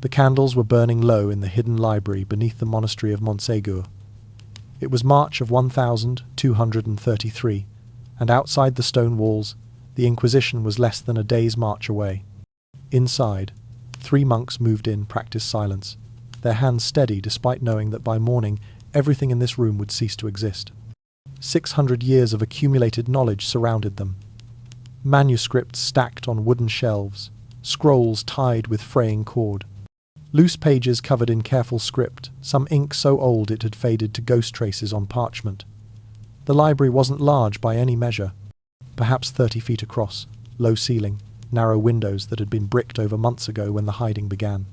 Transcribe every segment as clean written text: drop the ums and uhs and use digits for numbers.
The candles were burning low in the hidden library beneath the monastery of Montségur. It was March of 1233, and outside the stone walls, the Inquisition was less than a day's march away. Inside, 3 monks moved in, practiced silence, their hands steady despite knowing that by morning everything in this room would cease to exist. 600 years of accumulated knowledge surrounded them. Manuscripts stacked on wooden shelves, scrolls tied with fraying cord. Loose pages covered in careful script, some ink so old it had faded to ghost traces on parchment. The library wasn't large by any measure, perhaps 30 feet across, low ceiling, narrow windows that had been bricked over months ago when the hiding began.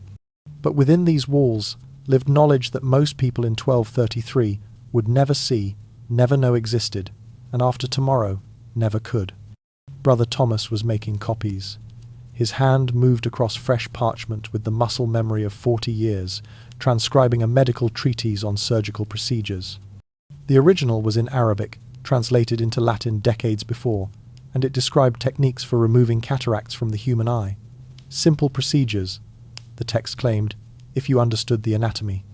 But within these walls lived knowledge that most people in 1233 would never see, never know existed, and after tomorrow never could. Brother Thomas was making copies. His hand moved across fresh parchment with the muscle memory of 40 years, transcribing a medical treatise on surgical procedures. The original was in Arabic, translated into Latin decades before, and it described techniques for removing cataracts from the human eye. Simple procedures, the text claimed, if you understood the anatomy,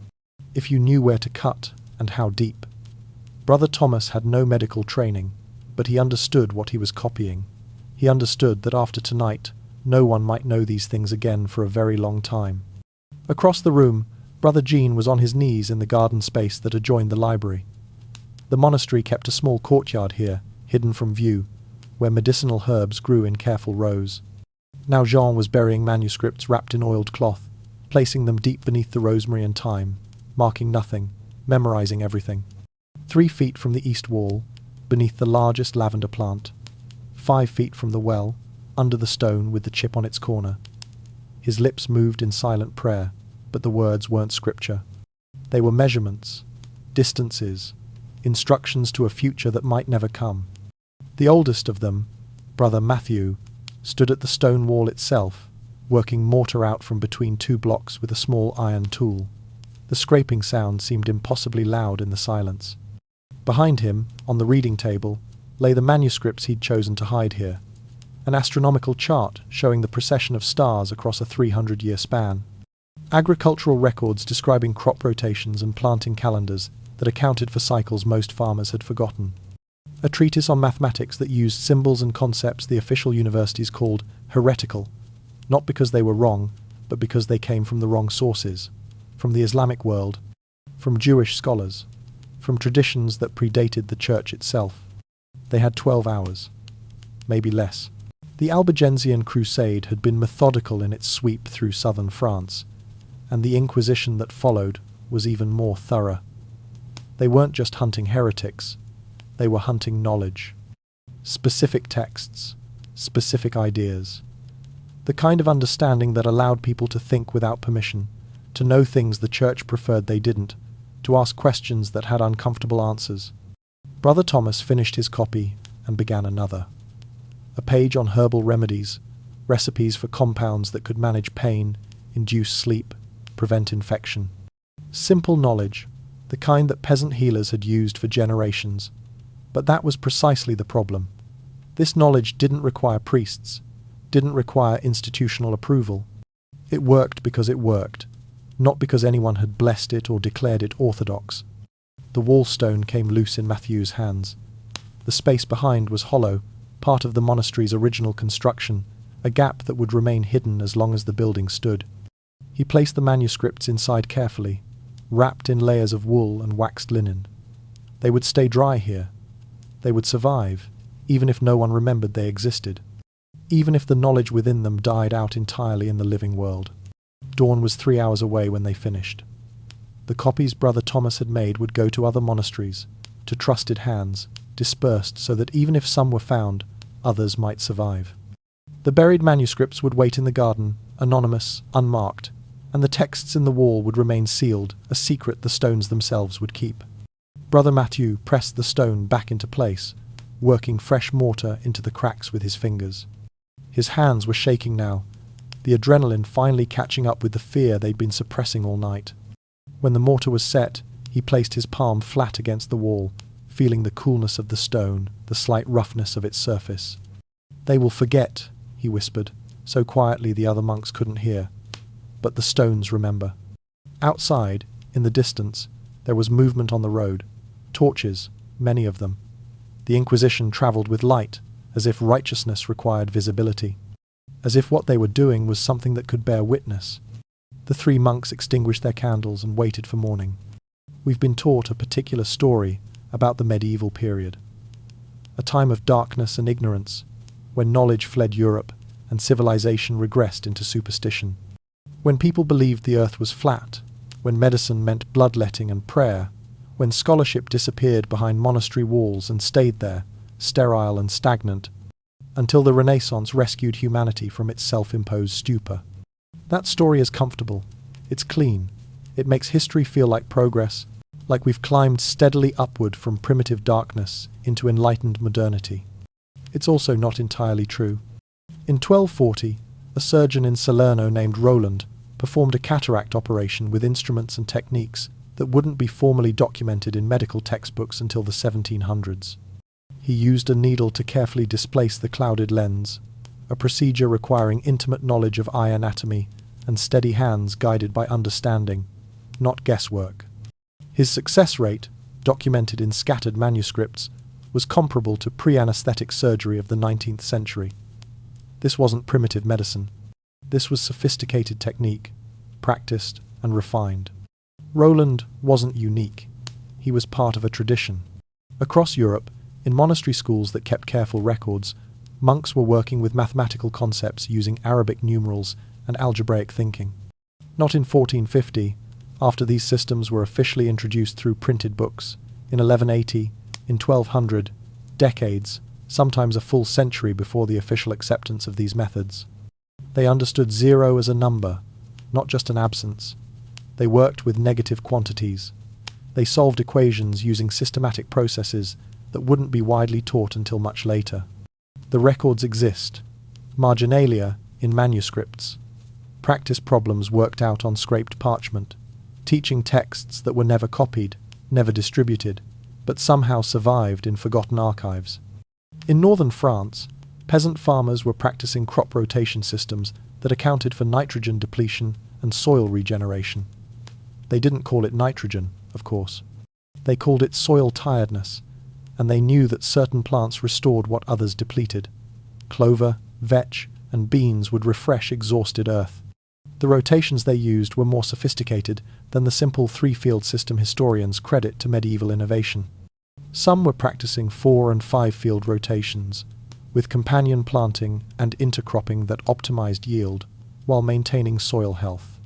if you knew where to cut and how deep. Brother Thomas had no medical training, but he understood what he was copying. He understood that after tonight, no one might know these things again for a very long time. Across the room, Brother Jean was on his knees in the garden space that adjoined the library. The monastery kept a small courtyard here, hidden from view, where medicinal herbs grew in careful rows. Now Jean was burying manuscripts wrapped in oiled cloth, placing them deep beneath the rosemary and thyme, marking nothing, memorizing everything. 3 feet from the east wall, beneath the largest lavender plant. 5 feet from the well, under the stone with the chip on its corner. His lips moved in silent prayer, but the words weren't scripture. They were measurements, distances, instructions to a future that might never come. The oldest of them, Brother Matthew, stood at the stone wall itself, working mortar out from between 2 blocks with a small iron tool. The scraping sound seemed impossibly loud in the silence. Behind him, on the reading table, lay the manuscripts he'd chosen to hide here. An astronomical chart showing the precession of stars across a 300-year span. Agricultural records describing crop rotations and planting calendars that accounted for cycles most farmers had forgotten. A treatise on mathematics that used symbols and concepts the official universities called heretical, not because they were wrong, but because they came from the wrong sources, from the Islamic world, from Jewish scholars, from traditions that predated the church itself. They had 12 hours, maybe less. The Albigensian Crusade had been methodical in its sweep through southern France, and the Inquisition that followed was even more thorough. They weren't just hunting heretics, they were hunting knowledge. Specific texts, specific ideas. The kind of understanding that allowed people to think without permission, to know things the church preferred they didn't, to ask questions that had uncomfortable answers. Brother Thomas finished his copy and began another. A page on herbal remedies, recipes for compounds that could manage pain, induce sleep, prevent infection. Simple knowledge, the kind that peasant healers had used for generations. But that was precisely the problem. This knowledge didn't require priests, didn't require institutional approval. It worked because it worked, not because anyone had blessed it or declared it orthodox. The wall stone came loose in Matthew's hands. The space behind was hollow, part of the monastery's original construction, a gap that would remain hidden as long as the building stood. He placed the manuscripts inside carefully, wrapped in layers of wool and waxed linen. They would stay dry here. They would survive, even if no one remembered they existed, even if the knowledge within them died out entirely in the living world. Dawn was 3 hours away when they finished. The copies Brother Thomas had made would go to other monasteries, to trusted hands, dispersed so that even if some were found, others might survive. The buried manuscripts would wait in the garden, anonymous, unmarked, and the texts in the wall would remain sealed, a secret the stones themselves would keep. Brother Matthew pressed the stone back into place, working fresh mortar into the cracks with his fingers. His hands were shaking now, the adrenaline finally catching up with the fear they'd been suppressing all night. When the mortar was set, he placed his palm flat against the wall, feeling the coolness of the stone, the slight roughness of its surface. "They will forget," he whispered, so quietly the other monks couldn't hear. but the stones remember. Outside, in the distance, there was movement on the road. Torches, many of them. The Inquisition travelled with light, as if righteousness required visibility. As if what they were doing was something that could bear witness. The three monks extinguished their candles and waited for morning. We've been taught a particular story about the medieval period. A time of darkness and ignorance, when knowledge fled Europe and civilization regressed into superstition. When people believed the earth was flat, when medicine meant bloodletting and prayer, when scholarship disappeared behind monastery walls and stayed there, sterile and stagnant, until the Renaissance rescued humanity from its self-imposed stupor. That story is comfortable. It's clean. It makes history feel like progress, like we've climbed steadily upward from primitive darkness into enlightened modernity. It's also not entirely true. In 1240, a surgeon in Salerno named Roland performed a cataract operation with instruments and techniques that wouldn't be formally documented in medical textbooks until the 1700s. He used a needle to carefully displace the clouded lens, a procedure requiring intimate knowledge of eye anatomy and steady hands guided by understanding, not guesswork. His success rate, documented in scattered manuscripts, was comparable to pre-anesthetic surgery of the 19th century. This wasn't primitive medicine. This was sophisticated technique, practiced and refined. Roland wasn't unique. He was part of a tradition. Across Europe, in monastery schools that kept careful records, monks were working with mathematical concepts using Arabic numerals and algebraic thinking. Not in 1450, after these systems were officially introduced through printed books, in 1180, in 1200, decades, sometimes a full century before the official acceptance of these methods. They understood zero as a number, not just an absence. They worked with negative quantities. They solved equations using systematic processes that wouldn't be widely taught until much later. The records exist, marginalia in manuscripts, practice problems worked out on scraped parchment, teaching texts that were never copied, never distributed, but somehow survived in forgotten archives. In northern France, peasant farmers were practicing crop rotation systems that accounted for nitrogen depletion and soil regeneration. They didn't call it nitrogen, of course. They called it soil tiredness, and they knew that certain plants restored what others depleted. Clover, vetch, and beans would refresh exhausted earth. The rotations they used were more sophisticated than the simple three-field system historians credit to medieval innovation. Some were practicing 4- and 5-field rotations, with companion planting and intercropping that optimized yield, while maintaining soil health.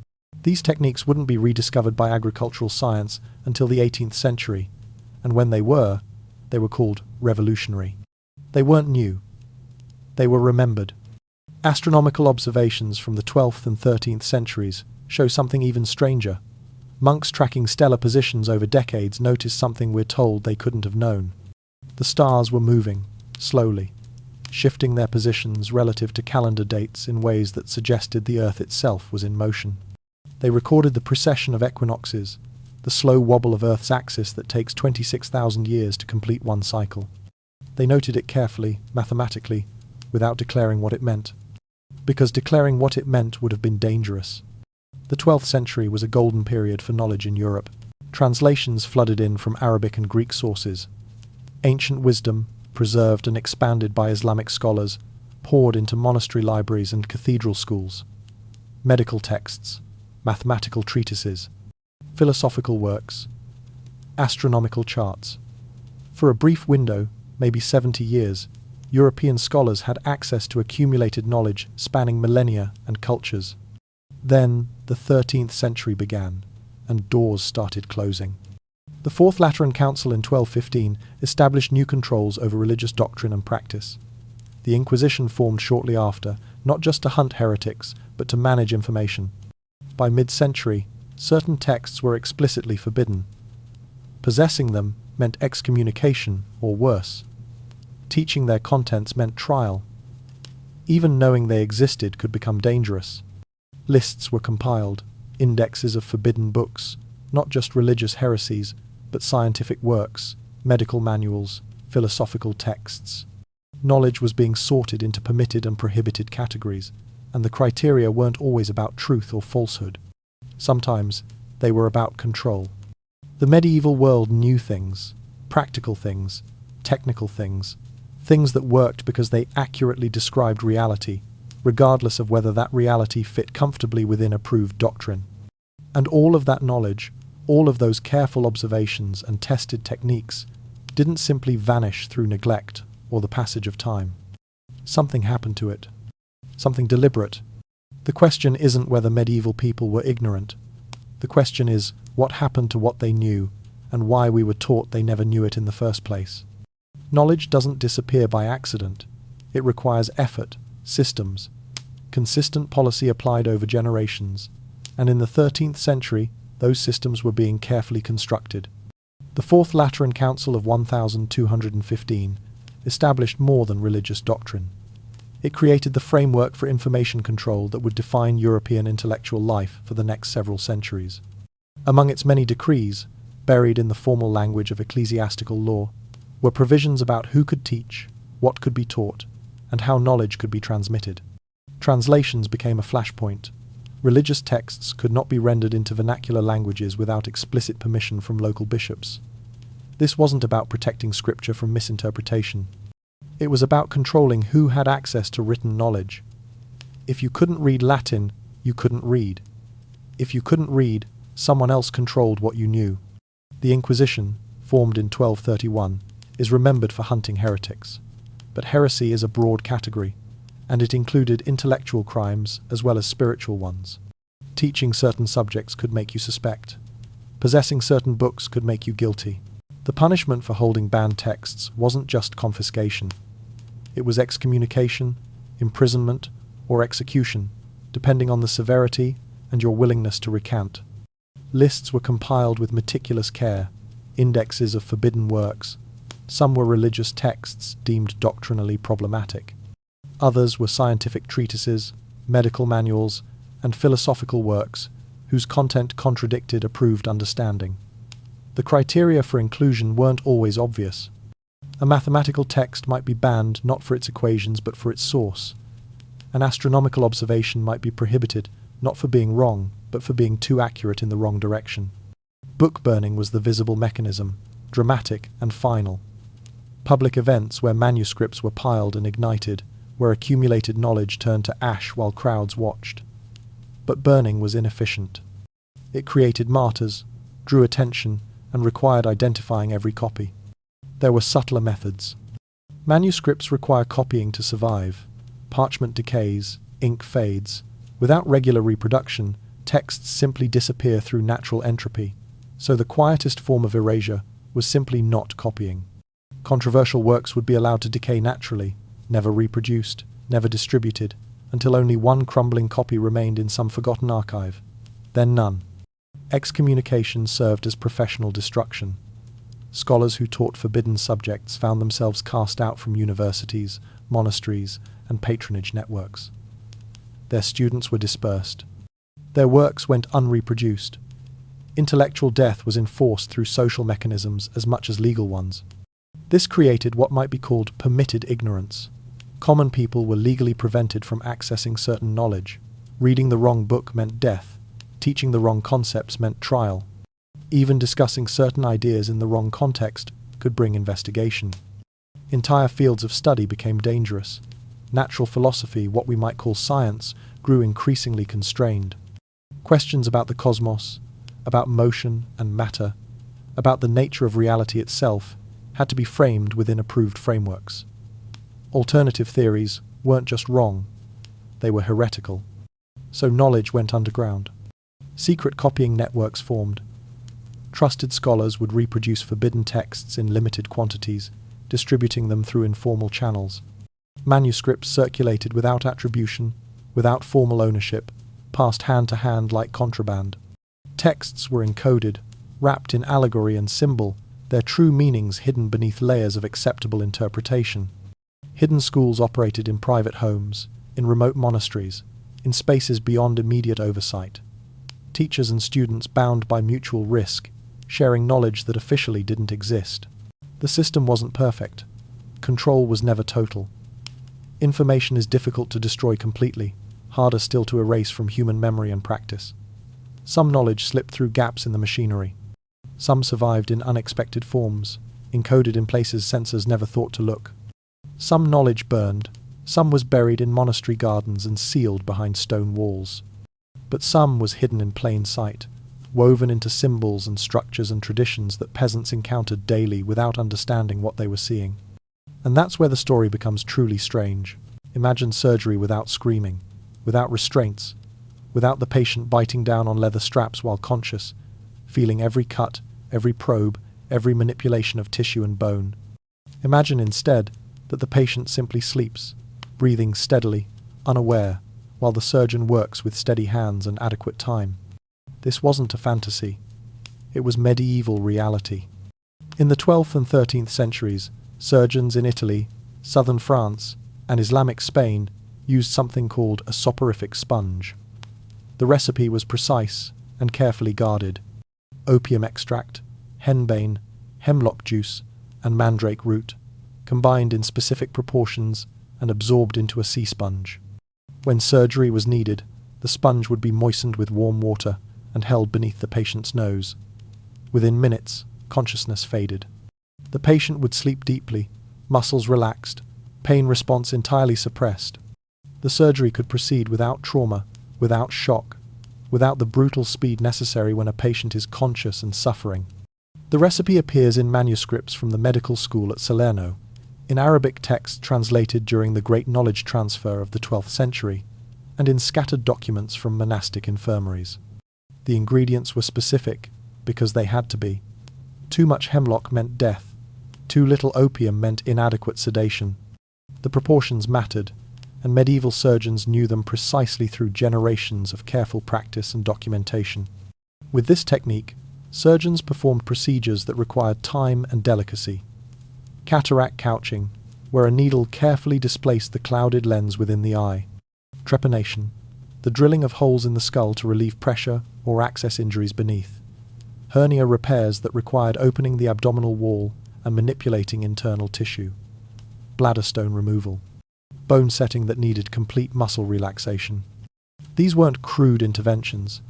These techniques wouldn't be rediscovered by agricultural science until the 18th century, and when they were called revolutionary. They weren't new. They were remembered. Astronomical observations from the 12th and 13th centuries show something even stranger. Monks tracking stellar positions over decades noticed something we're told they couldn't have known. The stars were moving, slowly, shifting their positions relative to calendar dates in ways that suggested the Earth itself was in motion. They recorded the precession of equinoxes, the slow wobble of Earth's axis that takes 26,000 years to complete one cycle. They noted it carefully, mathematically, without declaring what it meant. Because declaring what it meant would have been dangerous. The 12th century was a golden period for knowledge in Europe. Translations flooded in from Arabic and Greek sources. Ancient wisdom, preserved and expanded by Islamic scholars, poured into monastery libraries and cathedral schools. Medical texts, mathematical treatises, philosophical works, astronomical charts. For a brief window, maybe 70 years, European scholars had access to accumulated knowledge spanning millennia and cultures. Then the 13th century began, and doors started closing. The Fourth Lateran Council in 1215 established new controls over religious doctrine and practice. The Inquisition formed shortly after, not just to hunt heretics, but to manage information. By mid-century, certain texts were explicitly forbidden. Possessing them meant excommunication or worse. Teaching their contents meant trial. Even knowing they existed could become dangerous. Lists were compiled, indexes of forbidden books, not just religious heresies, but scientific works, medical manuals, philosophical texts. Knowledge was being sorted into permitted and prohibited categories, and the criteria weren't always about truth or falsehood. Sometimes they were about control. The medieval world knew things, practical things, technical things, things that worked because they accurately described reality, regardless of whether that reality fit comfortably within approved doctrine. And all of that knowledge, all of those careful observations and tested techniques, didn't simply vanish through neglect or the passage of time. Something happened to it. Something deliberate. The question isn't whether medieval people were ignorant. The question is what happened to what they knew and why we were taught they never knew it in the first place. Knowledge doesn't disappear by accident. It requires effort, systems, consistent policy applied over generations, and in the 13th century, those systems were being carefully constructed. The Fourth Lateran Council of 1215 established more than religious doctrine. It created the framework for information control that would define European intellectual life for the next several centuries. Among its many decrees, buried in the formal language of ecclesiastical law, were provisions about who could teach, what could be taught, and how knowledge could be transmitted. Translations became a flashpoint. Religious texts could not be rendered into vernacular languages without explicit permission from local bishops. This wasn't about protecting scripture from misinterpretation. It was about controlling who had access to written knowledge. If you couldn't read Latin, you couldn't read. If you couldn't read, someone else controlled what you knew. The Inquisition, formed in 1231, is remembered for hunting heretics. But heresy is a broad category, and it included intellectual crimes as well as spiritual ones. Teaching certain subjects could make you suspect. Possessing certain books could make you guilty. The punishment for holding banned texts wasn't just confiscation. It was excommunication, imprisonment, or execution, depending on the severity and your willingness to recant. Lists were compiled with meticulous care, indexes of forbidden works. Some were religious texts deemed doctrinally problematic. Others were scientific treatises, medical manuals, and philosophical works whose content contradicted approved understanding. The criteria for inclusion weren't always obvious. A mathematical text might be banned not for its equations but for its source. An astronomical observation might be prohibited not for being wrong but for being too accurate in the wrong direction. Book burning was the visible mechanism, dramatic and final. Public events where manuscripts were piled and ignited, where accumulated knowledge turned to ash while crowds watched. But burning was inefficient. It created martyrs, drew attention, and required identifying every copy. There were subtler methods. Manuscripts require copying to survive. Parchment decays, ink fades. Without regular reproduction, texts simply disappear through natural entropy, so the quietest form of erasure was simply not copying. Controversial works would be allowed to decay naturally, never reproduced, never distributed, until only one crumbling copy remained in some forgotten archive. Then none. Excommunication served as professional destruction. Scholars who taught forbidden subjects found themselves cast out from universities, monasteries, and patronage networks. Their students were dispersed. Their works went unreproduced. Intellectual death was enforced through social mechanisms as much as legal ones. This created what might be called permitted ignorance. Common people were legally prevented from accessing certain knowledge. Reading the wrong book meant death. Teaching the wrong concepts meant trial. Even discussing certain ideas in the wrong context could bring investigation. Entire fields of study became dangerous. Natural philosophy, what we might call science, grew increasingly constrained. Questions about the cosmos, about motion and matter, about the nature of reality itself, had to be framed within approved frameworks. Alternative theories weren't just wrong, they were heretical. So knowledge went underground. Secret copying networks formed. Trusted scholars would reproduce forbidden texts in limited quantities, distributing them through informal channels. Manuscripts circulated without attribution, without formal ownership, passed hand to hand like contraband. Texts were encoded, wrapped in allegory and symbol, their true meanings hidden beneath layers of acceptable interpretation. Hidden schools operated in private homes, in remote monasteries, in spaces beyond immediate oversight. Teachers and students bound by mutual risk, sharing knowledge that officially didn't exist. The system wasn't perfect. Control was never total. Information is difficult to destroy completely, harder still to erase from human memory and practice. Some knowledge slipped through gaps in the machinery. Some survived in unexpected forms, encoded in places sensors never thought to look. Some knowledge burned, some was buried in monastery gardens and sealed behind stone walls. But some was hidden in plain sight, woven into symbols and structures and traditions that peasants encountered daily without understanding what they were seeing. And that's where the story becomes truly strange. Imagine surgery without screaming, without restraints, without the patient biting down on leather straps while conscious, feeling every cut, every probe, every manipulation of tissue and bone. Imagine instead that the patient simply sleeps, breathing steadily, unaware, while the surgeon works with steady hands and adequate time. This wasn't a fantasy. It was medieval reality. In the 12th and 13th centuries, surgeons in Italy, southern France, and Islamic Spain used something called a soporific sponge. The recipe was precise and carefully guarded. Opium extract, henbane, hemlock juice, and mandrake root, combined in specific proportions and absorbed into a sea sponge. When surgery was needed, the sponge would be moistened with warm water and held beneath the patient's nose. Within minutes, consciousness faded. The patient would sleep deeply, muscles relaxed, pain response entirely suppressed. The surgery could proceed without trauma, without shock, without the brutal speed necessary when a patient is conscious and suffering. The recipe appears in manuscripts from the medical school at Salerno, in Arabic texts translated during the great knowledge transfer of the 12th century, and in scattered documents from monastic infirmaries. The ingredients were specific, because they had to be. Too much hemlock meant death. Too little opium meant inadequate sedation. The proportions mattered, and medieval surgeons knew them precisely through generations of careful practice and documentation. With this technique, surgeons performed procedures that required time and delicacy. Cataract couching, where a needle carefully displaced the clouded lens within the eye. Trepanation, the drilling of holes in the skull to relieve pressure or access injuries beneath. Hernia repairs that required opening the abdominal wall and manipulating internal tissue. Bladder stone removal. Bone setting that needed complete muscle relaxation. These weren't crude interventions.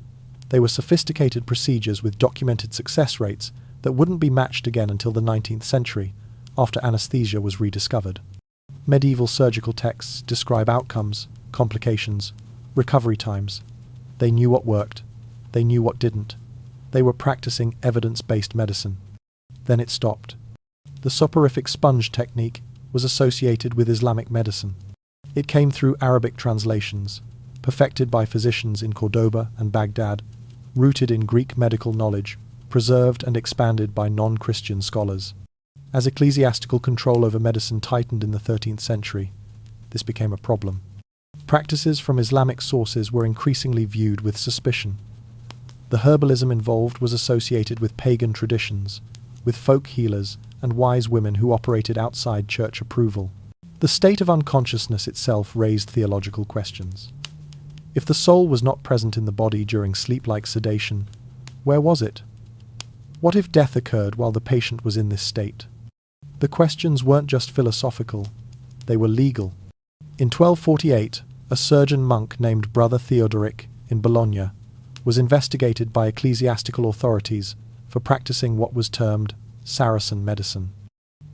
They were sophisticated procedures with documented success rates that wouldn't be matched again until the 19th century, after anesthesia was rediscovered. Medieval surgical texts describe outcomes, complications, recovery times. They knew what worked. They knew what didn't. They were practicing evidence-based medicine. Then it stopped. The soporific sponge technique was associated with Islamic medicine. It came through Arabic translations, perfected by physicians in Cordoba and Baghdad, rooted in Greek medical knowledge, preserved and expanded by non-Christian scholars. As ecclesiastical control over medicine tightened in the 13th century, this became a problem. Practices from Islamic sources were increasingly viewed with suspicion. The herbalism involved was associated with pagan traditions, with folk healers and wise women who operated outside church approval. The state of unconsciousness itself raised theological questions. If the soul was not present in the body during sleep-like sedation, where was it? What if death occurred while the patient was in this state? The questions weren't just philosophical, they were legal. In 1248, a surgeon monk named Brother Theodoric in Bologna was investigated by ecclesiastical authorities for practicing what was termed Saracen medicine.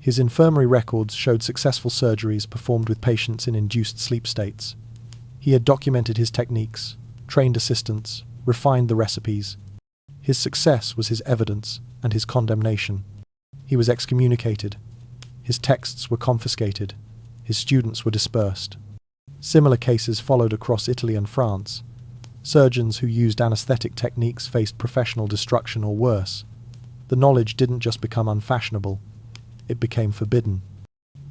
His infirmary records showed successful surgeries performed with patients in induced sleep states. He had documented his techniques, trained assistants, refined the recipes. His success was his evidence and his condemnation. He was excommunicated. His texts were confiscated. His students were dispersed. Similar cases followed across Italy and France. Surgeons who used anesthetic techniques faced professional destruction or worse. The knowledge didn't just become unfashionable, it became forbidden.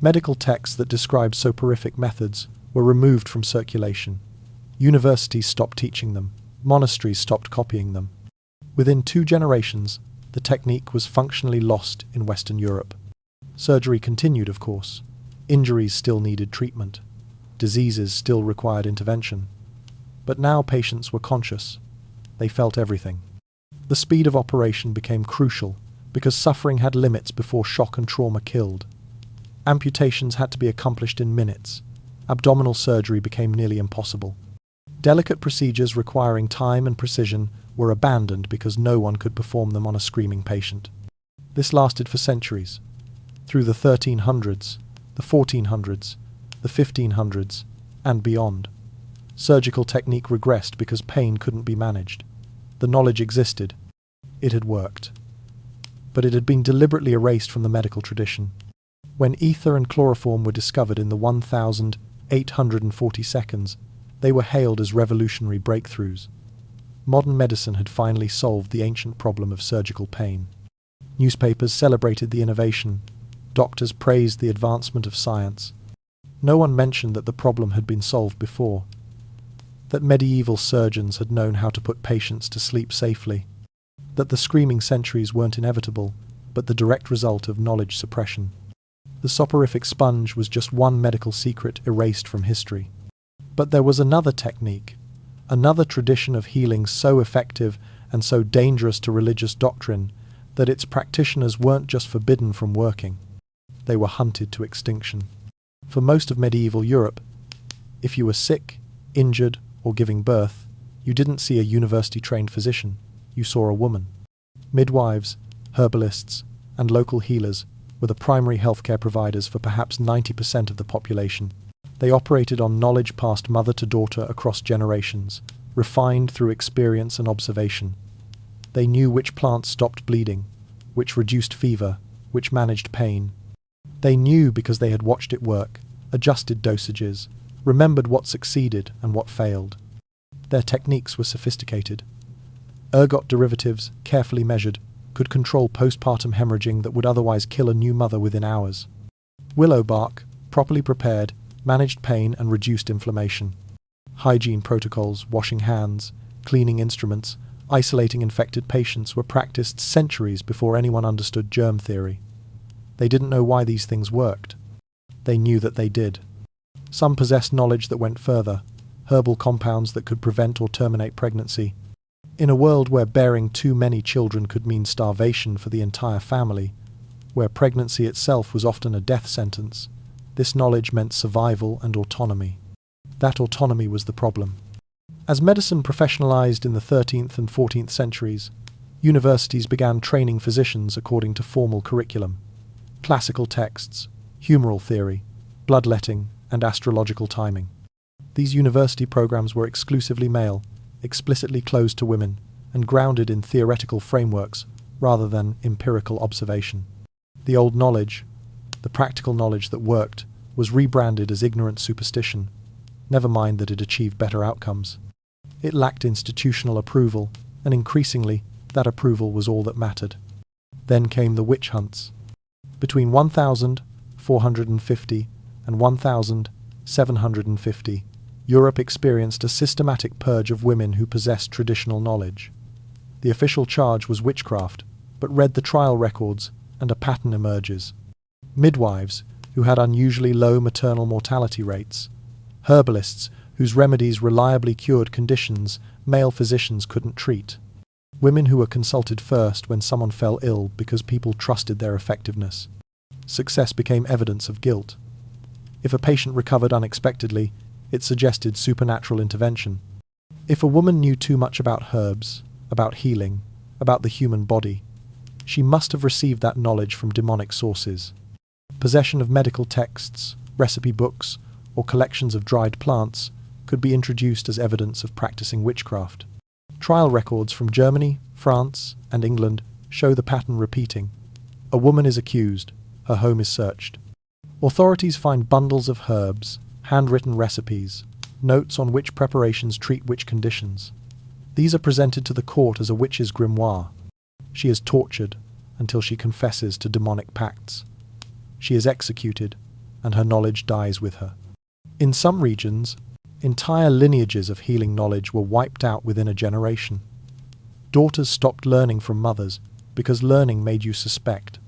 Medical texts that described soporific methods were removed from circulation. Universities stopped teaching them. Monasteries stopped copying them. Within 2 generations, the technique was functionally lost in Western Europe. Surgery continued, of course. Injuries still needed treatment. Diseases still required intervention. But now patients were conscious. They felt everything. The speed of operation became crucial because suffering had limits before shock and trauma killed. Amputations had to be accomplished in minutes. Abdominal surgery became nearly impossible. Delicate procedures requiring time and precision were abandoned because no one could perform them on a screaming patient. This lasted for centuries. Through the 1300s, the 1400s, the 1500s, and beyond. Surgical technique regressed because pain couldn't be managed. The knowledge existed. It had worked. But it had been deliberately erased from the medical tradition. When ether and chloroform were discovered in the 1842, they were hailed as revolutionary breakthroughs. Modern medicine had finally solved the ancient problem of surgical pain. Newspapers celebrated the innovation. Doctors praised the advancement of science. No one mentioned that the problem had been solved before, that medieval surgeons had known how to put patients to sleep safely, that the screaming centuries weren't inevitable, but the direct result of knowledge suppression. The soporific sponge was just one medical secret erased from history. But there was another technique, another tradition of healing so effective and so dangerous to religious doctrine that its practitioners weren't just forbidden from working. They were hunted to extinction. For most of medieval Europe, if you were sick, injured, or giving birth, you didn't see a university-trained physician, you saw a woman. Midwives, herbalists, and local healers were the primary healthcare providers for perhaps 90% of the population. They operated on knowledge passed mother to daughter across generations, refined through experience and observation. They knew which plants stopped bleeding, which reduced fever, which managed pain. They knew because they had watched it work, adjusted dosages, remembered what succeeded and what failed. Their techniques were sophisticated. Ergot derivatives, carefully measured, could control postpartum hemorrhaging that would otherwise kill a new mother within hours. Willow bark, properly prepared, managed pain and reduced inflammation. Hygiene protocols, washing hands, cleaning instruments, isolating infected patients were practiced centuries before anyone understood germ theory. They didn't know why these things worked. They knew that they did. Some possessed knowledge that went further, herbal compounds that could prevent or terminate pregnancy. In a world where bearing too many children could mean starvation for the entire family, where pregnancy itself was often a death sentence, this knowledge meant survival and autonomy. That autonomy was the problem. As medicine professionalized in the 13th and 14th centuries, universities began training physicians according to formal curriculum. Classical texts, humoral theory, bloodletting, and astrological timing. These university programs were exclusively male, explicitly closed to women, and grounded in theoretical frameworks rather than empirical observation. The old knowledge, the practical knowledge that worked, was rebranded as ignorant superstition, never mind that it achieved better outcomes. It lacked institutional approval, and increasingly, that approval was all that mattered. Then came the witch hunts. Between 1450 and 1750, Europe experienced a systematic purge of women who possessed traditional knowledge. The official charge was witchcraft, but read the trial records, and a pattern emerges. Midwives, who had unusually low maternal mortality rates. Herbalists, whose remedies reliably cured conditions male physicians couldn't treat. Women who were consulted first when someone fell ill because people trusted their effectiveness. Success became evidence of guilt. If a patient recovered unexpectedly, it suggested supernatural intervention. If a woman knew too much about herbs, about healing, about the human body, she must have received that knowledge from demonic sources. Possession of medical texts, recipe books, or collections of dried plants could be introduced as evidence of practicing witchcraft. Trial records from Germany, France, and England show the pattern repeating. A woman is accused, her home is searched. Authorities find bundles of herbs, handwritten recipes, notes on which preparations treat which conditions. These are presented to the court as a witch's grimoire. She is tortured until she confesses to demonic pacts. She is executed, and her knowledge dies with her. In some regions, entire lineages of healing knowledge were wiped out within a generation. Daughters stopped learning from mothers because learning made you suspect.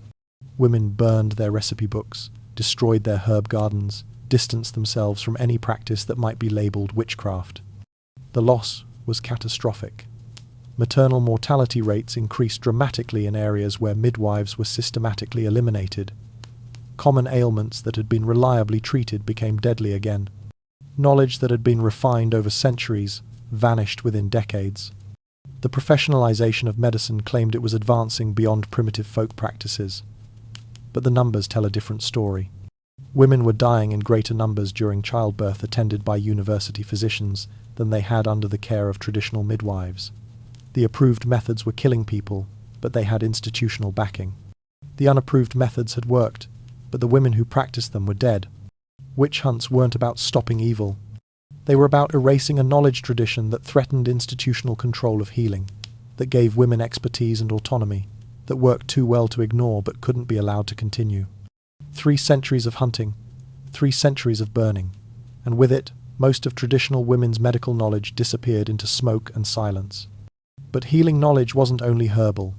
Women burned their recipe books, destroyed their herb gardens, distanced themselves from any practice that might be labelled witchcraft. The loss was catastrophic. Maternal mortality rates increased dramatically in areas where midwives were systematically eliminated. Common ailments that had been reliably treated became deadly again. Knowledge that had been refined over centuries vanished within decades. The professionalization of medicine claimed it was advancing beyond primitive folk practices. But the numbers tell a different story. Women were dying in greater numbers during childbirth attended by university physicians than they had under the care of traditional midwives. The approved methods were killing people, but they had institutional backing. The unapproved methods had worked, but the women who practiced them were dead. Witch hunts weren't about stopping evil. They were about erasing a knowledge tradition that threatened institutional control of healing, that gave women expertise and autonomy, that worked too well to ignore but couldn't be allowed to continue. 3 centuries of hunting, 3 centuries of burning, and with it, most of traditional women's medical knowledge disappeared into smoke and silence. But healing knowledge wasn't only herbal.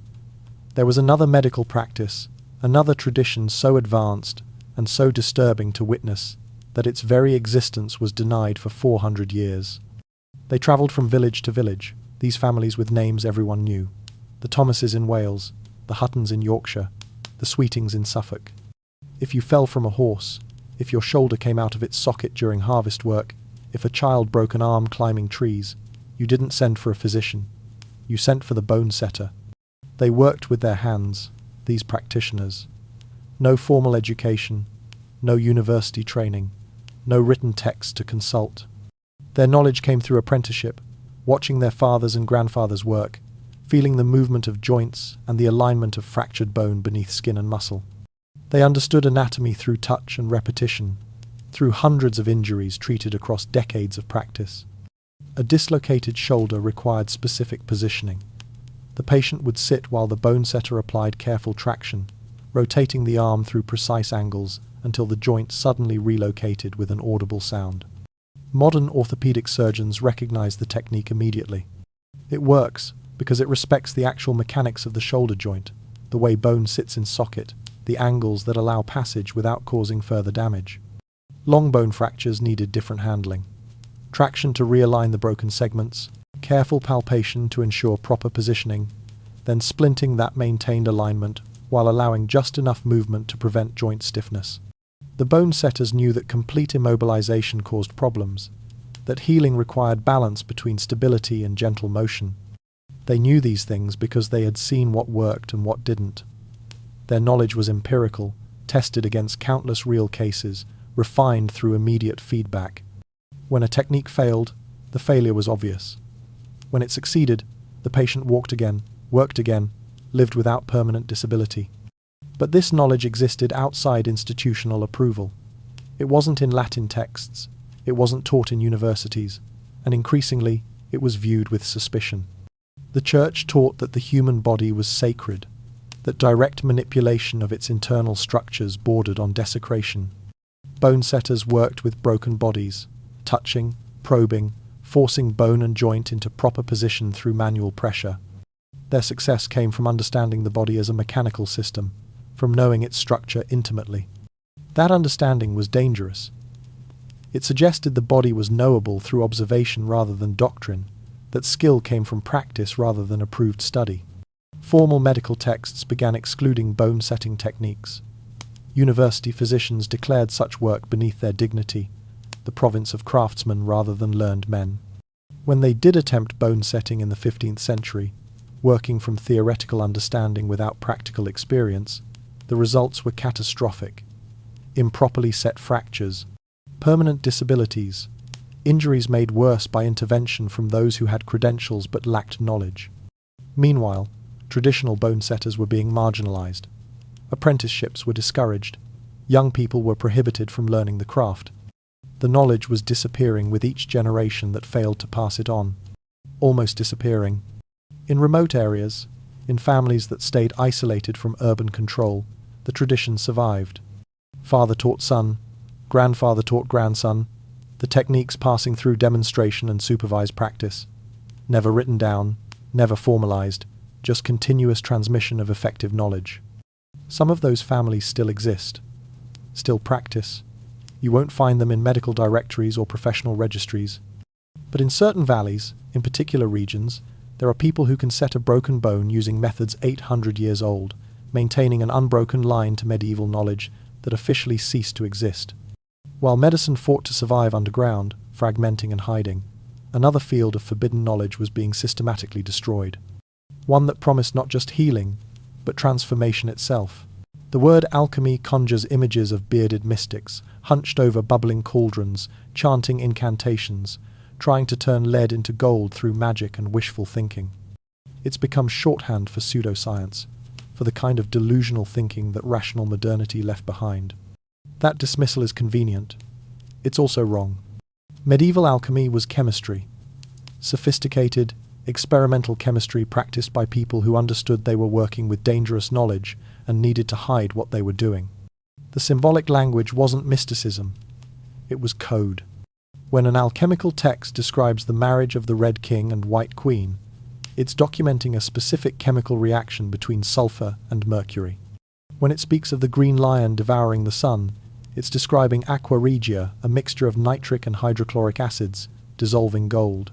There was another medical practice, another tradition so advanced and so disturbing to witness that its very existence was denied for 400 years. They travelled from village to village, these families with names everyone knew. The Thomases in Wales, the Huttons in Yorkshire, the Sweetings in Suffolk. If you fell from a horse, if your shoulder came out of its socket during harvest work, if a child broke an arm climbing trees, you didn't send for a physician. You sent for the bone setter. They worked with their hands, these practitioners. No formal education, no university training, no written text to consult. Their knowledge came through apprenticeship, watching their fathers and grandfathers work, feeling the movement of joints and the alignment of fractured bone beneath skin and muscle. They understood anatomy through touch and repetition, through hundreds of injuries treated across decades of practice. A dislocated shoulder required specific positioning. The patient would sit while the bone setter applied careful traction, rotating the arm through precise angles until the joint suddenly relocated with an audible sound. Modern orthopedic surgeons recognize the technique immediately. It works because it respects the actual mechanics of the shoulder joint, the way bone sits in socket, the angles that allow passage without causing further damage. Long bone fractures needed different handling. Traction to realign the broken segments, careful palpation to ensure proper positioning, then splinting that maintained alignment while allowing just enough movement to prevent joint stiffness. The bone setters knew that complete immobilization caused problems, that healing required balance between stability and gentle motion. They knew these things because they had seen what worked and what didn't. Their knowledge was empirical, tested against countless real cases, refined through immediate feedback. When a technique failed, the failure was obvious. When it succeeded, the patient walked again, worked again, lived without permanent disability. But this knowledge existed outside institutional approval. It wasn't in Latin texts, it wasn't taught in universities, and increasingly, it was viewed with suspicion. The Church taught that the human body was sacred, that direct manipulation of its internal structures bordered on desecration. Bone setters worked with broken bodies, touching, probing, forcing bone and joint into proper position through manual pressure. Their success came from understanding the body as a mechanical system, from knowing its structure intimately. That understanding was dangerous. It suggested the body was knowable through observation rather than doctrine, that skill came from practice rather than approved study. Formal medical texts began excluding bone-setting techniques. University physicians declared such work beneath their dignity, the province of craftsmen rather than learned men. When they did attempt bone-setting in the 15th century, working from theoretical understanding without practical experience, the results were catastrophic. Improperly set fractures, permanent disabilities, injuries made worse by intervention from those who had credentials but lacked knowledge. Meanwhile, traditional bone setters were being marginalized. Apprenticeships were discouraged. Young people were prohibited from learning the craft. The knowledge was disappearing with each generation that failed to pass it on. Almost disappearing. In remote areas, in families that stayed isolated from urban control, the tradition survived. Father taught son, grandfather taught grandson, the techniques passing through demonstration and supervised practice. Never written down, never formalized, just continuous transmission of effective knowledge. Some of those families still exist, still practice. You won't find them in medical directories or professional registries. But in certain valleys, in particular regions, there are people who can set a broken bone using methods 800 years old, maintaining an unbroken line to medieval knowledge that officially ceased to exist. While medicine fought to survive underground, fragmenting and hiding, another field of forbidden knowledge was being systematically destroyed. One that promised not just healing, but transformation itself. The word alchemy conjures images of bearded mystics, hunched over bubbling cauldrons, chanting incantations, trying to turn lead into gold through magic and wishful thinking. It's become shorthand for pseudoscience, for the kind of delusional thinking that rational modernity left behind. That dismissal is convenient. It's also wrong. Medieval alchemy was chemistry. Sophisticated, experimental chemistry practiced by people who understood they were working with dangerous knowledge and needed to hide what they were doing. The symbolic language wasn't mysticism. It was code. When an alchemical text describes the marriage of the Red King and White Queen, it's documenting a specific chemical reaction between sulfur and mercury. When it speaks of the green lion devouring the sun, it's describing aqua regia, a mixture of nitric and hydrochloric acids, dissolving gold.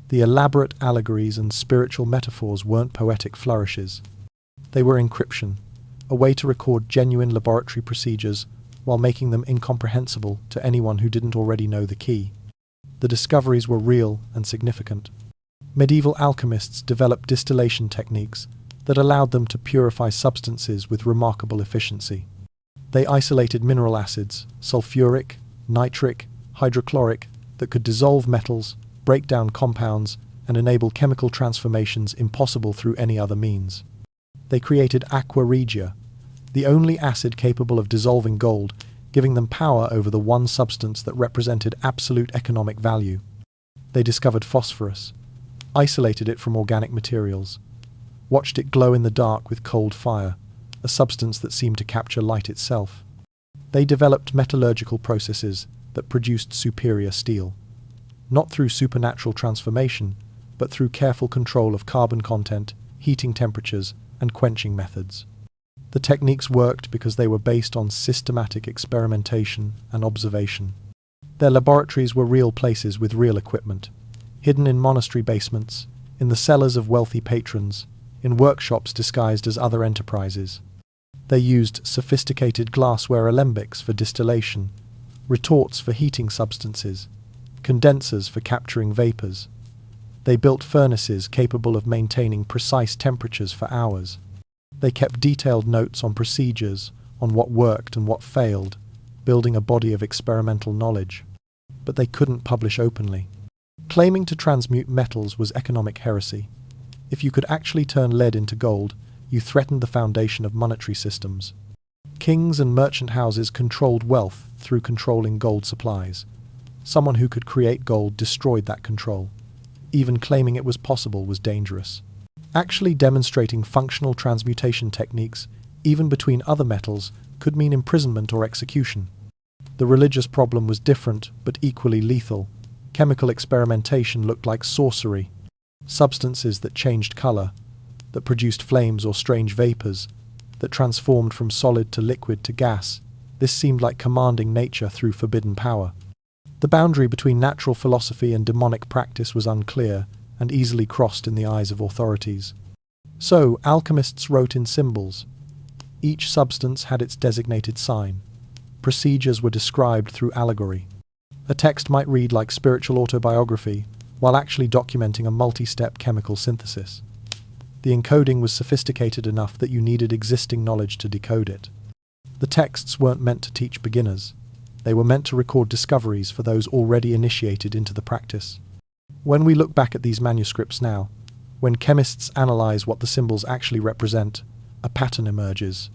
The elaborate allegories and spiritual metaphors weren't poetic flourishes. They were encryption, a way to record genuine laboratory procedures while making them incomprehensible to anyone who didn't already know the key. The discoveries were real and significant. Medieval alchemists developed distillation techniques that allowed them to purify substances with remarkable efficiency. They isolated mineral acids, sulfuric, nitric, hydrochloric, that could dissolve metals, break down compounds, and enable chemical transformations impossible through any other means. They created aqua regia, the only acid capable of dissolving gold, giving them power over the one substance that represented absolute economic value. They discovered phosphorus, isolated it from organic materials, watched it glow in the dark with cold fire, a substance that seemed to capture light itself. They developed metallurgical processes that produced superior steel, not through supernatural transformation, but through careful control of carbon content, heating temperatures, and quenching methods. The techniques worked because they were based on systematic experimentation and observation. Their laboratories were real places with real equipment, hidden in monastery basements, in the cellars of wealthy patrons, in workshops disguised as other enterprises. They used sophisticated glassware alembics for distillation, retorts for heating substances, condensers for capturing vapors. They built furnaces capable of maintaining precise temperatures for hours. They kept detailed notes on procedures, on what worked and what failed, building a body of experimental knowledge. But they couldn't publish openly. Claiming to transmute metals was economic heresy. If you could actually turn lead into gold, you threatened the foundation of monetary systems. Kings and merchant houses controlled wealth through controlling gold supplies. Someone who could create gold destroyed that control. Even claiming it was possible was dangerous. Actually demonstrating functional transmutation techniques, even between other metals, could mean imprisonment or execution. The religious problem was different, but equally lethal. Chemical experimentation looked like sorcery. Substances that changed color, that produced flames or strange vapors, that transformed from solid to liquid to gas. This seemed like commanding nature through forbidden power. The boundary between natural philosophy and demonic practice was unclear and easily crossed in the eyes of authorities. So, alchemists wrote in symbols. Each substance had its designated sign. Procedures were described through allegory. A text might read like spiritual autobiography, while actually documenting a multi-step chemical synthesis. The encoding was sophisticated enough that you needed existing knowledge to decode it. The texts weren't meant to teach beginners. They were meant to record discoveries for those already initiated into the practice. When we look back at these manuscripts now, when chemists analyze what the symbols actually represent, a pattern emerges.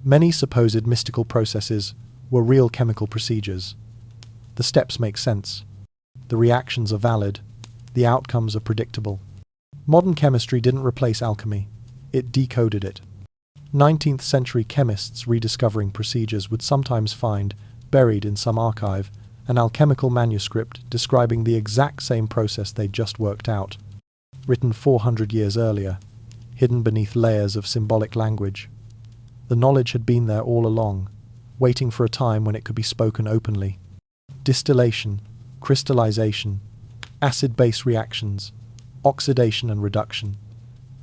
Many supposed mystical processes were real chemical procedures. The steps make sense. The reactions are valid. The outcomes are predictable. Modern chemistry didn't replace alchemy. It decoded it. 19th century chemists rediscovering procedures would sometimes find, buried in some archive, an alchemical manuscript describing the exact same process they'd just worked out, written 400 years earlier, hidden beneath layers of symbolic language. The knowledge had been there all along, waiting for a time when it could be spoken openly. Distillation, crystallization, acid-base reactions, oxidation and reduction.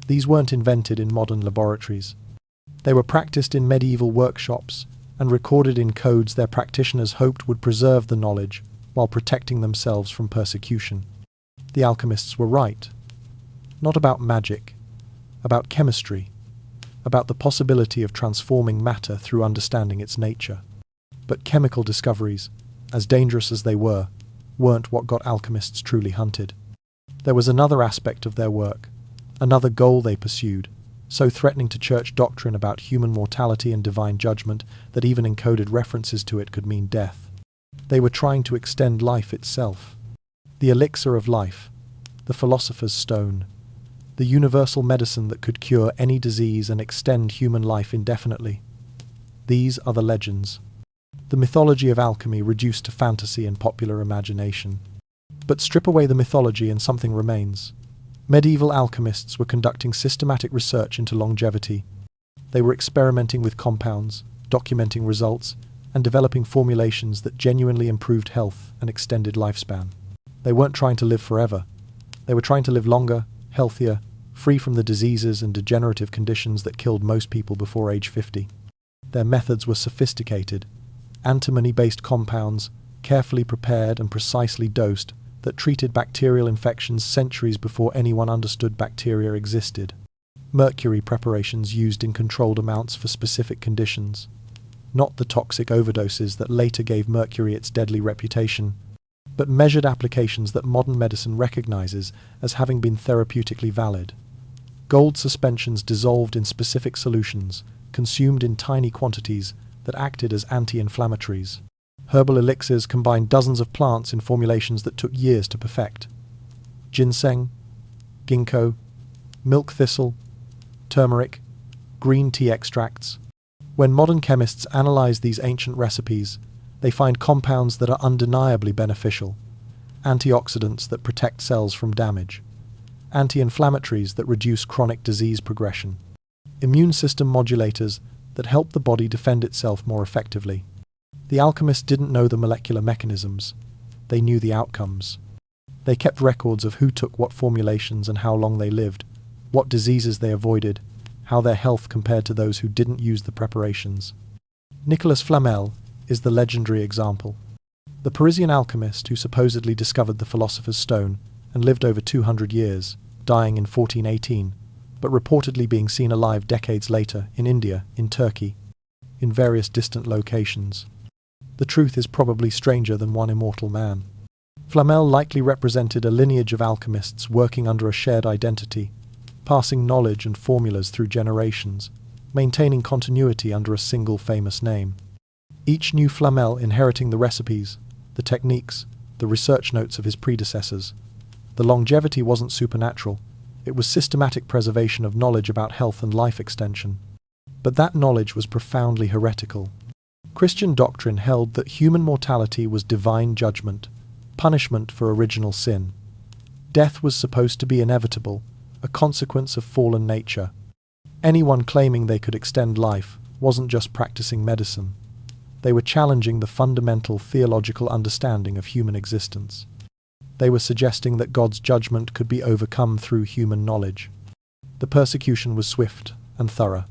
These weren't invented in modern laboratories. They were practiced in medieval workshops, and recorded in codes their practitioners hoped would preserve the knowledge while protecting themselves from persecution. The alchemists were right. Not about magic, about chemistry, about the possibility of transforming matter through understanding its nature. But chemical discoveries, as dangerous as they were, weren't what got alchemists truly hunted. There was another aspect of their work, another goal they pursued, so threatening to church doctrine about human mortality and divine judgment that even encoded references to it could mean death. They were trying to extend life itself. The elixir of life, the philosopher's stone, the universal medicine that could cure any disease and extend human life indefinitely. These are the legends. The mythology of alchemy reduced to fantasy and popular imagination. But strip away the mythology and something remains. Medieval alchemists were conducting systematic research into longevity. They were experimenting with compounds, documenting results, and developing formulations that genuinely improved health and extended lifespan. They weren't trying to live forever. They were trying to live longer, healthier, free from the diseases and degenerative conditions that killed most people before age 50. Their methods were sophisticated, antimony-based compounds, carefully prepared and precisely dosed, that treated bacterial infections centuries before anyone understood bacteria existed. Mercury preparations used in controlled amounts for specific conditions. Not the toxic overdoses that later gave mercury its deadly reputation, but measured applications that modern medicine recognizes as having been therapeutically valid. Gold suspensions dissolved in specific solutions, consumed in tiny quantities, that acted as anti-inflammatories. Herbal elixirs combined dozens of plants in formulations that took years to perfect. Ginseng, ginkgo, milk thistle, turmeric, green tea extracts. When modern chemists analyze these ancient recipes, they find compounds that are undeniably beneficial, antioxidants that protect cells from damage, anti-inflammatories that reduce chronic disease progression, immune system modulators that help the body defend itself more effectively. The alchemists didn't know the molecular mechanisms. They knew the outcomes. They kept records of who took what formulations and how long they lived, what diseases they avoided, how their health compared to those who didn't use the preparations. Nicolas Flamel is the legendary example. The Parisian alchemist who supposedly discovered the philosopher's stone and lived over 200 years, dying in 1418, but reportedly being seen alive decades later in India, in Turkey, in various distant locations. The truth is probably stranger than one immortal man. Flamel likely represented a lineage of alchemists working under a shared identity, passing knowledge and formulas through generations, maintaining continuity under a single famous name. Each new Flamel inheriting the recipes, the techniques, the research notes of his predecessors. The longevity wasn't supernatural, it was systematic preservation of knowledge about health and life extension. But that knowledge was profoundly heretical. Christian doctrine held that human mortality was divine judgment, punishment for original sin. Death was supposed to be inevitable, a consequence of fallen nature. Anyone claiming they could extend life wasn't just practicing medicine. They were challenging the fundamental theological understanding of human existence. They were suggesting that God's judgment could be overcome through human knowledge. The persecution was swift and thorough.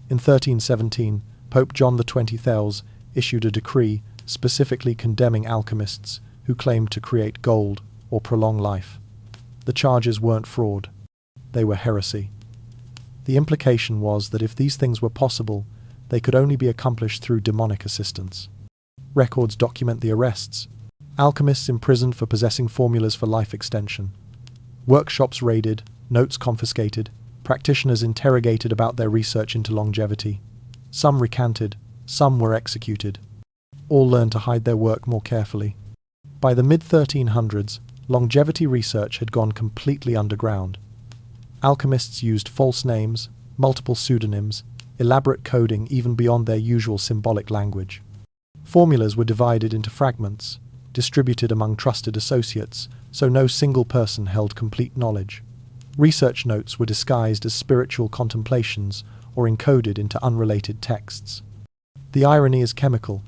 In 1317, Pope John XXIII issued a decree specifically condemning alchemists who claimed to create gold or prolong life. The charges weren't fraud. They were heresy. The implication was that if these things were possible, they could only be accomplished through demonic assistance. Records document the arrests. Alchemists imprisoned for possessing formulas for life extension. Workshops raided, notes confiscated, practitioners interrogated about their research into longevity. Some recanted, some were executed. All learned to hide their work more carefully. By the mid-1300s, longevity research had gone completely underground. Alchemists used false names, multiple pseudonyms, elaborate coding even beyond their usual symbolic language. Formulas were divided into fragments, distributed among trusted associates, so no single person held complete knowledge. Research notes were disguised as spiritual contemplations or encoded into unrelated texts. The irony is chemical.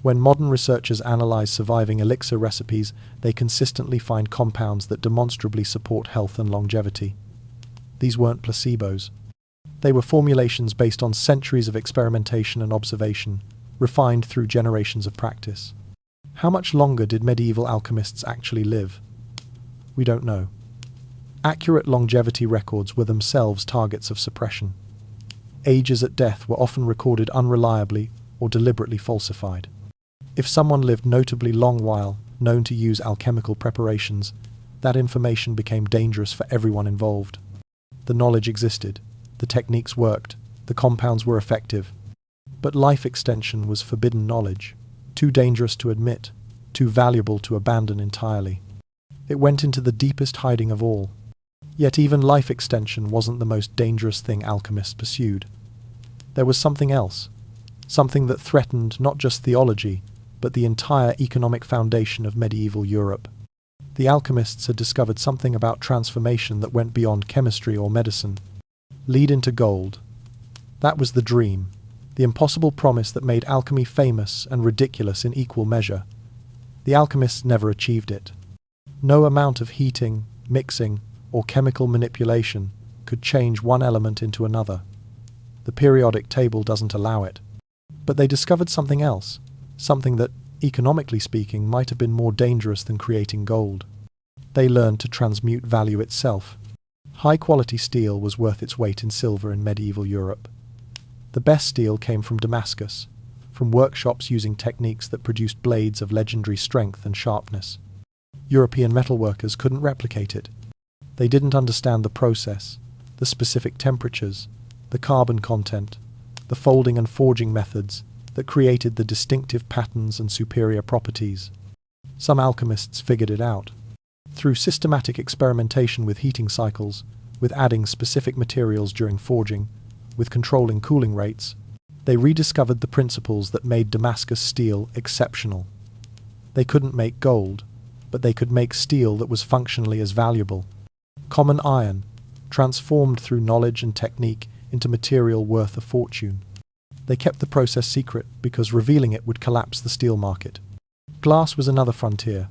When modern researchers analyze surviving elixir recipes, they consistently find compounds that demonstrably support health and longevity. These weren't placebos. They were formulations based on centuries of experimentation and observation, refined through generations of practice. How much longer did medieval alchemists actually live? We don't know. Accurate longevity records were themselves targets of suppression. Ages at death were often recorded unreliably or deliberately falsified. If someone lived notably long while known to use alchemical preparations, that information became dangerous for everyone involved. The knowledge existed, the techniques worked, the compounds were effective. But life extension was forbidden knowledge, too dangerous to admit, too valuable to abandon entirely. It went into the deepest hiding of all. Yet even life extension wasn't the most dangerous thing alchemists pursued. There was something else, something that threatened not just theology, but the entire economic foundation of medieval Europe. The alchemists had discovered something about transformation that went beyond chemistry or medicine. Lead into gold. That was the dream, the impossible promise that made alchemy famous and ridiculous in equal measure. The alchemists never achieved it. No amount of heating, mixing, or chemical manipulation could change one element into another. The periodic table doesn't allow it. But they discovered something else, something that, economically speaking, might have been more dangerous than creating gold. They learned to transmute value itself. High-quality steel was worth its weight in silver in medieval Europe. The best steel came from Damascus, from workshops using techniques that produced blades of legendary strength and sharpness. European metalworkers couldn't replicate it. They didn't understand the process, the specific temperatures, the carbon content, the folding and forging methods that created the distinctive patterns and superior properties. Some alchemists figured it out. Through systematic experimentation with heating cycles, with adding specific materials during forging, with controlling cooling rates, they rediscovered the principles that made Damascus steel exceptional. They couldn't make gold, but they could make steel that was functionally as valuable. Common iron, transformed through knowledge and technique into material worth a fortune. They kept the process secret because revealing it would collapse the steel market. Glass was another frontier.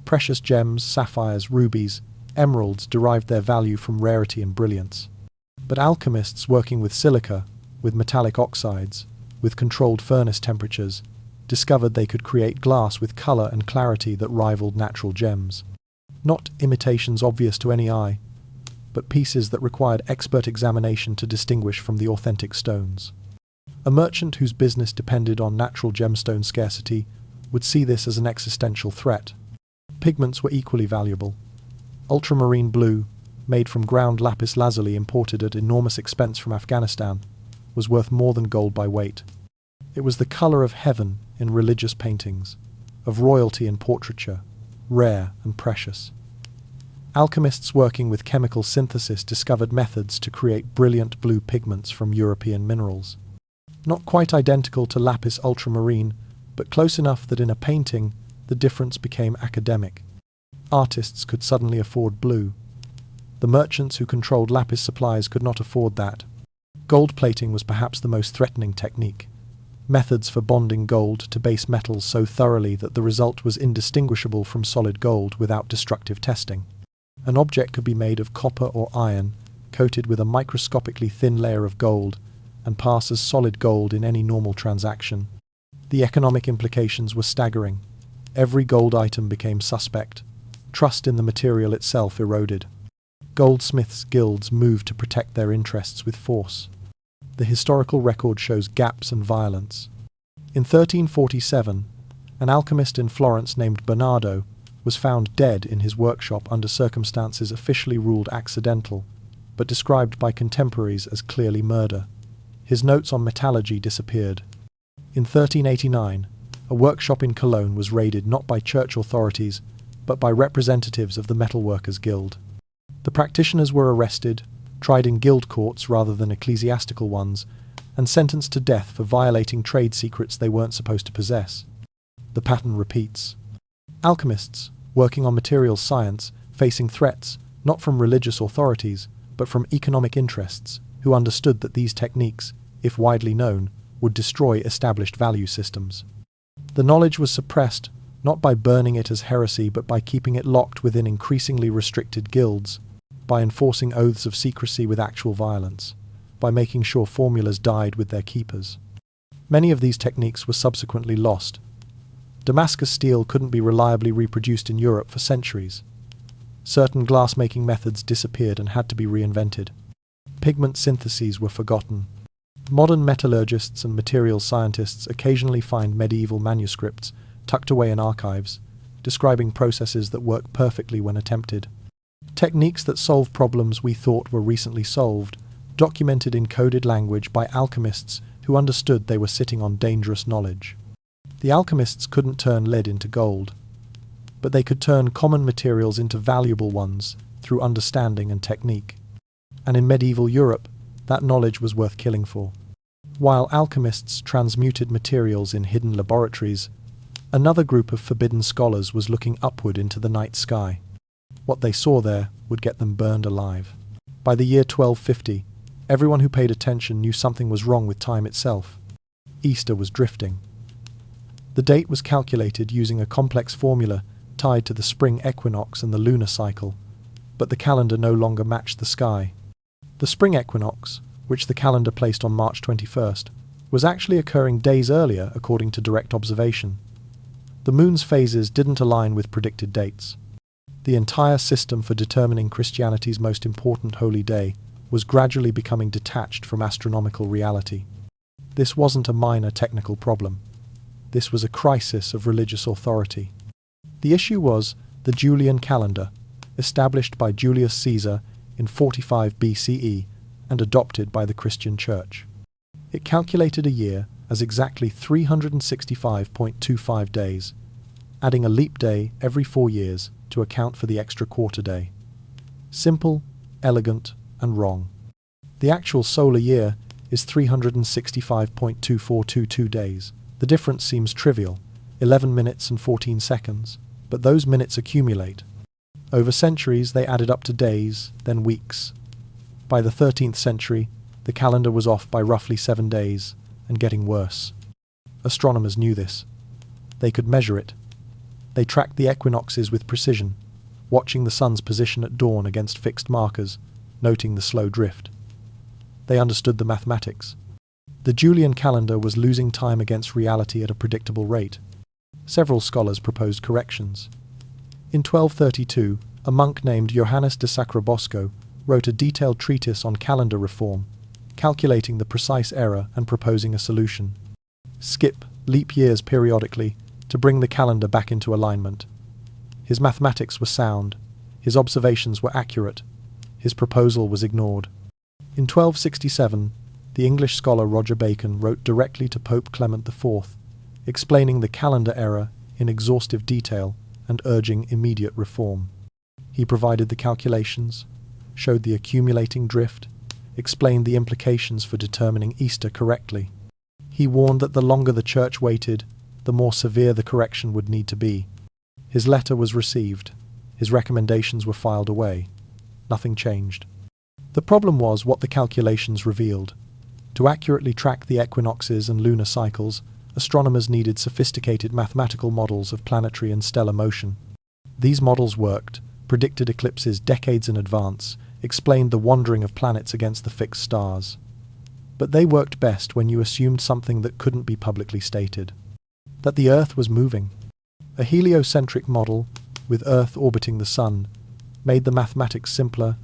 Precious gems, sapphires, rubies, emeralds derived their value from rarity and brilliance. But alchemists working with silica, with metallic oxides, with controlled furnace temperatures, discovered they could create glass with color and clarity that rivaled natural gems. Not imitations obvious to any eye, but pieces that required expert examination to distinguish from the authentic stones. A merchant whose business depended on natural gemstone scarcity would see this as an existential threat. Pigments were equally valuable. Ultramarine blue, made from ground lapis lazuli imported at enormous expense from Afghanistan, was worth more than gold by weight. It was the color of heaven in religious paintings, of royalty in portraiture, rare and precious. Alchemists working with chemical synthesis discovered methods to create brilliant blue pigments from European minerals. Not quite identical to lapis ultramarine, but close enough that in a painting the difference became academic. Artists could suddenly afford blue. The merchants who controlled lapis supplies could not afford that. Gold plating was perhaps the most threatening technique. Methods for bonding gold to base metals so thoroughly that the result was indistinguishable from solid gold without destructive testing. An object could be made of copper or iron, coated with a microscopically thin layer of gold, and pass as solid gold in any normal transaction. The economic implications were staggering. Every gold item became suspect. Trust in the material itself eroded. Goldsmiths' guilds moved to protect their interests with force. The historical record shows gaps and violence. In 1347, an alchemist in Florence named Bernardo was found dead in his workshop under circumstances officially ruled accidental, but described by contemporaries as clearly murder. His notes on metallurgy disappeared. In 1389, a workshop in Cologne was raided not by church authorities, but by representatives of the Metalworkers Guild. The practitioners were arrested, tried in guild courts rather than ecclesiastical ones, and sentenced to death for violating trade secrets they weren't supposed to possess. The pattern repeats. Alchemists, working on materials science, facing threats not from religious authorities, but from economic interests, who understood that these techniques, if widely known, would destroy established value systems. The knowledge was suppressed not by burning it as heresy, but by keeping it locked within increasingly restricted guilds, by enforcing oaths of secrecy with actual violence, by making sure formulas died with their keepers. Many of these techniques were subsequently lost. Damascus steel couldn't be reliably reproduced in Europe for centuries. Certain glass-making methods disappeared and had to be reinvented. Pigment syntheses were forgotten. Modern metallurgists and materials scientists occasionally find medieval manuscripts tucked away in archives, describing processes that work perfectly when attempted. Techniques that solve problems we thought were recently solved, documented in coded language by alchemists who understood they were sitting on dangerous knowledge. The alchemists couldn't turn lead into gold, but they could turn common materials into valuable ones through understanding and technique. And in medieval Europe, that knowledge was worth killing for. While alchemists transmuted materials in hidden laboratories, another group of forbidden scholars was looking upward into the night sky. What they saw there would get them burned alive. By the year 1250, everyone who paid attention knew something was wrong with time itself. Easter was drifting. The date was calculated using a complex formula tied to the spring equinox and the lunar cycle, but the calendar no longer matched the sky. The spring equinox, which the calendar placed on March 21st, was actually occurring days earlier according to direct observation. The moon's phases didn't align with predicted dates. The entire system for determining Christianity's most important holy day was gradually becoming detached from astronomical reality. This wasn't a minor technical problem. This was a crisis of religious authority. The issue was the Julian calendar, established by Julius Caesar in 45 BCE and adopted by the Christian Church. It calculated a year as exactly 365.25 days, adding a leap day every 4 years to account for the extra quarter day. Simple, elegant, and wrong. The actual solar year is 365.2422 days. The difference seems trivial, 11 minutes and 14 seconds, but those minutes accumulate. Over centuries they added up to days, then weeks. By the 13th century, the calendar was off by roughly 7 days, and getting worse. Astronomers knew this. They could measure it. They tracked the equinoxes with precision, watching the sun's position at dawn against fixed markers, noting the slow drift. They understood the mathematics. The Julian calendar was losing time against reality at a predictable rate. Several scholars proposed corrections. In 1232, a monk named Johannes de Sacrobosco wrote a detailed treatise on calendar reform, calculating the precise error and proposing a solution. Skip leap years periodically to bring the calendar back into alignment. His mathematics were sound, his observations were accurate, his proposal was ignored. In 1267, the English scholar Roger Bacon wrote directly to Pope Clement IV, explaining the calendar error in exhaustive detail and urging immediate reform. He provided the calculations, showed the accumulating drift, explained the implications for determining Easter correctly. He warned that the longer the Church waited, the more severe the correction would need to be. His letter was received. His recommendations were filed away. Nothing changed. The problem was what the calculations revealed. To accurately track the equinoxes and lunar cycles, astronomers needed sophisticated mathematical models of planetary and stellar motion. These models worked, predicted eclipses decades in advance, explained the wandering of planets against the fixed stars. But they worked best when you assumed something that couldn't be publicly stated. That the Earth was moving. A heliocentric model, with Earth orbiting the Sun, made the mathematics simpler,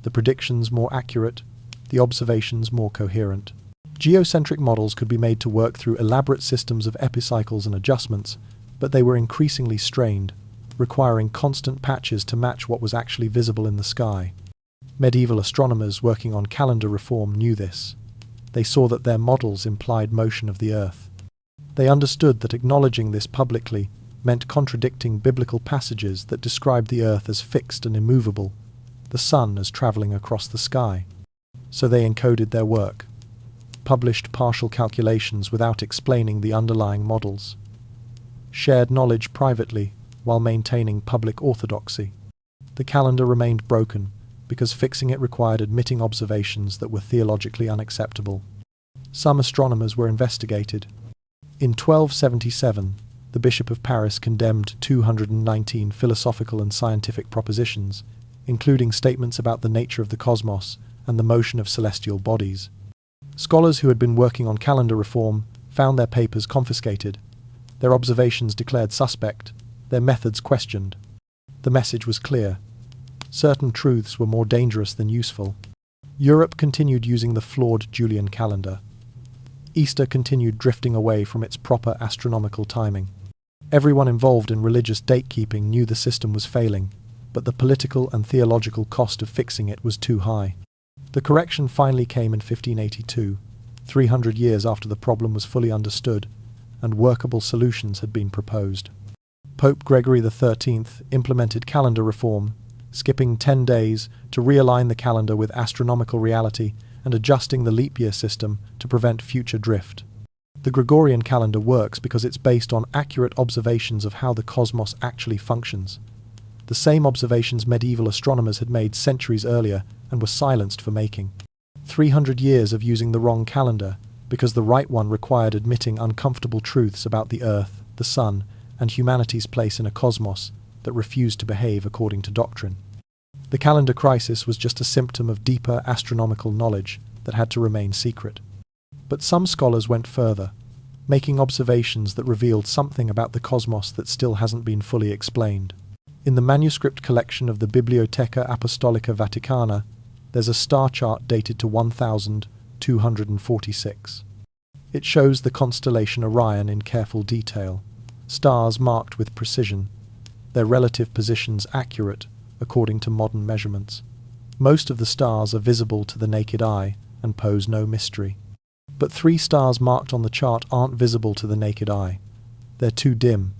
the predictions more accurate, the observations more coherent. Geocentric models could be made to work through elaborate systems of epicycles and adjustments, but they were increasingly strained, requiring constant patches to match what was actually visible in the sky. Medieval astronomers working on calendar reform knew this. They saw that their models implied motion of the Earth. They understood that acknowledging this publicly meant contradicting biblical passages that described the Earth as fixed and immovable, the Sun as travelling across the sky. So they encoded their work, published partial calculations without explaining the underlying models, shared knowledge privately while maintaining public orthodoxy. The calendar remained broken because fixing it required admitting observations that were theologically unacceptable. Some astronomers were investigated. In 1277, the Bishop of Paris condemned 219 philosophical and scientific propositions, including statements about the nature of the cosmos and the motion of celestial bodies. Scholars who had been working on calendar reform found their papers confiscated, their observations declared suspect, their methods questioned. The message was clear. Certain truths were more dangerous than useful. Europe continued using the flawed Julian calendar. Easter continued drifting away from its proper astronomical timing. Everyone involved in religious date-keeping knew the system was failing, but the political and theological cost of fixing it was too high. The correction finally came in 1582, 300 years after the problem was fully understood, and workable solutions had been proposed. Pope Gregory XIII implemented calendar reform, skipping 10 days to realign the calendar with astronomical reality and adjusting the leap year system to prevent future drift. The Gregorian calendar works because it's based on accurate observations of how the cosmos actually functions. The same observations medieval astronomers had made centuries earlier and were silenced for making. 300 years of using the wrong calendar because the right one required admitting uncomfortable truths about the Earth, the Sun, and humanity's place in a cosmos that refused to behave according to doctrine. The calendar crisis was just a symptom of deeper astronomical knowledge that had to remain secret. But some scholars went further, making observations that revealed something about the cosmos that still hasn't been fully explained. In the manuscript collection of the Bibliotheca Apostolica Vaticana, there's a star chart dated to 1246. It shows the constellation Orion in careful detail, stars marked with precision, their relative positions accurate according to modern measurements. Most of the stars are visible to the naked eye and pose no mystery. But 3 stars marked on the chart aren't visible to the naked eye. They're too dim.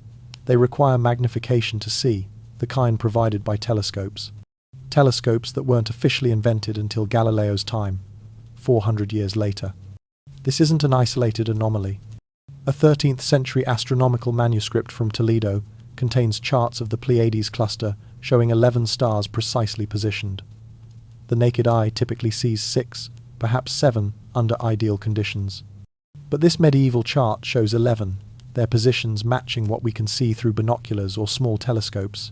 They require magnification to see, the kind provided by telescopes. Telescopes that weren't officially invented until Galileo's time, 400 years later. This isn't an isolated anomaly. A 13th century astronomical manuscript from Toledo contains charts of the Pleiades cluster showing 11 stars precisely positioned. The naked eye typically sees 6, perhaps 7, under ideal conditions. But this medieval chart shows 11, their positions matching what we can see through binoculars or small telescopes.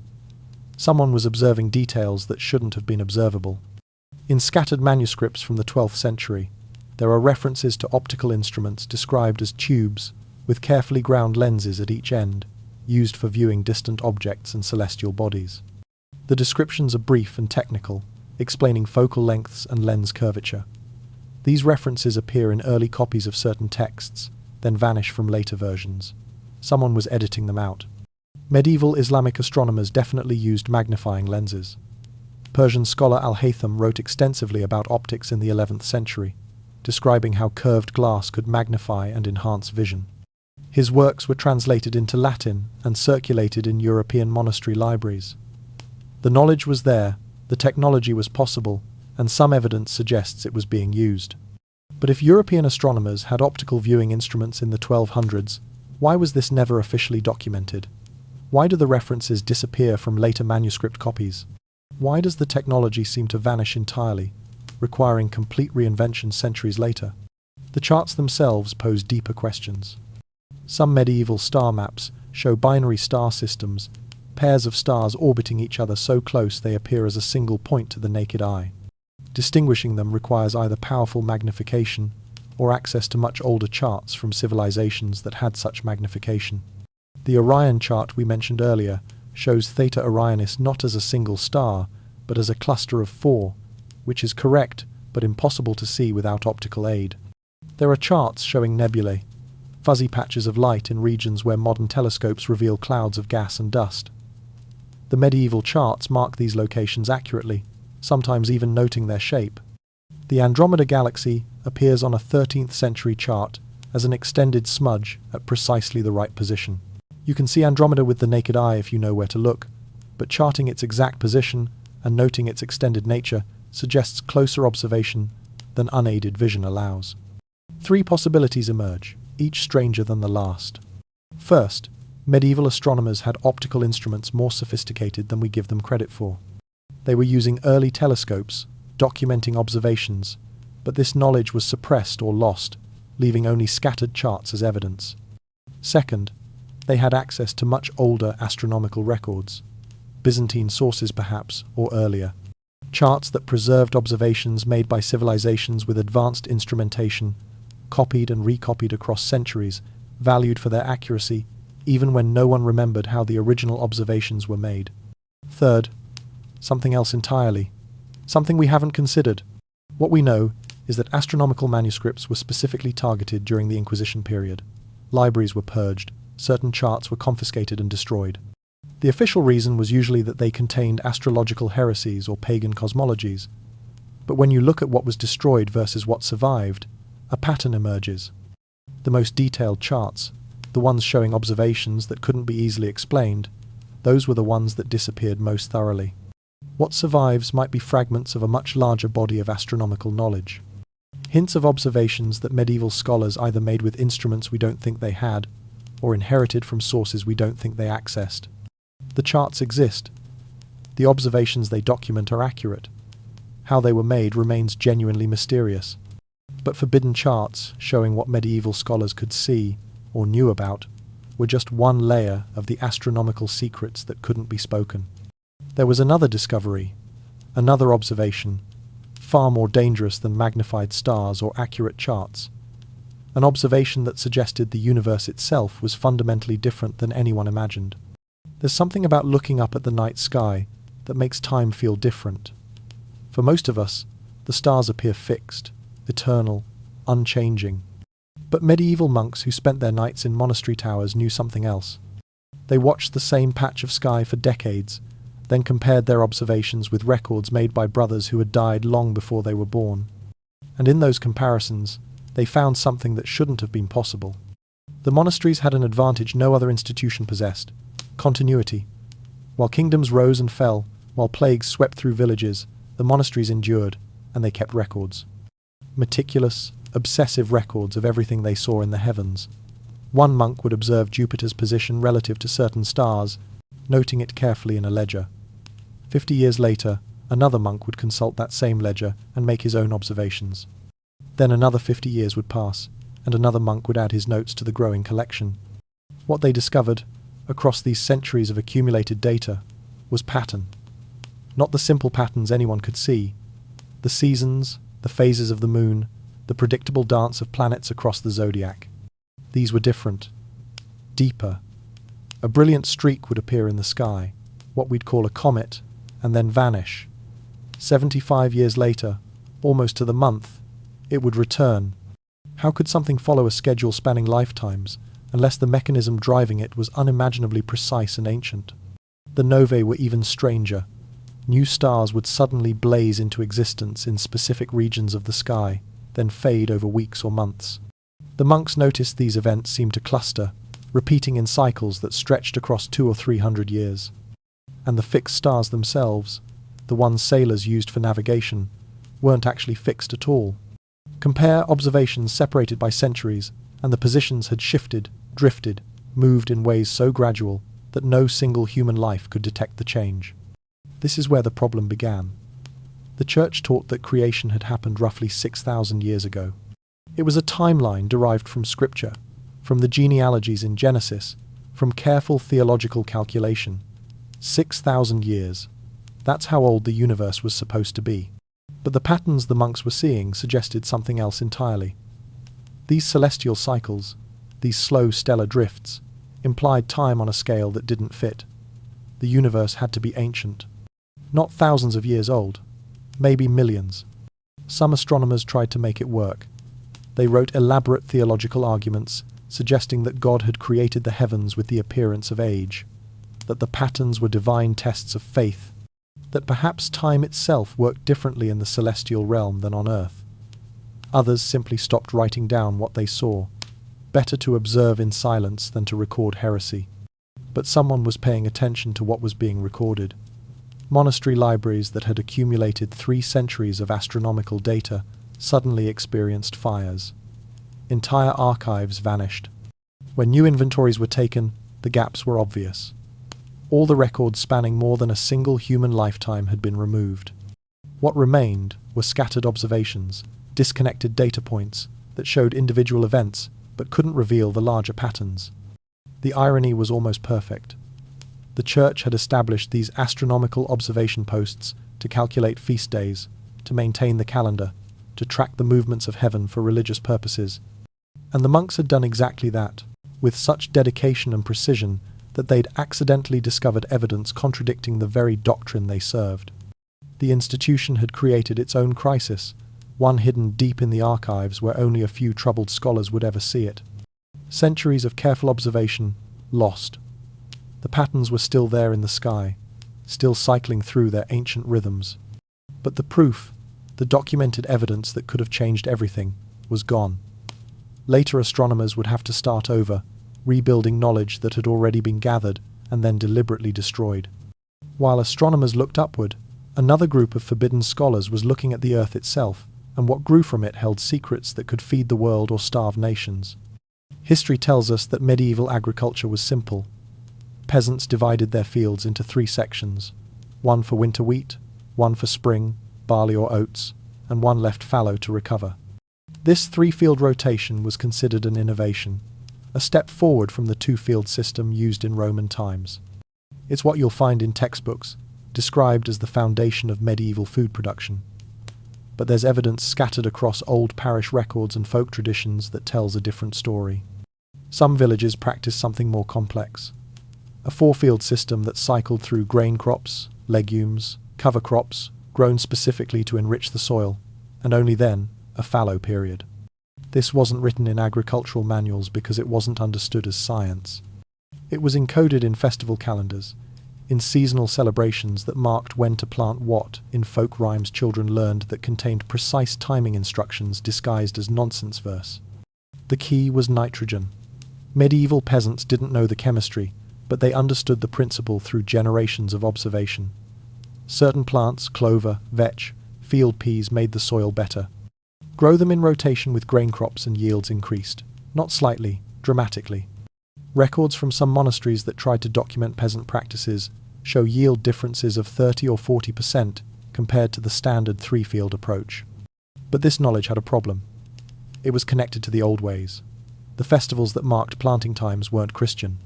Someone was observing details that shouldn't have been observable. In scattered manuscripts from the 12th century, there are references to optical instruments described as tubes, with carefully ground lenses at each end, used for viewing distant objects and celestial bodies. The descriptions are brief and technical, explaining focal lengths and lens curvature. These references appear in early copies of certain texts, then vanish from later versions. Someone was editing them out. Medieval Islamic astronomers definitely used magnifying lenses. Persian scholar Al-Haytham wrote extensively about optics in the 11th century, describing how curved glass could magnify and enhance vision. His works were translated into Latin and circulated in European monastery libraries. The knowledge was there, the technology was possible, and some evidence suggests it was being used. But if European astronomers had optical viewing instruments in the 1200s, why was this never officially documented? Why do the references disappear from later manuscript copies? Why does the technology seem to vanish entirely, requiring complete reinvention centuries later? The charts themselves pose deeper questions. Some medieval star maps show binary star systems, pairs of stars orbiting each other so close they appear as a single point to the naked eye. Distinguishing them requires either powerful magnification or access to much older charts from civilizations that had such magnification. The Orion chart we mentioned earlier shows Theta Orionis not as a single star, but as a cluster of 4, which is correct but impossible to see without optical aid. There are charts showing nebulae, fuzzy patches of light in regions where modern telescopes reveal clouds of gas and dust. The medieval charts mark these locations accurately, sometimes even noting their shape. The Andromeda Galaxy appears on a 13th century chart as an extended smudge at precisely the right position. You can see Andromeda with the naked eye if you know where to look, but charting its exact position and noting its extended nature suggests closer observation than unaided vision allows. 3 possibilities emerge, each stranger than the last. First, medieval astronomers had optical instruments more sophisticated than we give them credit for. They were using early telescopes, documenting observations, but this knowledge was suppressed or lost, leaving only scattered charts as evidence. Second, they had access to much older astronomical records, Byzantine sources perhaps, or earlier. Charts that preserved observations made by civilizations with advanced instrumentation, copied and recopied across centuries, valued for their accuracy, even when no one remembered how the original observations were made. Third, something else entirely. Something we haven't considered. What we know is that astronomical manuscripts were specifically targeted during the Inquisition period. Libraries were purged, certain charts were confiscated and destroyed. The official reason was usually that they contained astrological heresies or pagan cosmologies. But when you look at what was destroyed versus what survived, a pattern emerges. The most detailed charts, the ones showing observations that couldn't be easily explained, those were the ones that disappeared most thoroughly. What survives might be fragments of a much larger body of astronomical knowledge. Hints of observations that medieval scholars either made with instruments we don't think they had, or inherited from sources we don't think they accessed. The charts exist. The observations they document are accurate. How they were made remains genuinely mysterious. But forbidden charts, showing what medieval scholars could see, or knew about, were just one layer of the astronomical secrets that couldn't be spoken. There was another discovery, another observation, far more dangerous than magnified stars or accurate charts. An observation that suggested the universe itself was fundamentally different than anyone imagined. There's something about looking up at the night sky that makes time feel different. For most of us, the stars appear fixed, eternal, unchanging. But medieval monks who spent their nights in monastery towers knew something else. They watched the same patch of sky for decades, then compared their observations with records made by brothers who had died long before they were born. And in those comparisons, they found something that shouldn't have been possible. The monasteries had an advantage no other institution possessed: continuity. While kingdoms rose and fell, while plagues swept through villages, the monasteries endured, and they kept records. Meticulous, obsessive records of everything they saw in the heavens. One monk would observe Jupiter's position relative to certain stars, noting it carefully in a ledger. 50 years later, another monk would consult that same ledger and make his own observations. Then another 50 years would pass, and another monk would add his notes to the growing collection. What they discovered, across these centuries of accumulated data, was pattern. Not the simple patterns anyone could see. The seasons, the phases of the moon, the predictable dance of planets across the zodiac. These were different, deeper. A brilliant streak would appear in the sky, what we'd call a comet, and then vanish. 75 years later, almost to the month, it would return. How could something follow a schedule spanning lifetimes, unless the mechanism driving it was unimaginably precise and ancient? The novae were even stranger. New stars would suddenly blaze into existence in specific regions of the sky, then fade over weeks or months. The monks noticed these events seemed to cluster, repeating in cycles that stretched across 200 or 300 years. And the fixed stars themselves, the ones sailors used for navigation, weren't actually fixed at all. Compare observations separated by centuries, and the positions had shifted, drifted, moved in ways so gradual that no single human life could detect the change. This is where the problem began. The Church taught that creation had happened roughly 6,000 years ago. It was a timeline derived from Scripture, from the genealogies in Genesis, from careful theological calculation. 6,000 years. That's how old the universe was supposed to be. But the patterns the monks were seeing suggested something else entirely. These celestial cycles, these slow stellar drifts, implied time on a scale that didn't fit. The universe had to be ancient. Not thousands of years old, maybe millions. Some astronomers tried to make it work. They wrote elaborate theological arguments, suggesting that God had created the heavens with the appearance of age, that the patterns were divine tests of faith, that perhaps time itself worked differently in the celestial realm than on earth. Others simply stopped writing down what they saw. Better to observe in silence than to record heresy. But someone was paying attention to what was being recorded. Monastery libraries that had accumulated 3 centuries of astronomical data suddenly experienced fires. Entire archives vanished. When new inventories were taken, the gaps were obvious. All the records spanning more than a single human lifetime had been removed. What remained were scattered observations, disconnected data points that showed individual events but couldn't reveal the larger patterns. The irony was almost perfect. The Church had established these astronomical observation posts to calculate feast days, to maintain the calendar, to track the movements of heaven for religious purposes, And the monks had done exactly that, with such dedication and precision that they'd accidentally discovered evidence contradicting the very doctrine they served. The institution had created its own crisis, one hidden deep in the archives where only a few troubled scholars would ever see it. Centuries of careful observation lost. The patterns were still there in the sky, still cycling through their ancient rhythms. But the proof, the documented evidence that could have changed everything, was gone. Later astronomers would have to start over, rebuilding knowledge that had already been gathered and then deliberately destroyed. While astronomers looked upward, another group of forbidden scholars was looking at the Earth itself, and what grew from it held secrets that could feed the world or starve nations. History tells us that medieval agriculture was simple. Peasants divided their fields into 3 sections, one for winter wheat, one for spring, barley or oats, and one left fallow to recover. This 3-field rotation was considered an innovation, a step forward from the 2-field system used in Roman times. It's what you'll find in textbooks, described as the foundation of medieval food production. But there's evidence scattered across old parish records and folk traditions that tells a different story. Some villages practiced something more complex. A 4-field system that cycled through grain crops, legumes, cover crops, grown specifically to enrich the soil, and only then, a fallow period. This wasn't written in agricultural manuals because it wasn't understood as science. It was encoded in festival calendars, in seasonal celebrations that marked when to plant what in folk rhymes children learned that contained precise timing instructions disguised as nonsense verse. The key was nitrogen. Medieval peasants didn't know the chemistry, but they understood the principle through generations of observation. Certain plants, clover, vetch, field peas, made the soil better. Grow them in rotation with grain crops and yields increased, not slightly, dramatically. Records from some monasteries that tried to document peasant practices show yield differences of 30 or 40% compared to the standard 3-field approach. But this knowledge had a problem. It was connected to the old ways. The festivals that marked planting times weren't Christian.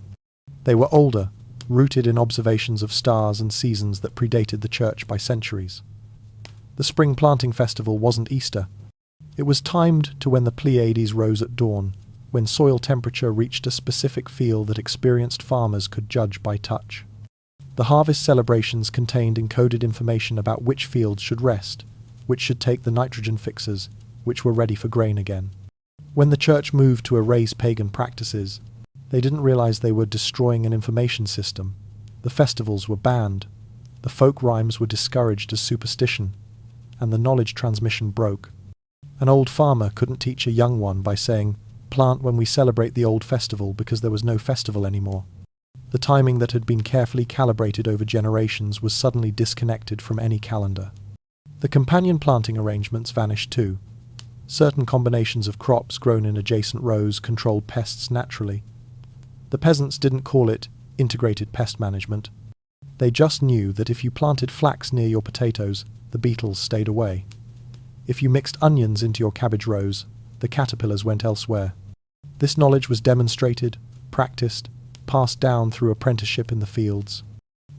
They were older, rooted in observations of stars and seasons that predated the church by centuries. The spring planting festival wasn't Easter. It was timed to when the Pleiades rose at dawn, when soil temperature reached a specific field that experienced farmers could judge by touch. The harvest celebrations contained encoded information about which fields should rest, which should take the nitrogen fixers, which were ready for grain again. When the church moved to erase pagan practices, they didn't realize they were destroying an information system. The festivals were banned, the folk rhymes were discouraged as superstition, and the knowledge transmission broke. An old farmer couldn't teach a young one by saying, "Plant when we celebrate the old festival," because there was no festival anymore. The timing that had been carefully calibrated over generations was suddenly disconnected from any calendar. The companion planting arrangements vanished too. Certain combinations of crops grown in adjacent rows controlled pests naturally. The peasants didn't call it integrated pest management. They just knew that if you planted flax near your potatoes, the beetles stayed away. If you mixed onions into your cabbage rows, the caterpillars went elsewhere. This knowledge was demonstrated, practiced, passed down through apprenticeship in the fields.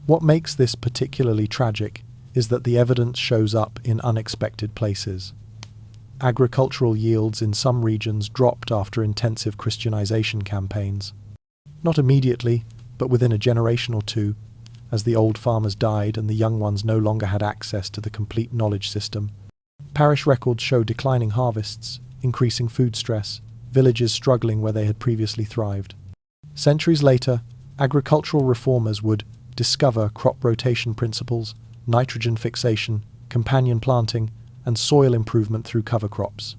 What makes this particularly tragic is that the evidence shows up in unexpected places. Agricultural yields in some regions dropped after intensive Christianization campaigns. Not immediately, but within a generation or two, as the old farmers died and the young ones no longer had access to the complete knowledge system. Parish records show declining harvests, increasing food stress, villages struggling where they had previously thrived. Centuries later, agricultural reformers would discover crop rotation principles, nitrogen fixation, companion planting, and soil improvement through cover crops.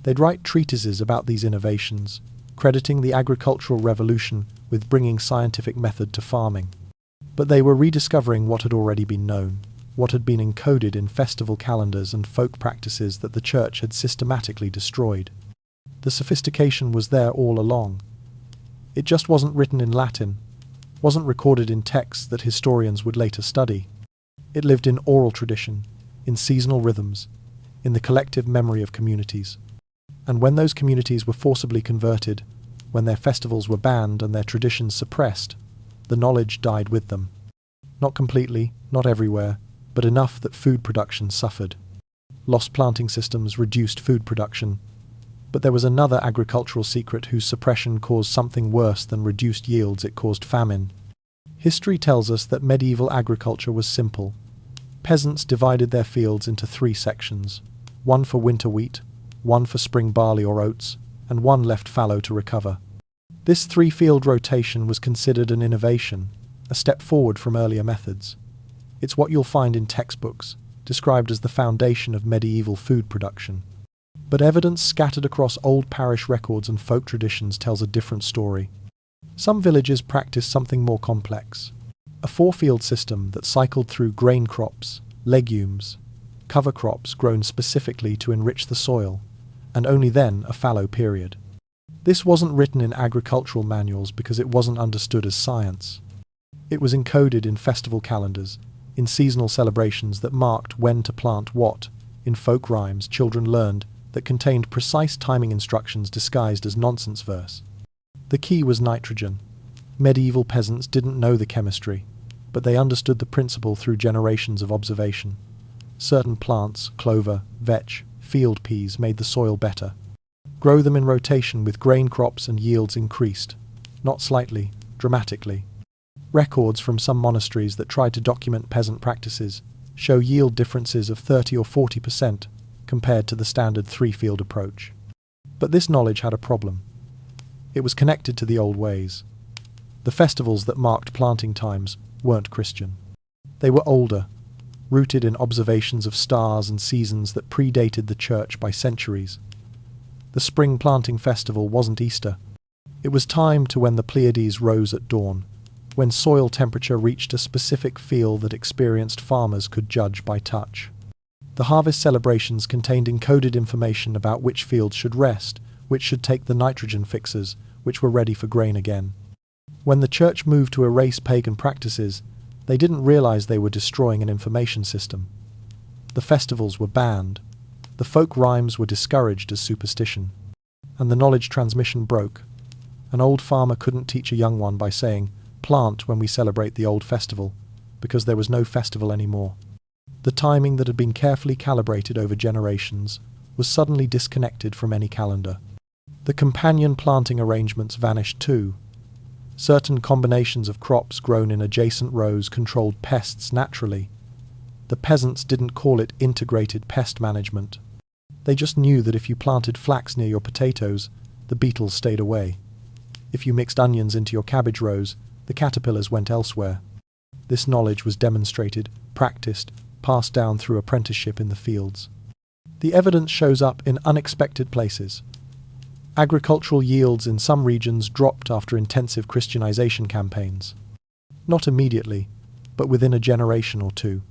They'd write treatises about these innovations, crediting the agricultural revolution with bringing scientific method to farming. But they were rediscovering what had already been known, what had been encoded in festival calendars and folk practices that the church had systematically destroyed. The sophistication was there all along. It just wasn't written in Latin, wasn't recorded in texts that historians would later study. It lived in oral tradition, in seasonal rhythms, in the collective memory of communities. And when those communities were forcibly converted, when their festivals were banned and their traditions suppressed, the knowledge died with them. Not completely, not everywhere, but enough that food production suffered. Lost planting systems reduced food production. But there was another agricultural secret whose suppression caused something worse than reduced yields. It caused famine. History tells us that medieval agriculture was simple. Peasants divided their fields into 3 sections, one for winter wheat, one for spring barley or oats, and one left fallow to recover. This 3-field rotation was considered an innovation, a step forward from earlier methods. It's what you'll find in textbooks, described as the foundation of medieval food production. But evidence scattered across old parish records and folk traditions tells a different story. Some villages practiced something more complex. A 4-field system that cycled through grain crops, legumes, cover crops grown specifically to enrich the soil, and only then a fallow period. This wasn't written in agricultural manuals because it wasn't understood as science. It was encoded in festival calendars, in seasonal celebrations that marked when to plant what, in folk rhymes children learned that contained precise timing instructions disguised as nonsense verse. The key was nitrogen. Medieval peasants didn't know the chemistry, but they understood the principle through generations of observation. Certain plants, clover, vetch, field peas, made the soil better. Grow them in rotation with grain crops and yields increased, not slightly, dramatically. Records from some monasteries that tried to document peasant practices show yield differences of 30 or 40% compared to the standard 3-field approach. But this knowledge had a problem. It was connected to the old ways. The festivals that marked planting times weren't Christian. They were older, rooted in observations of stars and seasons that predated the church by centuries. The spring planting festival wasn't Easter. It was timed to when the Pleiades rose at dawn, when soil temperature reached a specific feel that experienced farmers could judge by touch. The harvest celebrations contained encoded information about which fields should rest, which should take the nitrogen fixes, which were ready for grain again. When the church moved to erase pagan practices, they didn't realize they were destroying an information system. The festivals were banned, the folk rhymes were discouraged as superstition, and the knowledge transmission broke. An old farmer couldn't teach a young one by saying, "Plant when we celebrate the old festival," because there was no festival anymore. The timing that had been carefully calibrated over generations was suddenly disconnected from any calendar. The companion planting arrangements vanished too. Certain combinations of crops grown in adjacent rows controlled pests naturally. The peasants didn't call it integrated pest management. They just knew that if you planted flax near your potatoes, the beetles stayed away. If you mixed onions into your cabbage rows, the caterpillars went elsewhere. This knowledge was demonstrated, practiced, passed down through apprenticeship in the fields. The evidence shows up in unexpected places. Agricultural yields in some regions dropped after intensive Christianization campaigns. Not immediately, but within a generation or two,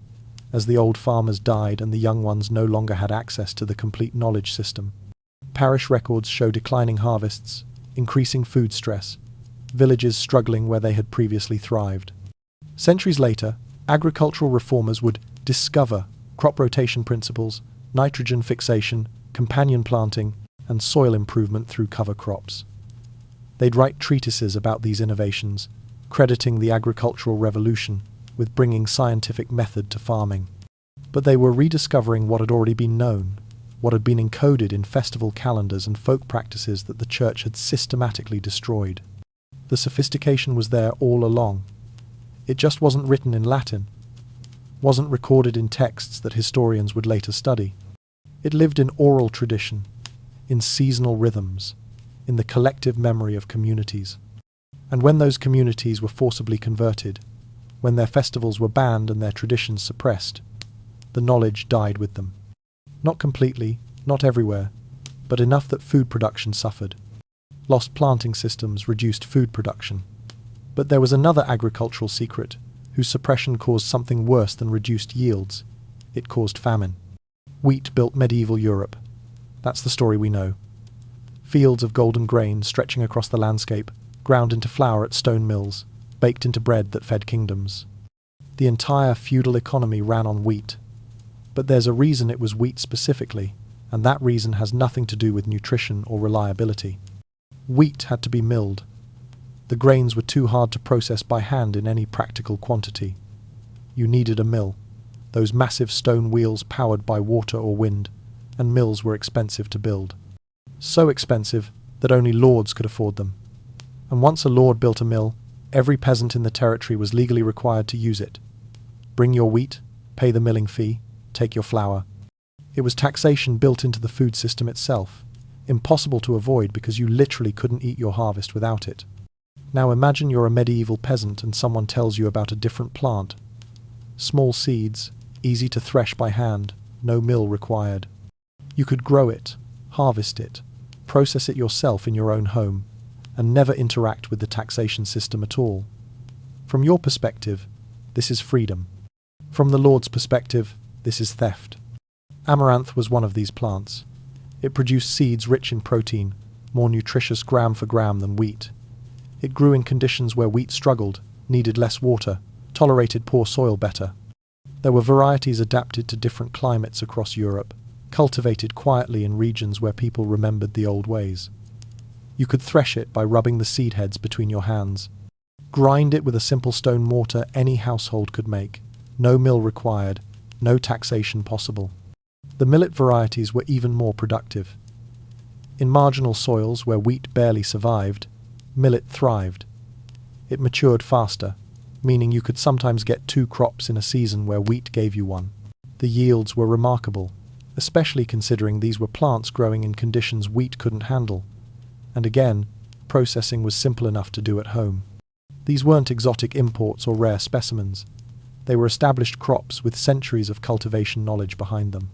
as the old farmers died and the young ones no longer had access to the complete knowledge system. Parish records show declining harvests, increasing food stress, villages struggling where they had previously thrived. Centuries later, agricultural reformers would discover crop rotation principles, nitrogen fixation, companion planting, and soil improvement through cover crops. They'd write treatises about these innovations, crediting the agricultural revolution with bringing scientific method to farming. But they were rediscovering what had already been known, what had been encoded in festival calendars and folk practices that the church had systematically destroyed. The sophistication was there all along. It just wasn't written in Latin, wasn't recorded in texts that historians would later study. It lived in oral tradition, in seasonal rhythms, in the collective memory of communities. And when those communities were forcibly converted, when their festivals were banned and their traditions suppressed, the knowledge died with them. Not completely, not everywhere, but enough that food production suffered. Lost planting systems reduced food production. But there was another agricultural secret, whose suppression caused something worse than reduced yields. It caused famine. Wheat built medieval Europe. That's the story we know. Fields of golden grain stretching across the landscape, ground into flour at stone mills, baked into bread that fed kingdoms. The entire feudal economy ran on wheat. But there's a reason it was wheat specifically, and that reason has nothing to do with nutrition or reliability. Wheat had to be milled. The grains were too hard to process by hand in any practical quantity. You needed a mill, those massive stone wheels powered by water or wind, and mills were expensive to build. So expensive that only lords could afford them. And once a lord built a mill, every peasant in the territory was legally required to use it. Bring your wheat, pay the milling fee, take your flour. It was taxation built into the food system itself, impossible to avoid because you literally couldn't eat your harvest without it. Now imagine you're a medieval peasant and someone tells you about a different plant. Small seeds, easy to thresh by hand, no mill required. You could grow it, harvest it, process it yourself in your own home, and never interact with the taxation system at all. From your perspective, this is freedom. From the Lord's perspective, this is theft. Amaranth was one of these plants. It produced seeds rich in protein, more nutritious gram for gram than wheat. It grew in conditions where wheat struggled, needed less water, tolerated poor soil better. There were varieties adapted to different climates across Europe, cultivated quietly in regions where people remembered the old ways. You could thresh it by rubbing the seed heads between your hands. Grind it with a simple stone mortar any household could make. No mill required, no taxation possible. The millet varieties were even more productive. In marginal soils where wheat barely survived, millet thrived. It matured faster, meaning you could sometimes get 2 crops in a season where wheat gave you 1. The yields were remarkable, especially considering these were plants growing in conditions wheat couldn't handle. And again, processing was simple enough to do at home. These weren't exotic imports or rare specimens. They were established crops with centuries of cultivation knowledge behind them.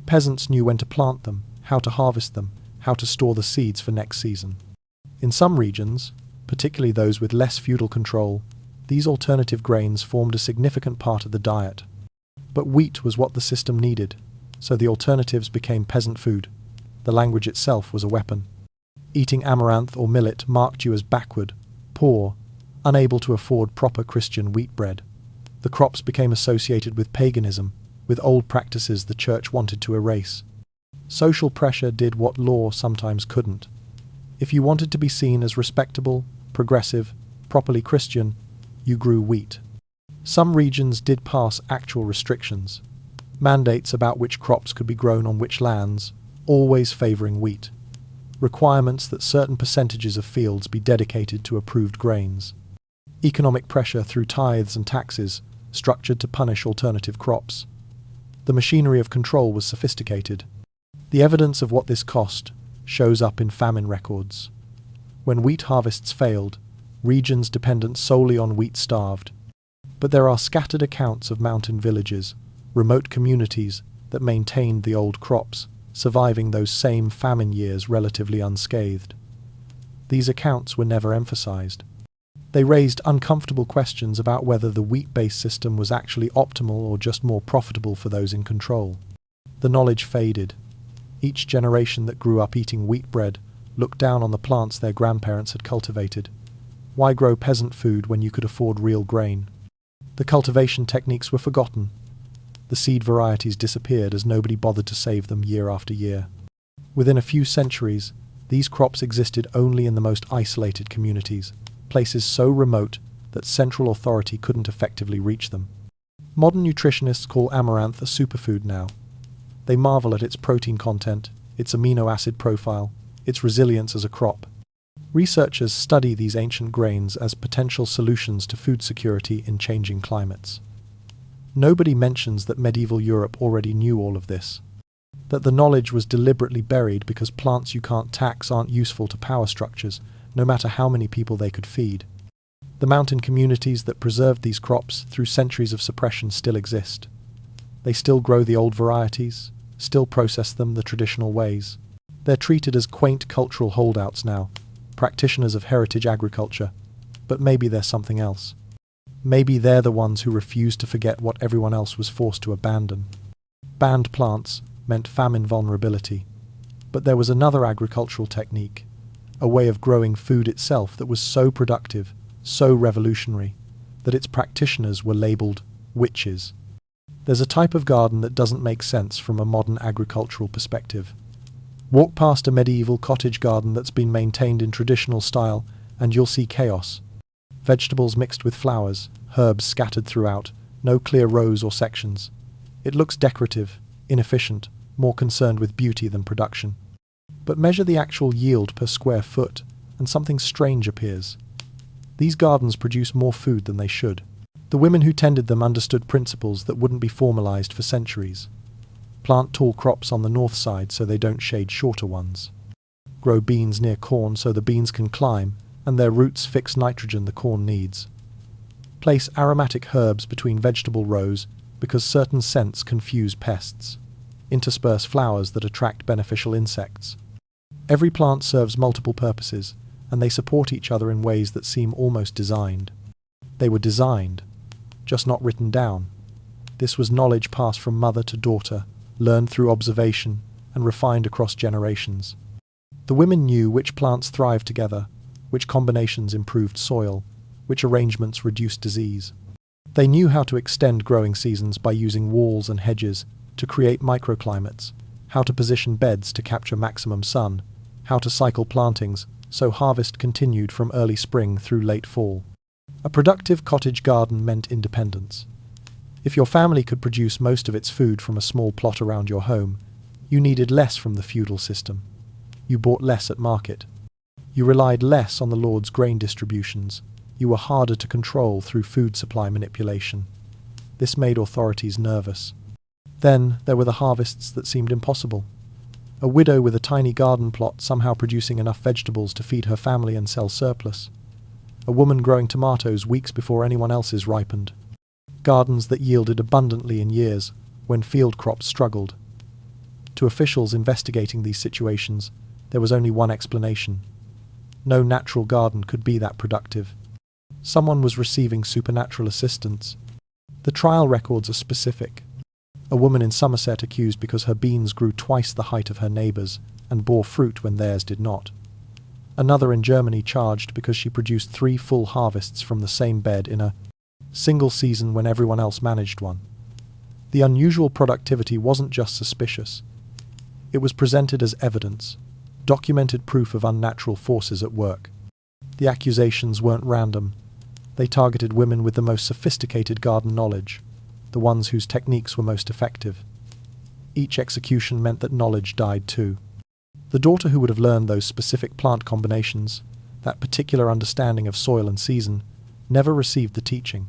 Peasants knew when to plant them, how to harvest them, how to store the seeds for next season. In some regions, particularly those with less feudal control, these alternative grains formed a significant part of the diet. But wheat was what the system needed, so the alternatives became peasant food. The language itself was a weapon. Eating amaranth or millet marked you as backward, poor, unable to afford proper Christian wheat bread. The crops became associated with paganism, with old practices the church wanted to erase. Social pressure did what law sometimes couldn't. If you wanted to be seen as respectable, progressive, properly Christian, you grew wheat. Some regions did pass actual restrictions, mandates about which crops could be grown on which lands, always favouring wheat. Requirements that certain percentages of fields be dedicated to approved grains. Economic pressure through tithes and taxes, structured to punish alternative crops. The machinery of control was sophisticated. The evidence of what this cost shows up in famine records. When wheat harvests failed, regions dependent solely on wheat starved. But there are scattered accounts of mountain villages, remote communities that maintained the old crops, surviving those same famine years relatively unscathed. These accounts were never emphasized. They raised uncomfortable questions about whether the wheat-based system was actually optimal or just more profitable for those in control. The knowledge faded. Each generation that grew up eating wheat bread looked down on the plants their grandparents had cultivated. Why grow peasant food when you could afford real grain? The cultivation techniques were forgotten. The seed varieties disappeared as nobody bothered to save them year after year. Within a few centuries, these crops existed only in the most isolated communities, places so remote that central authority couldn't effectively reach them. Modern nutritionists call amaranth a superfood now. They marvel at its protein content, its amino acid profile, its resilience as a crop. Researchers study these ancient grains as potential solutions to food security in changing climates. Nobody mentions that medieval Europe already knew all of this, that the knowledge was deliberately buried because plants you can't tax aren't useful to power structures, no matter how many people they could feed. The mountain communities that preserved these crops through centuries of suppression still exist. They still grow the old varieties, still process them the traditional ways. They're treated as quaint cultural holdouts now, practitioners of heritage agriculture, but maybe they're something else. Maybe they're the ones who refuse to forget what everyone else was forced to abandon. Banned plants meant famine vulnerability, but there was another agricultural technique, a way of growing food itself that was so productive, so revolutionary, that its practitioners were labelled witches. There's a type of garden that doesn't make sense from a modern agricultural perspective. Walk past a medieval cottage garden that's been maintained in traditional style, and you'll see chaos. Vegetables mixed with flowers, herbs scattered throughout, no clear rows or sections. It looks decorative, inefficient, more concerned with beauty than production. But measure the actual yield per square foot, and something strange appears. These gardens produce more food than they should. The women who tended them understood principles that wouldn't be formalized for centuries. Plant tall crops on the north side so they don't shade shorter ones. Grow beans near corn so the beans can climb, and their roots fix nitrogen the corn needs. Place aromatic herbs between vegetable rows because certain scents confuse pests. Intersperse flowers that attract beneficial insects. Every plant serves multiple purposes, and they support each other in ways that seem almost designed. They were designed, just not written down. This was knowledge passed from mother to daughter, learned through observation, and refined across generations. The women knew which plants thrived together, which combinations improved soil, which arrangements reduced disease. They knew how to extend growing seasons by using walls and hedges to create microclimates, how to position beds to capture maximum sun, how to cycle plantings so harvest continued from early spring through late fall. A productive cottage garden meant independence. If your family could produce most of its food from a small plot around your home, you needed less from the feudal system. You bought less at market. You relied less on the Lord's grain distributions. You were harder to control through food supply manipulation. This made authorities nervous. Then there were the harvests that seemed impossible. A widow with a tiny garden plot somehow producing enough vegetables to feed her family and sell surplus. A woman growing tomatoes weeks before anyone else's ripened. Gardens that yielded abundantly in years when field crops struggled. To officials investigating these situations, there was only one explanation. No natural garden could be that productive. Someone was receiving supernatural assistance. The trial records are specific. A woman in Somerset accused because her beans grew twice the height of her neighbours and bore fruit when theirs did not. Another in Germany charged because she produced 3 full harvests from the same bed in a single season when everyone else managed one. The unusual productivity wasn't just suspicious. It was presented as evidence, documented proof of unnatural forces at work. The accusations weren't random. They targeted women with the most sophisticated garden knowledge, the ones whose techniques were most effective. Each execution meant that knowledge died too. The daughter who would have learned those specific plant combinations, that particular understanding of soil and season, never received the teaching.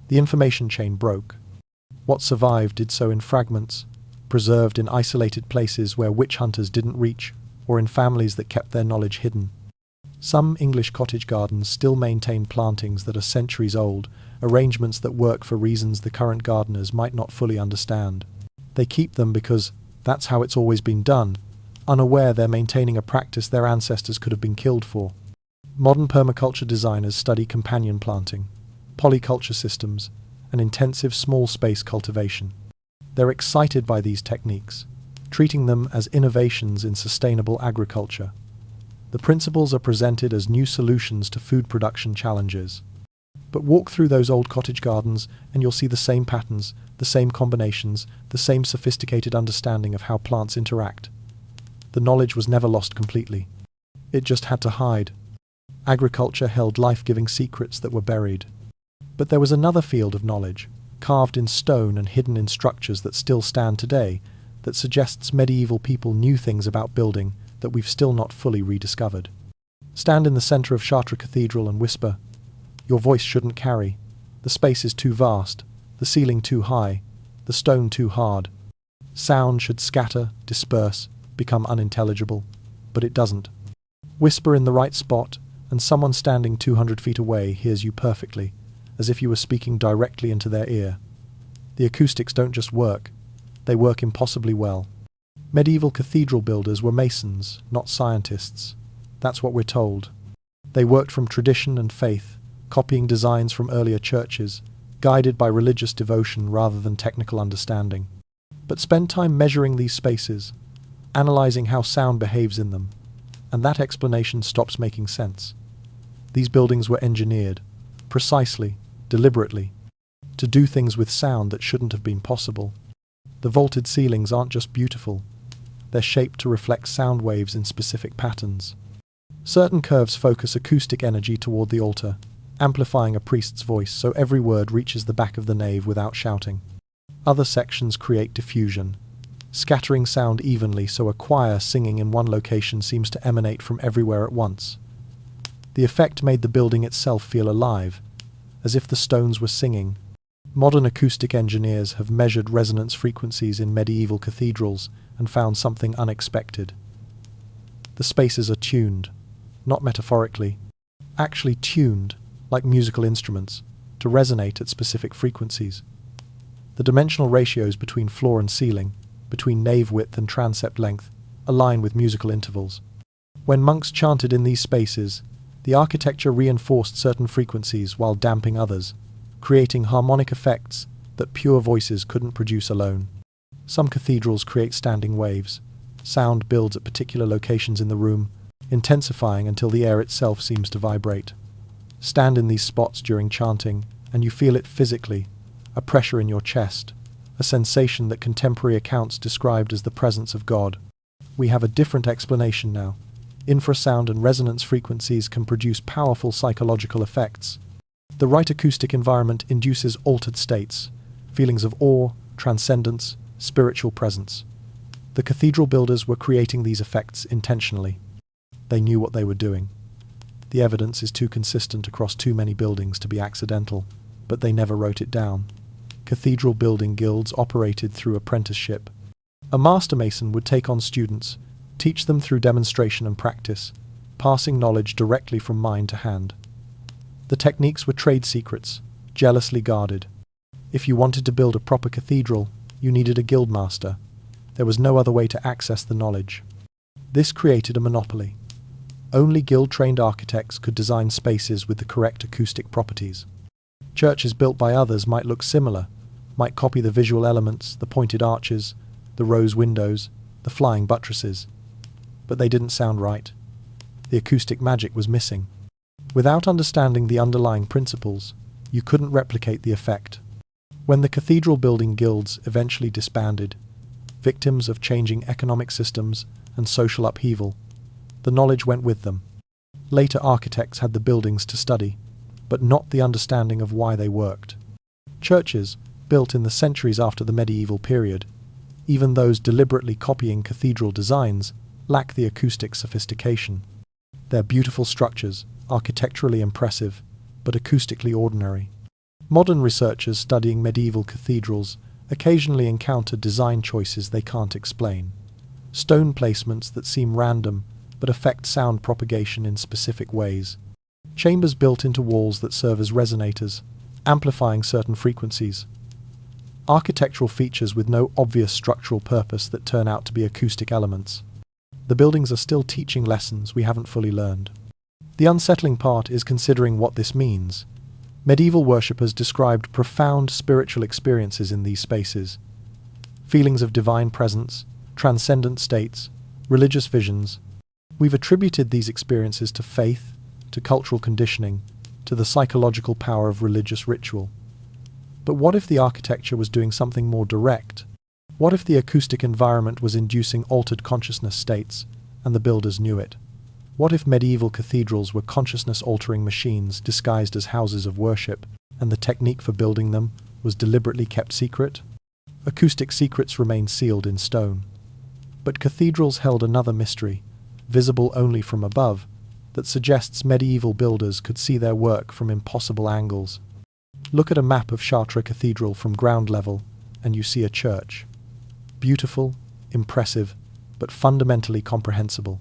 The information chain broke. What survived did so in fragments, preserved in isolated places where witch hunters didn't reach, or in families that kept their knowledge hidden. Some English cottage gardens still maintain plantings that are centuries old, arrangements that work for reasons the current gardeners might not fully understand. They keep them because that's how it's always been done, unaware they're maintaining a practice their ancestors could have been killed for. Modern permaculture designers study companion planting, polyculture systems, and intensive small-space cultivation. They're excited by these techniques, treating them as innovations in sustainable agriculture. The principles are presented as new solutions to food production challenges. But walk through those old cottage gardens and you'll see the same patterns, the same combinations, the same sophisticated understanding of how plants interact. The knowledge was never lost completely. It just had to hide. Agriculture held life-giving secrets that were buried. But there was another field of knowledge, carved in stone and hidden in structures that still stand today, that suggests medieval people knew things about building that we've still not fully rediscovered. Stand in the centre of Chartres Cathedral and whisper, "Your voice shouldn't carry. The space is too vast, the ceiling too high, the stone too hard. Sound should scatter, disperse, become unintelligible, but it doesn't." Whisper in the right spot, and someone standing 200 feet away hears you perfectly, as if you were speaking directly into their ear. The acoustics don't just work, they work impossibly well. Medieval cathedral builders were masons, not scientists. That's what we're told. They worked from tradition and faith, copying designs from earlier churches, guided by religious devotion rather than technical understanding. But spend time measuring these spaces, analyzing how sound behaves in them, and that explanation stops making sense. These buildings were engineered, precisely, deliberately, to do things with sound that shouldn't have been possible. The vaulted ceilings aren't just beautiful, they're shaped to reflect sound waves in specific patterns. Certain curves focus acoustic energy toward the altar, amplifying a priest's voice so every word reaches the back of the nave without shouting. Other sections create diffusion, scattering sound evenly so a choir singing in one location seems to emanate from everywhere at once. The effect made the building itself feel alive, as if the stones were singing. Modern acoustic engineers have measured resonance frequencies in medieval cathedrals and found something unexpected. The spaces are tuned, not metaphorically, actually tuned, like musical instruments, to resonate at specific frequencies. The dimensional ratios between floor and ceiling, between nave width and transept length, align with musical intervals. When monks chanted in these spaces, the architecture reinforced certain frequencies while damping others, creating harmonic effects that pure voices couldn't produce alone. Some cathedrals create standing waves. Sound builds at particular locations in the room, intensifying until the air itself seems to vibrate. Stand in these spots during chanting, and you feel it physically, a pressure in your chest, a sensation that contemporary accounts described as the presence of God. We have a different explanation now. Infrasound and resonance frequencies can produce powerful psychological effects. The right acoustic environment induces altered states, feelings of awe, transcendence, spiritual presence. The cathedral builders were creating these effects intentionally. They knew what they were doing. The evidence is too consistent across too many buildings to be accidental, but they never wrote it down. Cathedral building guilds operated through apprenticeship. A master mason would take on students, teach them through demonstration and practice, passing knowledge directly from mind to hand. The techniques were trade secrets, jealously guarded. If you wanted to build a proper cathedral, you needed a guildmaster. There was no other way to access the knowledge. This created a monopoly. Only guild-trained architects could design spaces with the correct acoustic properties. Churches built by others might look similar, might copy the visual elements, the pointed arches, the rose windows, the flying buttresses. But they didn't sound right. The acoustic magic was missing. Without understanding the underlying principles, you couldn't replicate the effect. When the cathedral building guilds eventually disbanded, victims of changing economic systems and social upheaval, the knowledge went with them. Later architects had the buildings to study, but not the understanding of why they worked. Churches, built in the centuries after the medieval period, even those deliberately copying cathedral designs, lack the acoustic sophistication. They're beautiful structures, architecturally impressive, but acoustically ordinary. Modern researchers studying medieval cathedrals occasionally encounter design choices they can't explain. Stone placements that seem random but affect sound propagation in specific ways. Chambers built into walls that serve as resonators, amplifying certain frequencies. Architectural features with no obvious structural purpose that turn out to be acoustic elements. The buildings are still teaching lessons we haven't fully learned. The unsettling part is considering what this means. Medieval worshippers described profound spiritual experiences in these spaces. Feelings of divine presence, transcendent states, religious visions. We've attributed these experiences to faith, to cultural conditioning, to the psychological power of religious ritual. But what if the architecture was doing something more direct? What if the acoustic environment was inducing altered consciousness states, and the builders knew it? What if medieval cathedrals were consciousness-altering machines disguised as houses of worship, and the technique for building them was deliberately kept secret? Acoustic secrets remain sealed in stone. But cathedrals held another mystery, visible only from above, that suggests medieval builders could see their work from impossible angles. Look at a map of Chartres Cathedral from ground level, and you see a church. Beautiful, impressive, but fundamentally comprehensible.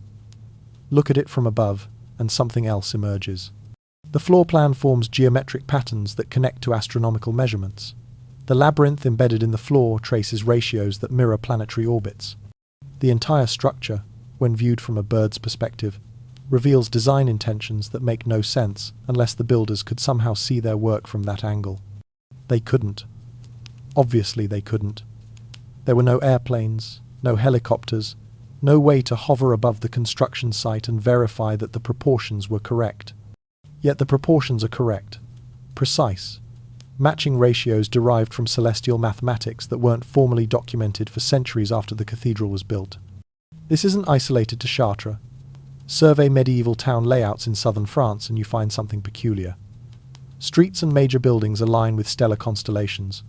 Look at it from above, and something else emerges. The floor plan forms geometric patterns that connect to astronomical measurements. The labyrinth embedded in the floor traces ratios that mirror planetary orbits. The entire structure, when viewed from a bird's perspective, reveals design intentions that make no sense unless the builders could somehow see their work from that angle. They couldn't. Obviously they couldn't. There were no airplanes, no helicopters, no way to hover above the construction site and verify that the proportions were correct. Yet the proportions are correct, precise, matching ratios derived from celestial mathematics that weren't formally documented for centuries after the cathedral was built. This isn't isolated to Chartres. Survey medieval town layouts in southern France and you find something peculiar. Streets and major buildings align with stellar constellations,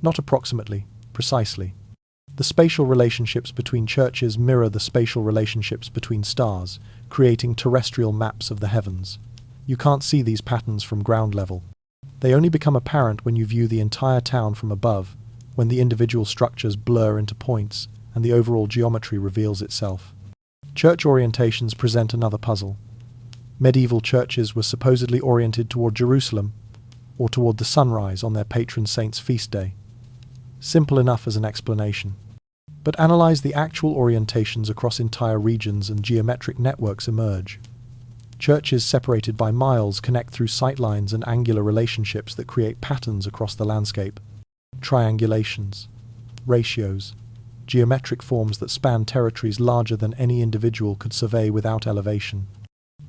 not approximately, precisely. The spatial relationships between churches mirror the spatial relationships between stars, creating terrestrial maps of the heavens. You can't see these patterns from ground level. They only become apparent when you view the entire town from above, when the individual structures blur into points and the overall geometry reveals itself. Church orientations present another puzzle. Medieval churches were supposedly oriented toward Jerusalem, or toward the sunrise on their patron saint's feast day. Simple enough as an explanation. But analyze the actual orientations across entire regions and geometric networks emerge. Churches separated by miles connect through sightlines and angular relationships that create patterns across the landscape. Triangulations, ratios, geometric forms that span territories larger than any individual could survey without elevation.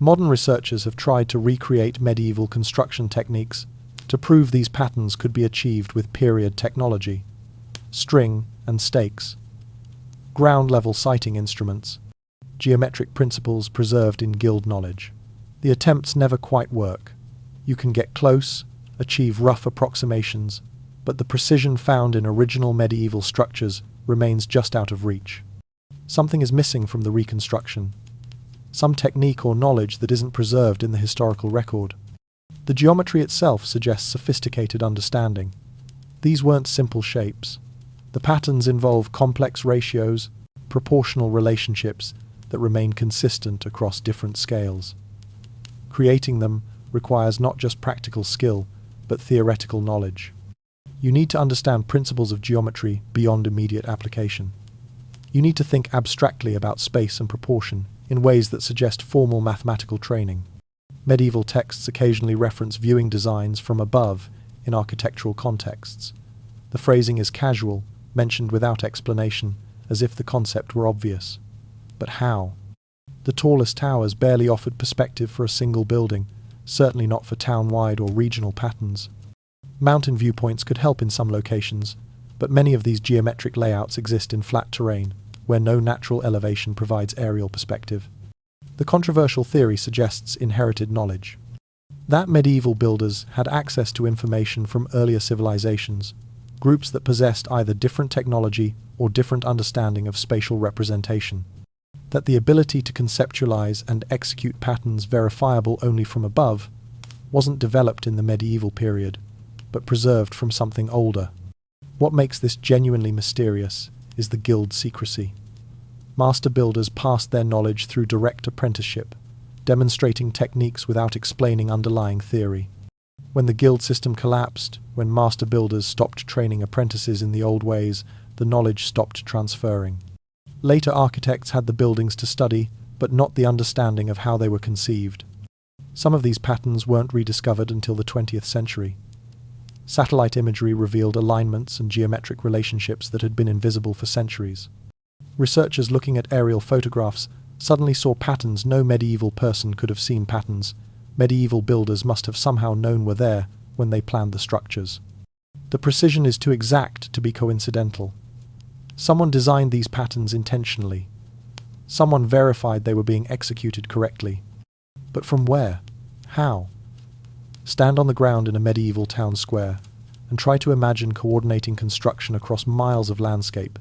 Modern researchers have tried to recreate medieval construction techniques to prove these patterns could be achieved with period technology, string and stakes, ground-level sighting instruments, geometric principles preserved in guild knowledge. The attempts never quite work. You can get close, achieve rough approximations, but the precision found in original medieval structures remains just out of reach. Something is missing from the reconstruction. Some technique or knowledge that isn't preserved in the historical record. The geometry itself suggests sophisticated understanding. These weren't simple shapes. The patterns involve complex ratios, proportional relationships that remain consistent across different scales. Creating them requires not just practical skill, but theoretical knowledge. You need to understand principles of geometry beyond immediate application. You need to think abstractly about space and proportion in ways that suggest formal mathematical training. Medieval texts occasionally reference viewing designs from above in architectural contexts. The phrasing is casual, mentioned without explanation, as if the concept were obvious. But how? The tallest towers barely offered perspective for a single building, certainly not for town-wide or regional patterns. Mountain viewpoints could help in some locations, but many of these geometric layouts exist in flat terrain, where no natural elevation provides aerial perspective. The controversial theory suggests inherited knowledge. That medieval builders had access to information from earlier civilizations, groups that possessed either different technology or different understanding of spatial representation. That the ability to conceptualize and execute patterns verifiable only from above wasn't developed in the medieval period, but preserved from something older. What makes this genuinely mysterious is the guild secrecy. Master builders passed their knowledge through direct apprenticeship, demonstrating techniques without explaining underlying theory. When the guild system collapsed, when master builders stopped training apprentices in the old ways, the knowledge stopped transferring. Later architects had the buildings to study, but not the understanding of how they were conceived. Some of these patterns weren't rediscovered until the 20th century. Satellite imagery revealed alignments and geometric relationships that had been invisible for centuries. Researchers looking at aerial photographs suddenly saw patterns no medieval person could have seen. Patterns medieval builders must have somehow known were there when they planned the structures. The precision is too exact to be coincidental. Someone designed these patterns intentionally. Someone verified they were being executed correctly. But from where? How? Stand on the ground in a medieval town square and try to imagine coordinating construction across miles of landscape,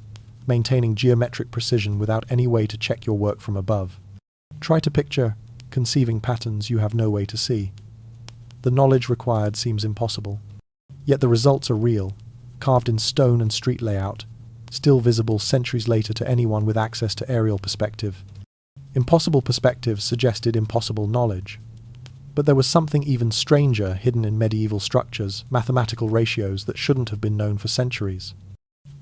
maintaining geometric precision without any way to check your work from above. Try to picture conceiving patterns you have no way to see. The knowledge required seems impossible. Yet the results are real, carved in stone and street layout, still visible centuries later to anyone with access to aerial perspective. Impossible perspectives suggested impossible knowledge. But there was something even stranger hidden in medieval structures, mathematical ratios that shouldn't have been known for centuries.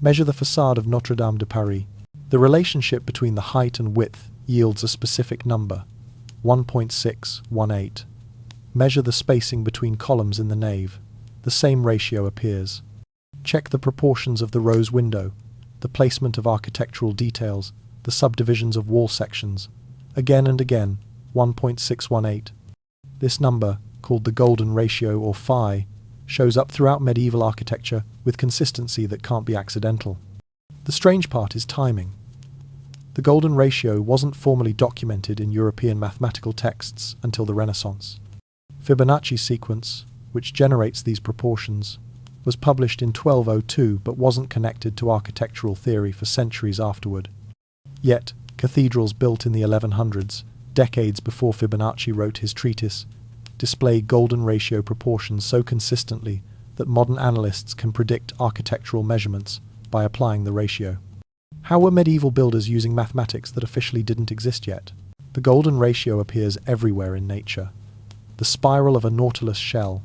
Measure the facade of Notre Dame de Paris. The relationship between the height and width yields a specific number, 1.618. Measure the spacing between columns in the nave. The same ratio appears. Check the proportions of the rose window, the placement of architectural details, the subdivisions of wall sections. Again and again, 1.618. This number, called the golden ratio or phi, shows up throughout medieval architecture with consistency that can't be accidental. The strange part is timing. The golden ratio wasn't formally documented in European mathematical texts until the Renaissance. Fibonacci's sequence, which generates these proportions, was published in 1202 but wasn't connected to architectural theory for centuries afterward. Yet, cathedrals built in the 1100s, decades before Fibonacci wrote his treatise, display golden ratio proportions so consistently that modern analysts can predict architectural measurements by applying the ratio. How were medieval builders using mathematics that officially didn't exist yet? The golden ratio appears everywhere in nature. The spiral of a nautilus shell,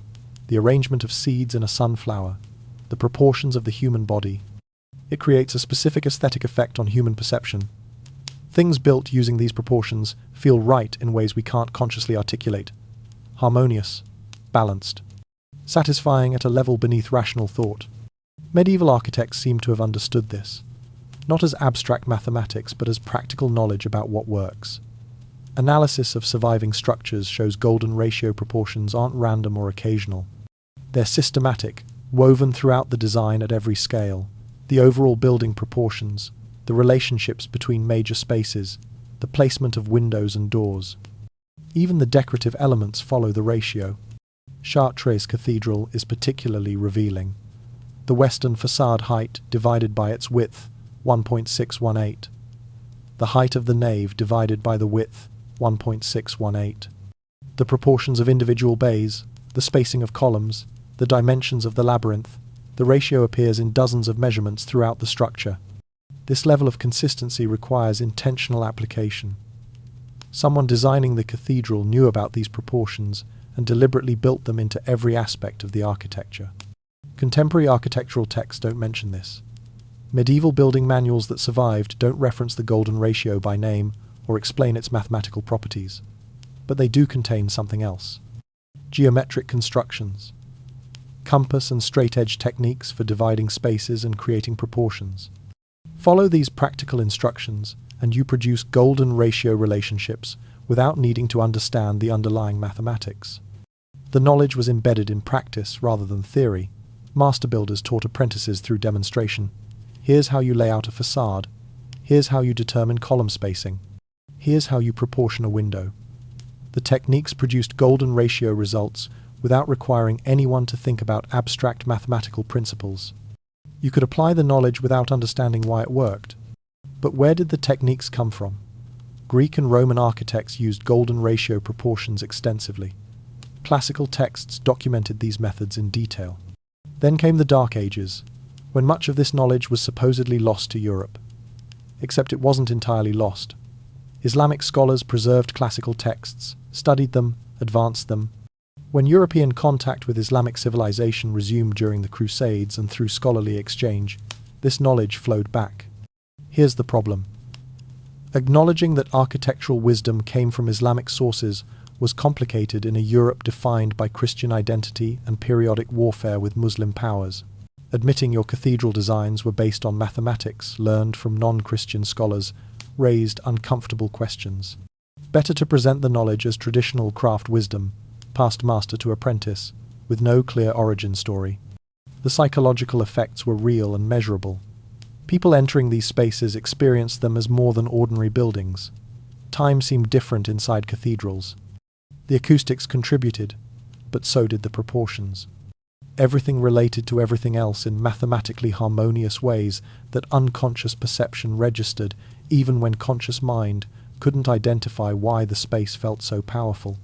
the arrangement of seeds in a sunflower, the proportions of the human body. It creates a specific aesthetic effect on human perception. Things built using these proportions feel right in ways we can't consciously articulate. Harmonious, balanced, satisfying at a level beneath rational thought. Medieval architects seem to have understood this, not as abstract mathematics but as practical knowledge about what works. Analysis of surviving structures shows golden ratio proportions aren't random or occasional. They're systematic, woven throughout the design at every scale. The overall building proportions, the relationships between major spaces, the placement of windows and doors. Even the decorative elements follow the ratio. Chartres Cathedral is particularly revealing. The western facade height divided by its width, 1.618. The height of the nave divided by the width, 1.618. The proportions of individual bays, the spacing of columns, the dimensions of the labyrinth. The ratio appears in dozens of measurements throughout the structure. This level of consistency requires intentional application. Someone designing the cathedral knew about these proportions and deliberately built them into every aspect of the architecture. Contemporary architectural texts don't mention this. Medieval building manuals that survived don't reference the golden ratio by name or explain its mathematical properties, but they do contain something else. Geometric constructions, compass and straight-edge techniques for dividing spaces and creating proportions. Follow these practical instructions and you produce golden ratio relationships without needing to understand the underlying mathematics. The knowledge was embedded in practice rather than theory. Master builders taught apprentices through demonstration. Here's how you lay out a facade. Here's how you determine column spacing. Here's how you proportion a window. The techniques produced golden ratio results without requiring anyone to think about abstract mathematical principles. You could apply the knowledge without understanding why it worked. But where did the techniques come from? Greek and Roman architects used golden ratio proportions extensively. Classical texts documented these methods in detail. Then came the Dark Ages, when much of this knowledge was supposedly lost to Europe. Except it wasn't entirely lost. Islamic scholars preserved classical texts, studied them, advanced them. When European contact with Islamic civilization resumed during the Crusades and through scholarly exchange, this knowledge flowed back. Here's the problem. Acknowledging that architectural wisdom came from Islamic sources was complicated in a Europe defined by Christian identity and periodic warfare with Muslim powers. Admitting your cathedral designs were based on mathematics learned from non-Christian scholars raised uncomfortable questions. Better to present the knowledge as traditional craft wisdom, passed master to apprentice, with no clear origin story. The psychological effects were real and measurable. People entering these spaces experienced them as more than ordinary buildings. Time seemed different inside cathedrals. The acoustics contributed, but so did the proportions. Everything related to everything else in mathematically harmonious ways that unconscious perception registered even when conscious mind couldn't identify why the space felt so powerful.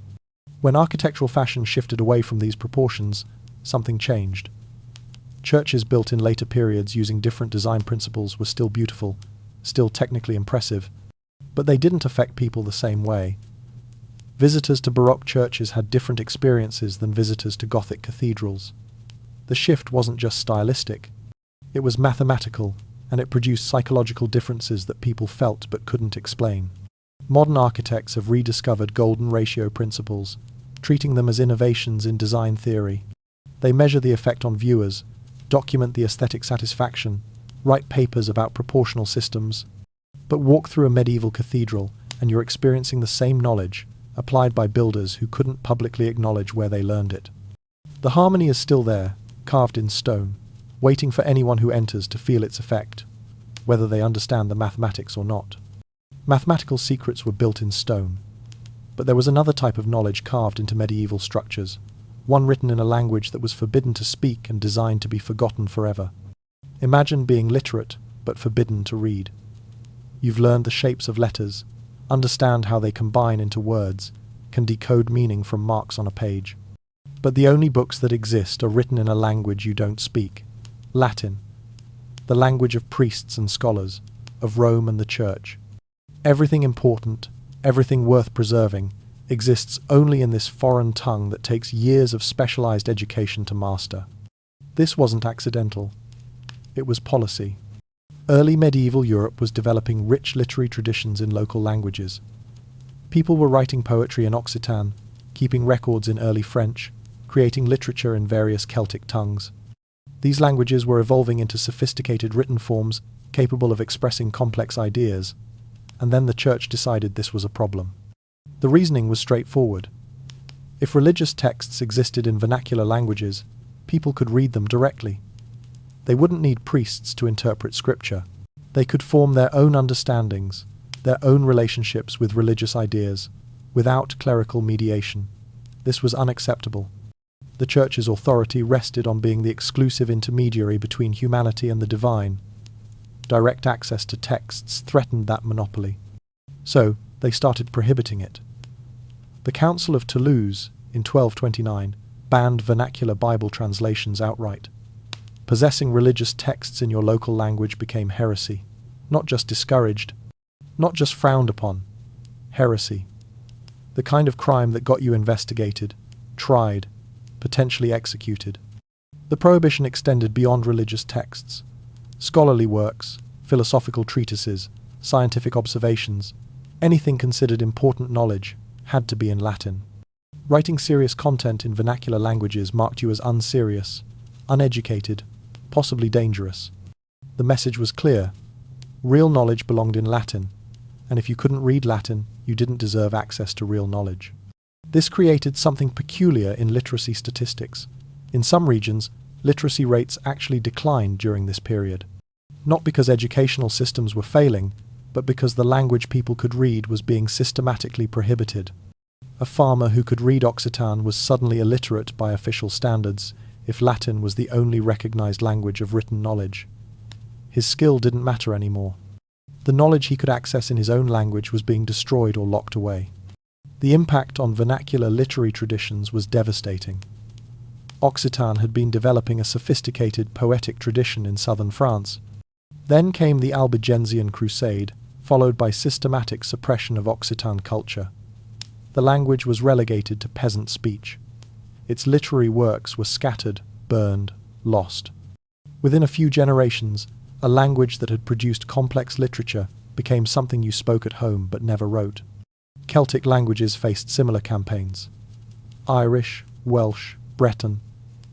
When architectural fashion shifted away from these proportions, something changed. Churches built in later periods using different design principles were still beautiful, still technically impressive, but they didn't affect people the same way. Visitors to Baroque churches had different experiences than visitors to Gothic cathedrals. The shift wasn't just stylistic. It was mathematical, and it produced psychological differences that people felt but couldn't explain. Modern architects have rediscovered golden ratio principles, treating them as innovations in design theory. They measure the effect on viewers, document the aesthetic satisfaction, write papers about proportional systems. But walk through a medieval cathedral and you're experiencing the same knowledge, applied by builders who couldn't publicly acknowledge where they learned it. The harmony is still there, carved in stone, waiting for anyone who enters to feel its effect, whether they understand the mathematics or not. Mathematical secrets were built in stone, but there was another type of knowledge carved into medieval structures, one written in a language that was forbidden to speak and designed to be forgotten forever. Imagine being literate, but forbidden to read. You've learned the shapes of letters, understand how they combine into words, can decode meaning from marks on a page. But the only books that exist are written in a language you don't speak, Latin, the language of priests and scholars, of Rome and the Church. Everything important, everything worth preserving, exists only in this foreign tongue that takes years of specialized education to master. This wasn't accidental. It was policy. Early medieval Europe was developing rich literary traditions in local languages. People were writing poetry in Occitan, keeping records in early French, creating literature in various Celtic tongues. These languages were evolving into sophisticated written forms capable of expressing complex ideas, and then the Church decided this was a problem. The reasoning was straightforward. If religious texts existed in vernacular languages, people could read them directly. They wouldn't need priests to interpret scripture. They could form their own understandings, their own relationships with religious ideas, without clerical mediation. This was unacceptable. The Church's authority rested on being the exclusive intermediary between humanity and the divine. Direct access to texts threatened that monopoly. So, they started prohibiting it. The Council of Toulouse, in 1229, banned vernacular Bible translations outright. Possessing religious texts in your local language became heresy. Not just discouraged, not just frowned upon. Heresy. The kind of crime that got you investigated, tried, potentially executed. The prohibition extended beyond religious texts. Scholarly works, philosophical treatises, scientific observations, anything considered important knowledge had to be in Latin. Writing serious content in vernacular languages marked you as unserious, uneducated, possibly dangerous. The message was clear. Real knowledge belonged in Latin, and if you couldn't read Latin, you didn't deserve access to real knowledge. This created something peculiar in literacy statistics. In some regions, literacy rates actually declined during this period. Not because educational systems were failing, but because the language people could read was being systematically prohibited. A farmer who could read Occitan was suddenly illiterate by official standards if Latin was the only recognized language of written knowledge. His skill didn't matter anymore. The knowledge he could access in his own language was being destroyed or locked away. The impact on vernacular literary traditions was devastating. Occitan had been developing a sophisticated poetic tradition in southern France. Then came the Albigensian Crusade, followed by systematic suppression of Occitan culture. The language was relegated to peasant speech. Its literary works were scattered, burned, lost. Within a few generations, a language that had produced complex literature became something you spoke at home but never wrote. Celtic languages faced similar campaigns. Irish, Welsh, Breton,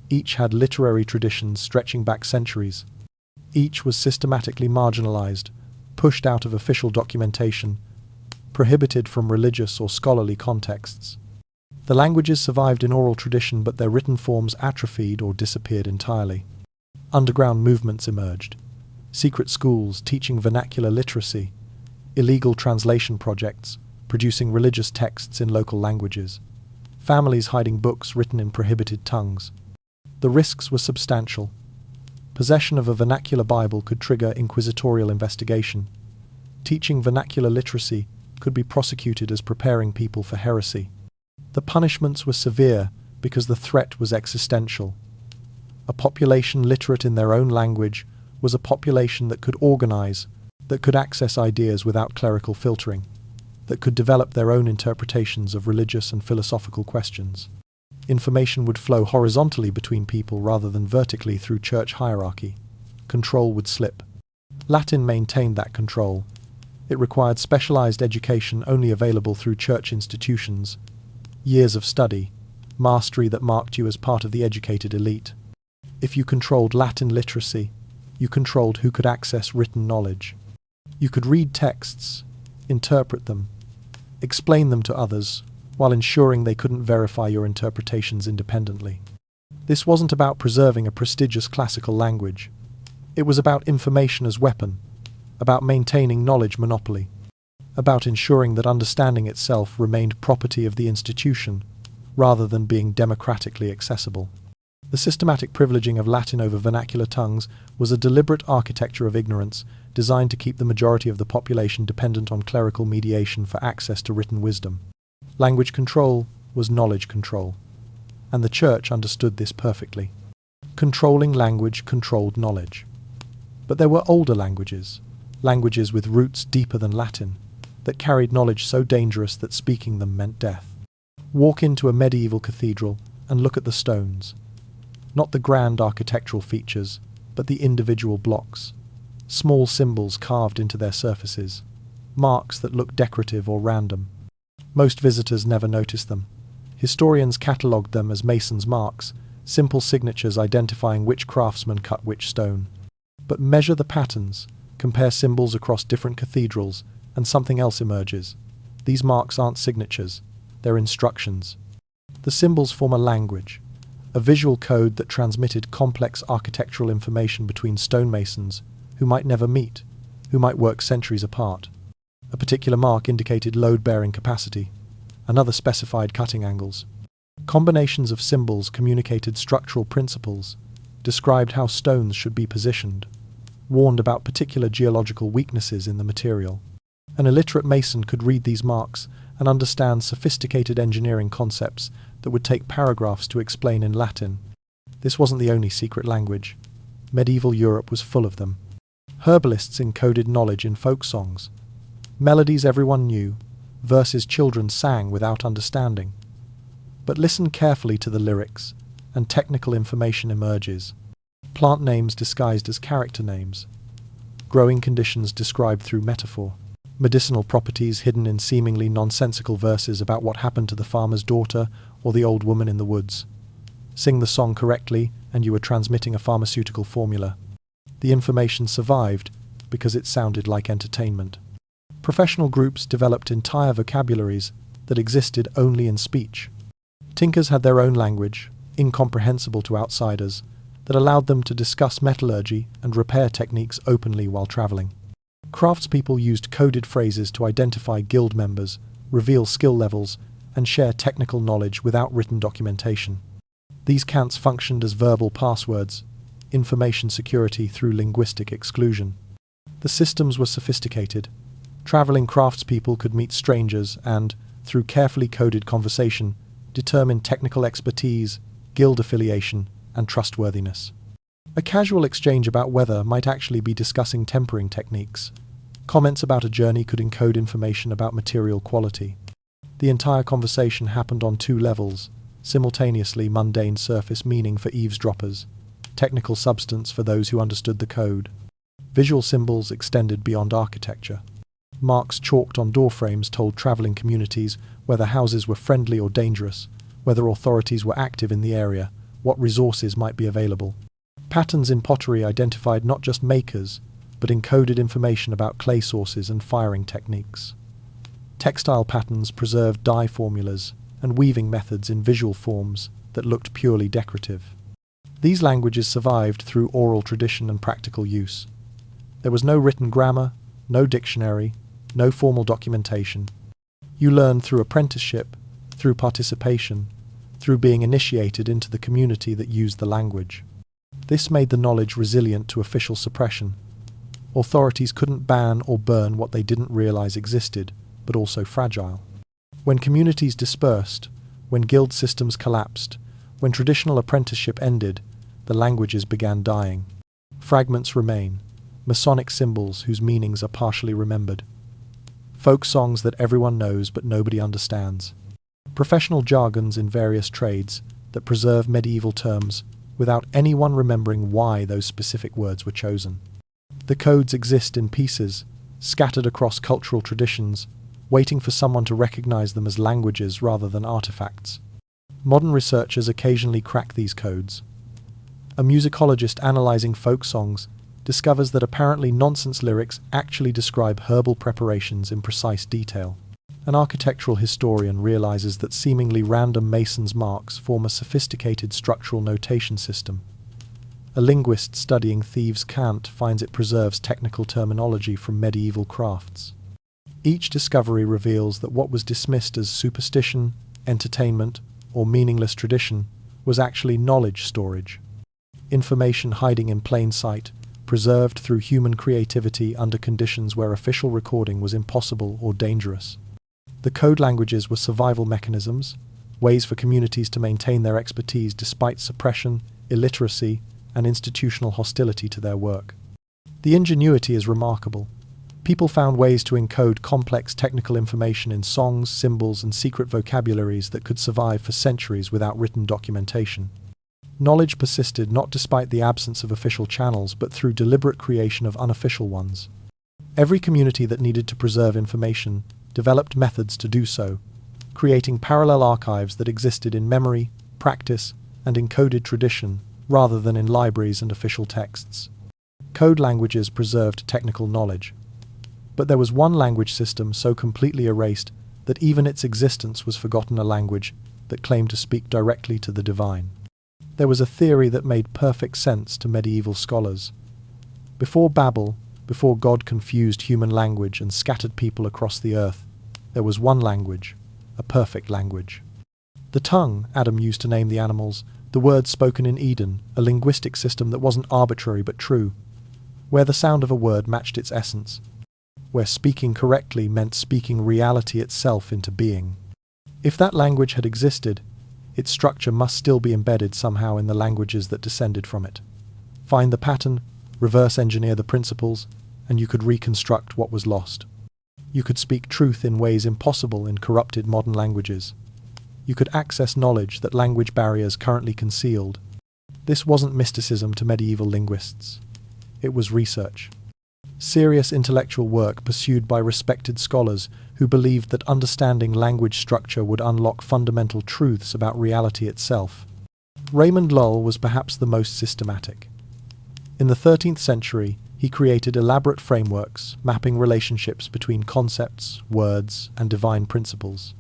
each had literary traditions stretching back centuries. Each was systematically marginalized, pushed out of official documentation, prohibited from religious or scholarly contexts. The languages survived in oral tradition, but their written forms atrophied or disappeared entirely. Underground movements emerged. Secret schools teaching vernacular literacy, illegal translation projects, producing religious texts in local languages, families hiding books written in prohibited tongues. The risks were substantial. Possession of a vernacular Bible could trigger inquisitorial investigation. Teaching vernacular literacy could be prosecuted as preparing people for heresy. The punishments were severe because the threat was existential. A population literate in their own language was a population that could organize, that could access ideas without clerical filtering, that could develop their own interpretations of religious and philosophical questions. Information would flow horizontally between people rather than vertically through church hierarchy. Control would slip. Latin maintained that control. It required specialized education only available through church institutions, years of study, mastery that marked you as part of the educated elite. If you controlled Latin literacy, you controlled who could access written knowledge. You could read texts, interpret them, explain them to others, while ensuring they couldn't verify your interpretations independently. This wasn't about preserving a prestigious classical language. It was about information as weapon, about maintaining knowledge monopoly, about ensuring that understanding itself remained property of the institution, rather than being democratically accessible. The systematic privileging of Latin over vernacular tongues was a deliberate architecture of ignorance designed to keep the majority of the population dependent on clerical mediation for access to written wisdom. Language control was knowledge control, and the Church understood this perfectly. Controlling language controlled knowledge. But there were older languages with roots deeper than Latin, that carried knowledge so dangerous that speaking them meant death. Walk into a medieval cathedral and look at the stones. Not the grand architectural features, but the individual blocks. Small symbols carved into their surfaces. Marks that look decorative or random. Most visitors never notice them. Historians catalogued them as masons' marks, simple signatures identifying which craftsman cut which stone. But measure the patterns, compare symbols across different cathedrals, and something else emerges. These marks aren't signatures, they're instructions. The symbols form a language, a visual code that transmitted complex architectural information between stonemasons who might never meet, who might work centuries apart. A particular mark indicated load-bearing capacity, another specified cutting angles. Combinations of symbols communicated structural principles, described how stones should be positioned, warned about particular geological weaknesses in the material. An illiterate mason could read these marks and understand sophisticated engineering concepts that would take paragraphs to explain in Latin. This wasn't the only secret language. Medieval Europe was full of them. Herbalists encoded knowledge in folk songs. Melodies everyone knew, verses children sang without understanding. But listen carefully to the lyrics, and technical information emerges. Plant names disguised as character names. Growing conditions described through metaphor. Medicinal properties hidden in seemingly nonsensical verses about what happened to the farmer's daughter or the old woman in the woods. Sing the song correctly, and you were transmitting a pharmaceutical formula. The information survived because it sounded like entertainment. Professional groups developed entire vocabularies that existed only in speech. Tinkers had their own language, incomprehensible to outsiders, that allowed them to discuss metallurgy and repair techniques openly while traveling. Craftspeople used coded phrases to identify guild members, reveal skill levels, and share technical knowledge without written documentation. These cants functioned as verbal passwords, information security through linguistic exclusion. The systems were sophisticated. Traveling craftspeople could meet strangers and, through carefully coded conversation, determine technical expertise, guild affiliation, and trustworthiness. A casual exchange about weather might actually be discussing tempering techniques. Comments about a journey could encode information about material quality. The entire conversation happened on two levels, simultaneously mundane surface meaning for eavesdroppers, technical substance for those who understood the code. Visual symbols extended beyond architecture. Marks chalked on doorframes told traveling communities whether houses were friendly or dangerous, whether authorities were active in the area, what resources might be available. Patterns in pottery identified not just makers, but encoded information about clay sources and firing techniques. Textile patterns preserved dye formulas and weaving methods in visual forms that looked purely decorative. These languages survived through oral tradition and practical use. There was no written grammar, no dictionary, no formal documentation. You learned through apprenticeship, through participation, through being initiated into the community that used the language. This made the knowledge resilient to official suppression. Authorities couldn't ban or burn what they didn't realize existed, but also fragile. When communities dispersed, when guild systems collapsed, when traditional apprenticeship ended, the languages began dying. Fragments remain, Masonic symbols whose meanings are partially remembered. Folk songs that everyone knows but nobody understands. Professional jargons in various trades that preserve medieval terms without anyone remembering why those specific words were chosen. The codes exist in pieces, scattered across cultural traditions, waiting for someone to recognize them as languages rather than artifacts. Modern researchers occasionally crack these codes. A musicologist analyzing folk songs discovers that apparently nonsense lyrics actually describe herbal preparations in precise detail. An architectural historian realizes that seemingly random mason's marks form a sophisticated structural notation system. A linguist studying thieves' cant finds it preserves technical terminology from medieval crafts. Each discovery reveals that what was dismissed as superstition, entertainment, or meaningless tradition was actually knowledge storage. Information hiding in plain sight, preserved through human creativity under conditions where official recording was impossible or dangerous. The code languages were survival mechanisms, ways for communities to maintain their expertise despite suppression, illiteracy, and institutional hostility to their work. The ingenuity is remarkable. People found ways to encode complex technical information in songs, symbols, and secret vocabularies that could survive for centuries without written documentation. Knowledge persisted not despite the absence of official channels, but through deliberate creation of unofficial ones. Every community that needed to preserve information developed methods to do so, creating parallel archives that existed in memory, practice, and encoded tradition, rather than in libraries and official texts. Code languages preserved technical knowledge. But there was one language system so completely erased that even its existence was forgotten, a language that claimed to speak directly to the divine. There was a theory that made perfect sense to medieval scholars. Before Babel, before God confused human language and scattered people across the earth, there was one language, a perfect language. The tongue Adam used to name the animals, the words spoken in Eden, a linguistic system that wasn't arbitrary but true, where the sound of a word matched its essence, where speaking correctly meant speaking reality itself into being. If that language had existed, its structure must still be embedded somehow in the languages that descended from it. Find the pattern, reverse engineer the principles, and you could reconstruct what was lost. You could speak truth in ways impossible in corrupted modern languages. You could access knowledge that language barriers currently concealed. This wasn't mysticism to medieval linguists. It was research. Serious intellectual work pursued by respected scholars who believed that understanding language structure would unlock fundamental truths about reality itself. Raymond Lull was perhaps the most systematic. In the 13th century, he created elaborate frameworks mapping relationships between concepts, words, and divine principles.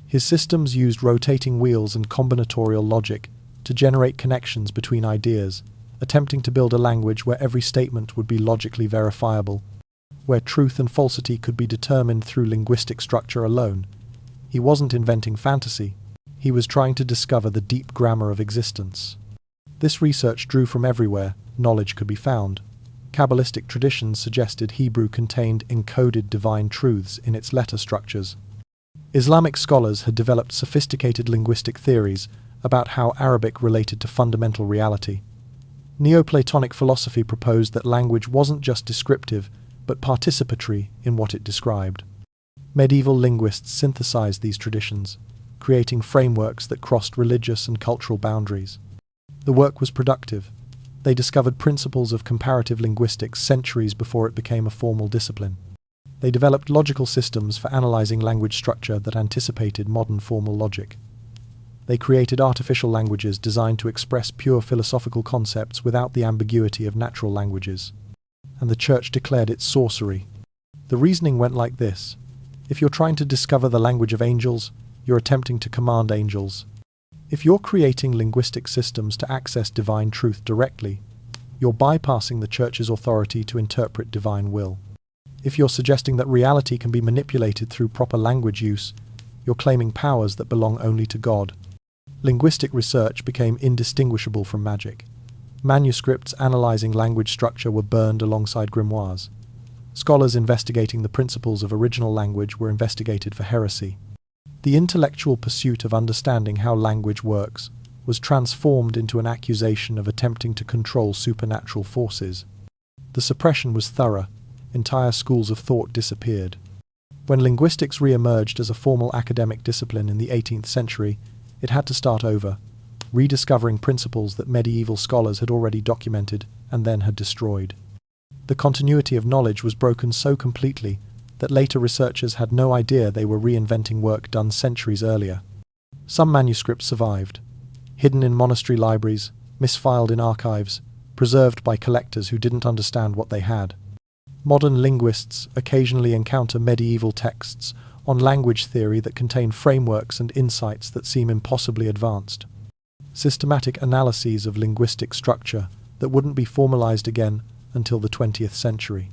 His systems used rotating wheels and combinatorial logic to generate connections between ideas, attempting to build a language where every statement would be logically verifiable, where truth and falsity could be determined through linguistic structure alone. He wasn't inventing fantasy. He was trying to discover the deep grammar of existence. This research drew from everywhere knowledge could be found. Kabbalistic traditions suggested Hebrew contained encoded divine truths in its letter structures. Islamic scholars had developed sophisticated linguistic theories about how Arabic related to fundamental reality. Neoplatonic philosophy proposed that language wasn't just descriptive, but participatory in what it described. Medieval linguists synthesized these traditions, creating frameworks that crossed religious and cultural boundaries. The work was productive. They discovered principles of comparative linguistics centuries before it became a formal discipline. They developed logical systems for analyzing language structure that anticipated modern formal logic. They created artificial languages designed to express pure philosophical concepts without the ambiguity of natural languages. And the Church declared it sorcery. The reasoning went like this. If you're trying to discover the language of angels, you're attempting to command angels. If you're creating linguistic systems to access divine truth directly, you're bypassing the Church's authority to interpret divine will. If you're suggesting that reality can be manipulated through proper language use, you're claiming powers that belong only to God. Linguistic research became indistinguishable from magic. Manuscripts analyzing language structure were burned alongside grimoires. Scholars investigating the principles of original language were investigated for heresy. The intellectual pursuit of understanding how language works was transformed into an accusation of attempting to control supernatural forces. The suppression was thorough. Entire schools of thought disappeared. When linguistics re-emerged as a formal academic discipline in the 18th century, it had to start over, rediscovering principles that medieval scholars had already documented and then had destroyed. The continuity of knowledge was broken so completely that later researchers had no idea they were reinventing work done centuries earlier. Some manuscripts survived, hidden in monastery libraries, misfiled in archives, preserved by collectors who didn't understand what they had. Modern linguists occasionally encounter medieval texts on language theory that contain frameworks and insights that seem impossibly advanced. Systematic analyses of linguistic structure that wouldn't be formalized again until the 20th century.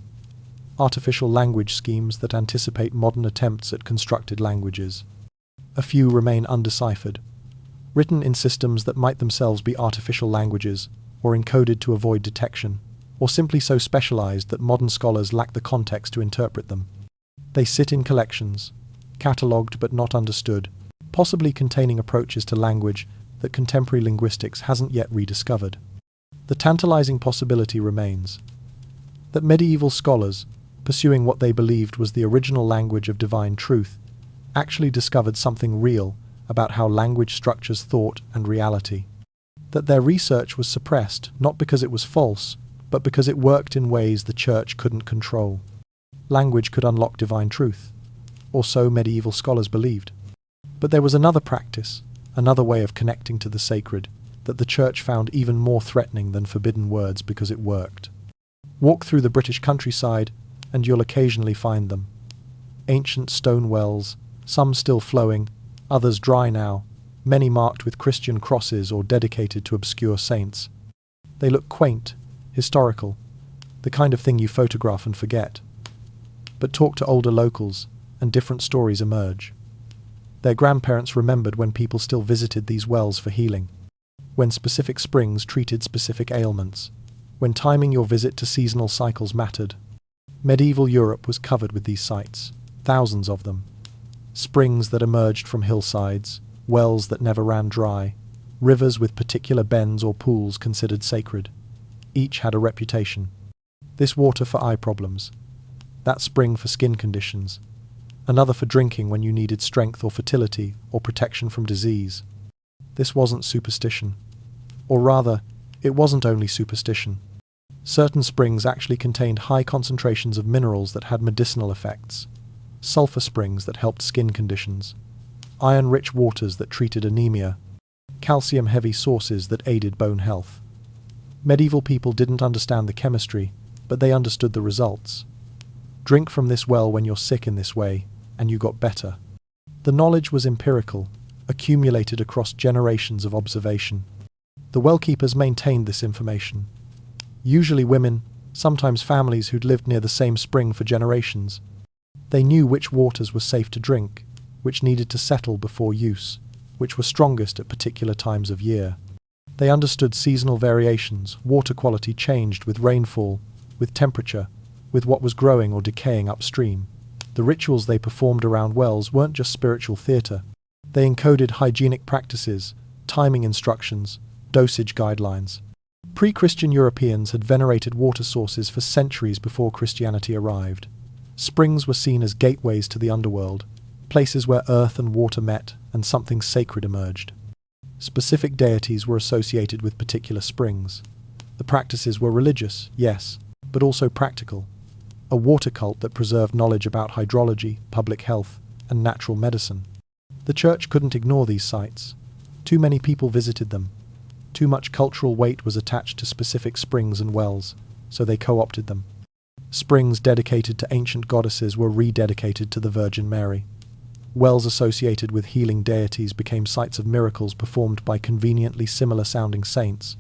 Artificial language schemes that anticipate modern attempts at constructed languages. A few remain undeciphered. written in systems that might themselves be artificial languages, or encoded to avoid detection, or simply so specialized that modern scholars lack the context to interpret them. They sit in collections, catalogued but not understood, possibly containing approaches to language that contemporary linguistics hasn't yet rediscovered. The tantalizing possibility remains that medieval scholars, pursuing what they believed was the original language of divine truth, actually discovered something real about how language structures thought and reality. That their research was suppressed not because it was false, but because it worked in ways the church couldn't control. Language could unlock divine truth, or so medieval scholars believed. But there was another practice, another way of connecting to the sacred, that the church found even more threatening than forbidden words because it worked. Walk through the British countryside, and you'll occasionally find them. Ancient stone wells, some still flowing, others dry now, many marked with Christian crosses or dedicated to obscure saints. They look quaint, historical, the kind of thing you photograph and forget. But talk to older locals, and different stories emerge. Their grandparents remembered when people still visited these wells for healing, when specific springs treated specific ailments, when timing your visit to seasonal cycles mattered. Medieval Europe was covered with these sites, thousands of them. Springs that emerged from hillsides, wells that never ran dry, rivers with particular bends or pools considered sacred. Each had a reputation. This water for eye problems, that spring for skin conditions, another for drinking when you needed strength or fertility or protection from disease. This wasn't superstition. Or rather, it wasn't only superstition. Certain springs actually contained high concentrations of minerals that had medicinal effects, sulfur springs that helped skin conditions, iron-rich waters that treated anemia, calcium-heavy sources that aided bone health. Medieval people didn't understand the chemistry, but they understood the results. Drink from this well when you're sick in this way, and you got better. The knowledge was empirical, accumulated across generations of observation. The well-keepers maintained this information. Usually women, sometimes families who'd lived near the same spring for generations. They knew which waters were safe to drink, which needed to settle before use, which were strongest at particular times of year. They understood seasonal variations, water quality changed with rainfall, with temperature, with what was growing or decaying upstream. The rituals they performed around wells weren't just spiritual theatre. They encoded hygienic practices, timing instructions, dosage guidelines. Pre-Christian Europeans had venerated water sources for centuries before Christianity arrived. Springs were seen as gateways to the underworld, places where earth and water met and something sacred emerged. Specific deities were associated with particular springs. The practices were religious, yes, but also practical. A water cult that preserved knowledge about hydrology, public health, and natural medicine. The church couldn't ignore these sites. Too many people visited them. Too much cultural weight was attached to specific springs and wells, so they co-opted them. Springs dedicated to ancient goddesses were rededicated to the Virgin Mary. Wells associated with healing deities became sites of miracles performed by conveniently similar-sounding saints.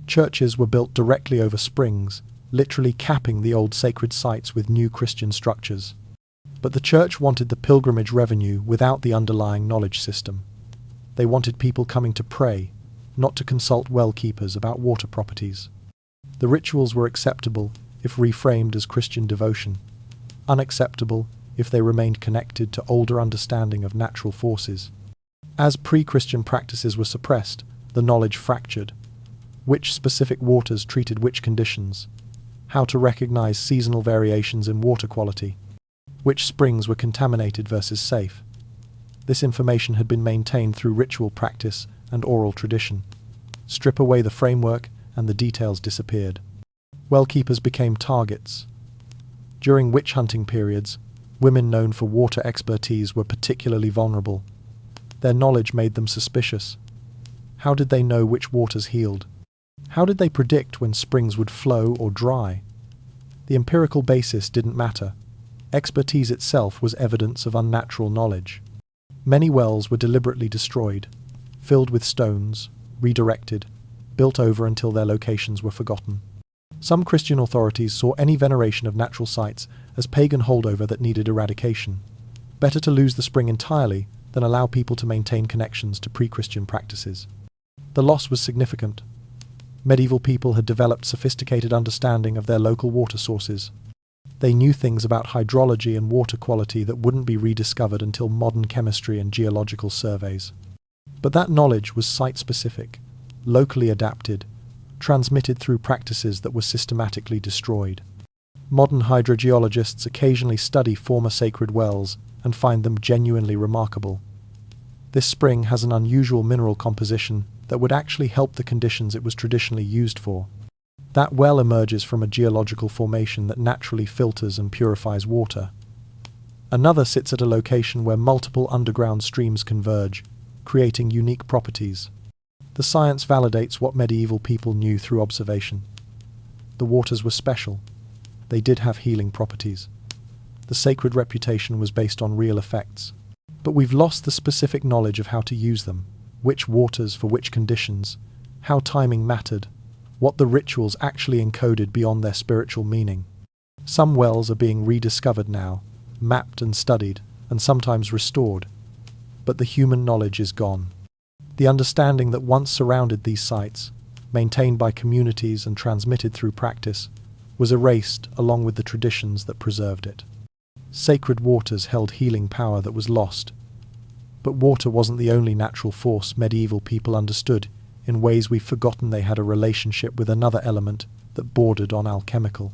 Churches were built directly over springs, literally capping the old sacred sites with new Christian structures. But the church wanted the pilgrimage revenue without the underlying knowledge system. They wanted people coming to pray, not to consult well keepers about water properties. The rituals were acceptable if reframed as Christian devotion, unacceptable if they remained connected to older understanding of natural forces. As pre-Christian practices were suppressed, the knowledge fractured. Which specific waters treated which conditions? How to recognize seasonal variations in water quality? Which springs were contaminated versus safe? This information had been maintained through ritual practice and oral tradition. Strip away the framework and the details disappeared. Well-keepers became targets. During witch-hunting periods, women known for water expertise were particularly vulnerable. Their knowledge made them suspicious. How did they know which waters healed? How did they predict when springs would flow or dry? The empirical basis didn't matter. Expertise itself was evidence of unnatural knowledge. Many wells were deliberately destroyed, filled with stones, redirected, built over until their locations were forgotten. Some Christian authorities saw any veneration of natural sites as pagan holdover that needed eradication. Better to lose the spring entirely than allow people to maintain connections to pre-Christian practices. The loss was significant. Medieval people had developed sophisticated understanding of their local water sources. They knew things about hydrology and water quality that wouldn't be rediscovered until modern chemistry and geological surveys. But that knowledge was site-specific, locally adapted, transmitted through practices that were systematically destroyed. Modern hydrogeologists occasionally study former sacred wells and find them genuinely remarkable. This spring has an unusual mineral composition that would actually help the conditions it was traditionally used for. That well emerges from a geological formation that naturally filters and purifies water. Another sits at a location where multiple underground streams converge, creating unique properties. The science validates what medieval people knew through observation. The waters were special. They did have healing properties. The sacred reputation was based on real effects. But we've lost the specific knowledge of how to use them, which waters for which conditions, how timing mattered, what the rituals actually encoded beyond their spiritual meaning. Some wells are being rediscovered now, mapped and studied, and sometimes restored. But the human knowledge is gone. The understanding that once surrounded these sites, maintained by communities and transmitted through practice, was erased along with the traditions that preserved it. Sacred waters held healing power that was lost. But water wasn't the only natural force medieval people understood. In ways we've forgotten they had a relationship with another element that bordered on alchemical.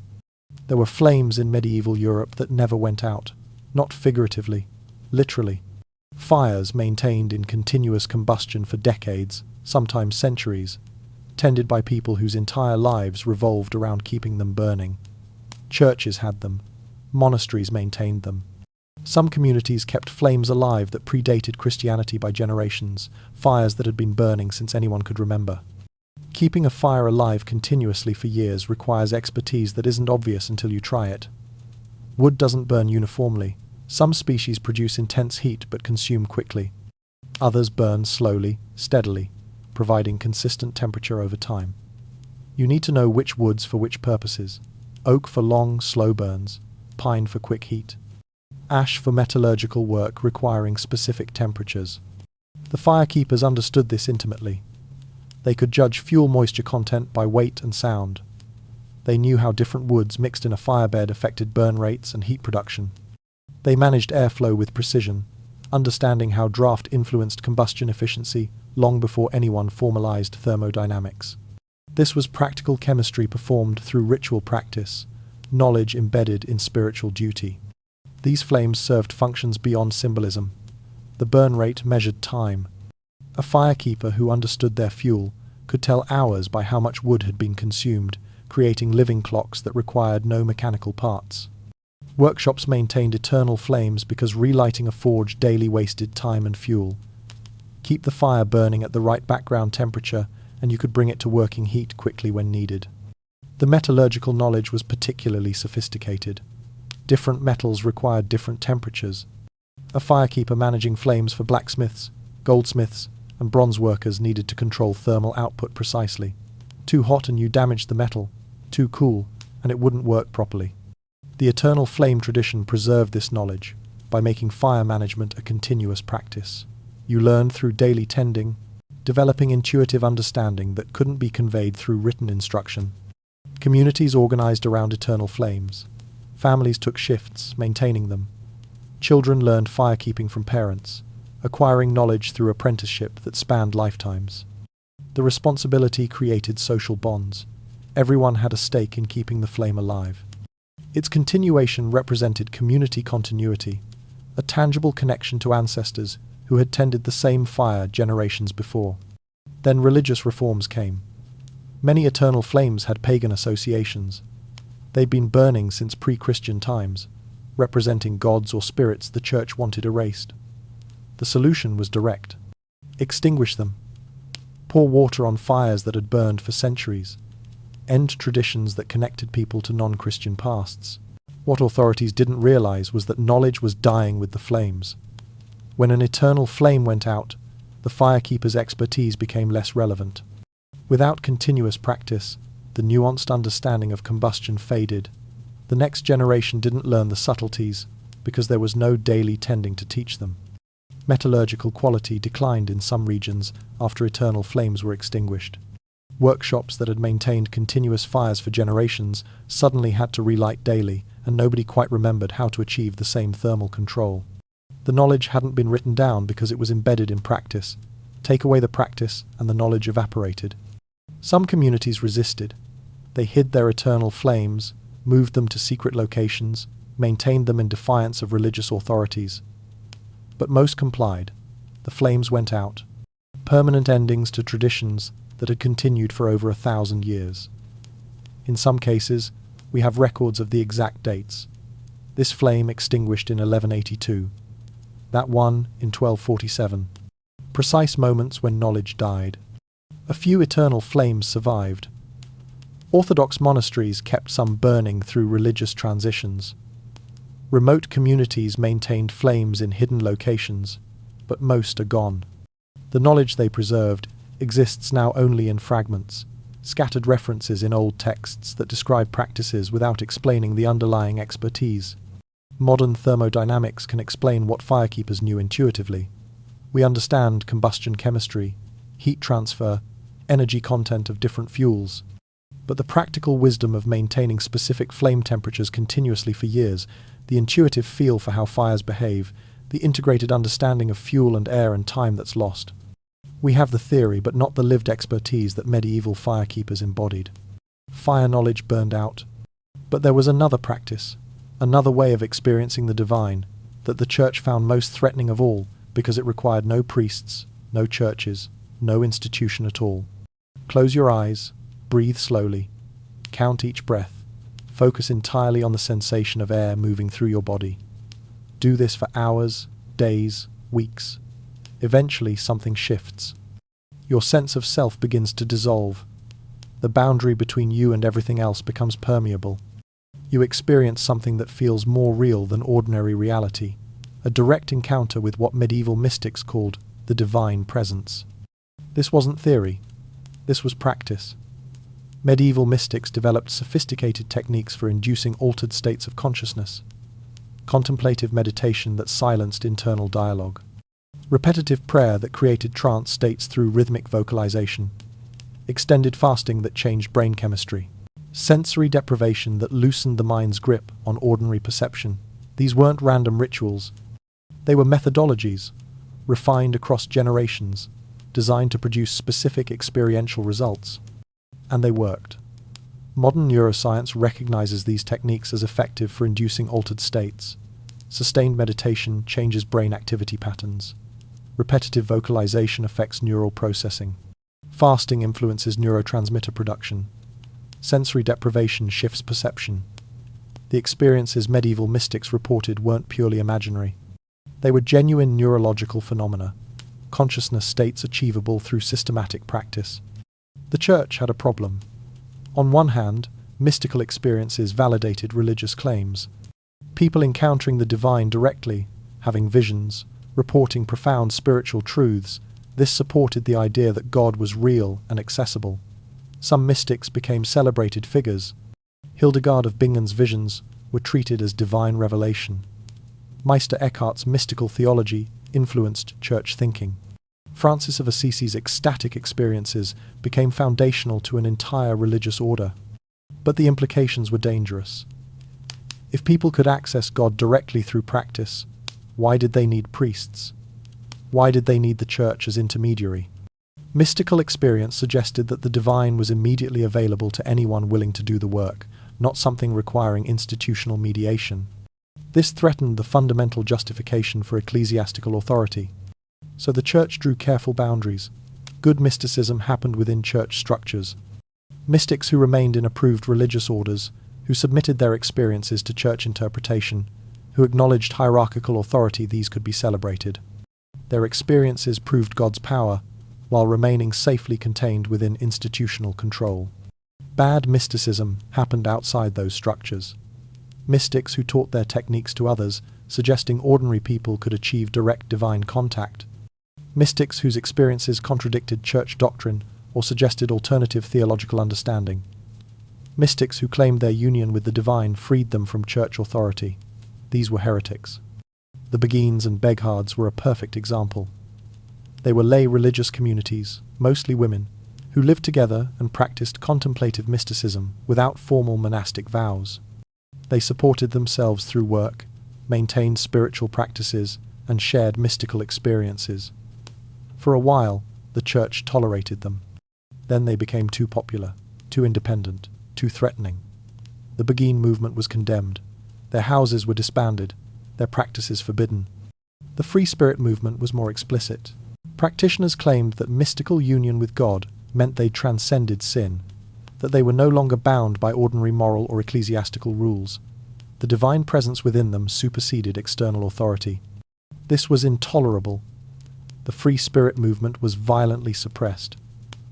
There were flames in medieval Europe that never went out, not figuratively, literally. Fires maintained in continuous combustion for decades, sometimes centuries, tended by people whose entire lives revolved around keeping them burning. Churches had them. Monasteries maintained them. Some communities kept flames alive that predated Christianity by generations, fires that had been burning since anyone could remember. Keeping a fire alive continuously for years requires expertise that isn't obvious until you try it. Wood doesn't burn uniformly. Some species produce intense heat but consume quickly. Others burn slowly, steadily, providing consistent temperature over time. You need to know which woods for which purposes. Oak for long, slow burns, pine for quick heat. Ash for metallurgical work requiring specific temperatures. The firekeepers understood this intimately. They could judge fuel moisture content by weight and sound. They knew how different woods mixed in a firebed affected burn rates and heat production. They managed airflow with precision, understanding how draft influenced combustion efficiency long before anyone formalized thermodynamics. This was practical chemistry performed through ritual practice, knowledge embedded in spiritual duty. These flames served functions beyond symbolism. The burn rate measured time. A firekeeper who understood their fuel could tell hours by how much wood had been consumed, creating living clocks that required no mechanical parts. Workshops maintained eternal flames because relighting a forge daily wasted time and fuel. Keep the fire burning at the right background temperature, and you could bring it to working heat quickly when needed. The metallurgical knowledge was particularly sophisticated. Different metals required different temperatures. A firekeeper managing flames for blacksmiths, goldsmiths, and bronze workers needed to control thermal output precisely. Too hot and you damaged the metal, too cool, and it wouldn't work properly. The eternal flame tradition preserved this knowledge by making fire management a continuous practice. You learned through daily tending, developing intuitive understanding that couldn't be conveyed through written instruction. Communities organized around eternal flames. Families took shifts, maintaining them. Children learned firekeeping from parents, acquiring knowledge through apprenticeship that spanned lifetimes. The responsibility created social bonds. Everyone had a stake in keeping the flame alive. Its continuation represented community continuity, a tangible connection to ancestors who had tended the same fire generations before. Then religious reforms came. Many eternal flames had pagan associations. They'd been burning since pre-Christian times, representing gods or spirits the church wanted erased. The solution was direct. Extinguish them. Pour water on fires that had burned for centuries. End traditions that connected people to non-Christian pasts. What authorities didn't realize was that knowledge was dying with the flames. When an eternal flame went out, the firekeeper's expertise became less relevant. Without continuous practice, the nuanced understanding of combustion faded. The next generation didn't learn the subtleties because there was no daily tending to teach them. Metallurgical quality declined in some regions after eternal flames were extinguished. Workshops that had maintained continuous fires for generations suddenly had to relight daily, and nobody quite remembered how to achieve the same thermal control. The knowledge hadn't been written down because it was embedded in practice. Take away the practice and the knowledge evaporated. Some communities resisted. They hid their eternal flames, moved them to secret locations, maintained them in defiance of religious authorities. But most complied. The flames went out. Permanent endings to traditions that had continued for over 1,000 years. In some cases, we have records of the exact dates. This flame extinguished in 1182. That one in 1247. Precise moments when knowledge died. A few eternal flames survived. Orthodox monasteries kept some burning through religious transitions. Remote communities maintained flames in hidden locations, but most are gone. The knowledge they preserved exists now only in fragments, scattered references in old texts that describe practices without explaining the underlying expertise. Modern thermodynamics can explain what firekeepers knew intuitively. We understand combustion chemistry, heat transfer, energy content of different fuels. But the practical wisdom of maintaining specific flame temperatures continuously for years, the intuitive feel for how fires behave, the integrated understanding of fuel and air and time that's lost. We have the theory, but not the lived expertise that medieval firekeepers embodied. Fire knowledge burned out. But there was another practice, another way of experiencing the divine, that the church found most threatening of all, because it required no priests, no churches, no institution at all. Close your eyes, breathe slowly, count each breath, focus entirely on the sensation of air moving through your body. Do this for hours, days, weeks. Eventually something shifts. Your sense of self begins to dissolve. The boundary between you and everything else becomes permeable. You experience something that feels more real than ordinary reality, a direct encounter with what medieval mystics called the divine presence. This wasn't theory. This was practice. Medieval mystics developed sophisticated techniques for inducing altered states of consciousness. Contemplative meditation that silenced internal dialogue. Repetitive prayer that created trance states through rhythmic vocalization. Extended fasting that changed brain chemistry. Sensory deprivation that loosened the mind's grip on ordinary perception. These weren't random rituals. They were methodologies, refined across generations, designed to produce specific experiential results. And they worked. Modern neuroscience recognizes these techniques as effective for inducing altered states. Sustained meditation changes brain activity patterns. Repetitive vocalization affects neural processing. Fasting influences neurotransmitter production. Sensory deprivation shifts perception. The experiences medieval mystics reported weren't purely imaginary. They were genuine neurological phenomena, consciousness states achievable through systematic practice. The church had a problem. On one hand, mystical experiences validated religious claims. People encountering the divine directly, having visions, reporting profound spiritual truths, this supported the idea that God was real and accessible. Some mystics became celebrated figures. Hildegard of Bingen's visions were treated as divine revelation. Meister Eckhart's mystical theology influenced church thinking. Francis of Assisi's ecstatic experiences became foundational to an entire religious order. But the implications were dangerous. If people could access God directly through practice, why did they need priests? Why did they need the church as intermediary? Mystical experience suggested that the divine was immediately available to anyone willing to do the work, not something requiring institutional mediation. This threatened the fundamental justification for ecclesiastical authority. So the church drew careful boundaries. Good mysticism happened within church structures. Mystics who remained in approved religious orders, who submitted their experiences to church interpretation, who acknowledged hierarchical authority, these could be celebrated. Their experiences proved God's power, while remaining safely contained within institutional control. Bad mysticism happened outside those structures. Mystics who taught their techniques to others, suggesting ordinary people could achieve direct divine contact. Mystics whose experiences contradicted church doctrine or suggested alternative theological understanding. Mystics who claimed their union with the divine freed them from church authority. These were heretics. The Beguines and Beghards were a perfect example. They were lay religious communities, mostly women, who lived together and practiced contemplative mysticism without formal monastic vows. They supported themselves through work, maintained spiritual practices, and shared mystical experiences. For a while, the church tolerated them. Then they became too popular, too independent, too threatening. The Beguine movement was condemned. Their houses were disbanded, their practices forbidden. The Free Spirit movement was more explicit. Practitioners claimed that mystical union with God meant they transcended sin, that they were no longer bound by ordinary moral or ecclesiastical rules. The divine presence within them superseded external authority. This was intolerable. The Free Spirit movement was violently suppressed.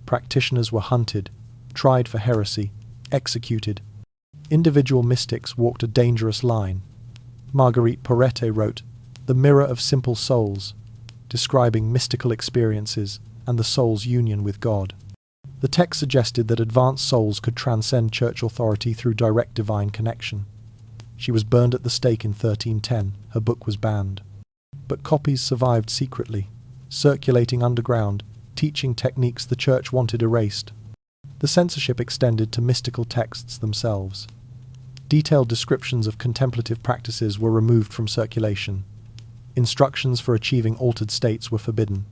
Practitioners were hunted, tried for heresy, executed. Individual mystics walked a dangerous line. Marguerite Porete wrote, "The Mirror of Simple Souls," describing mystical experiences and the soul's union with God. The text suggested that advanced souls could transcend church authority through direct divine connection. She was burned at the stake in 1310. Her book was banned. But copies survived secretly, circulating underground, teaching techniques the church wanted erased. The censorship extended to mystical texts themselves. Detailed descriptions of contemplative practices were removed from circulation. Instructions for achieving altered states were forbidden.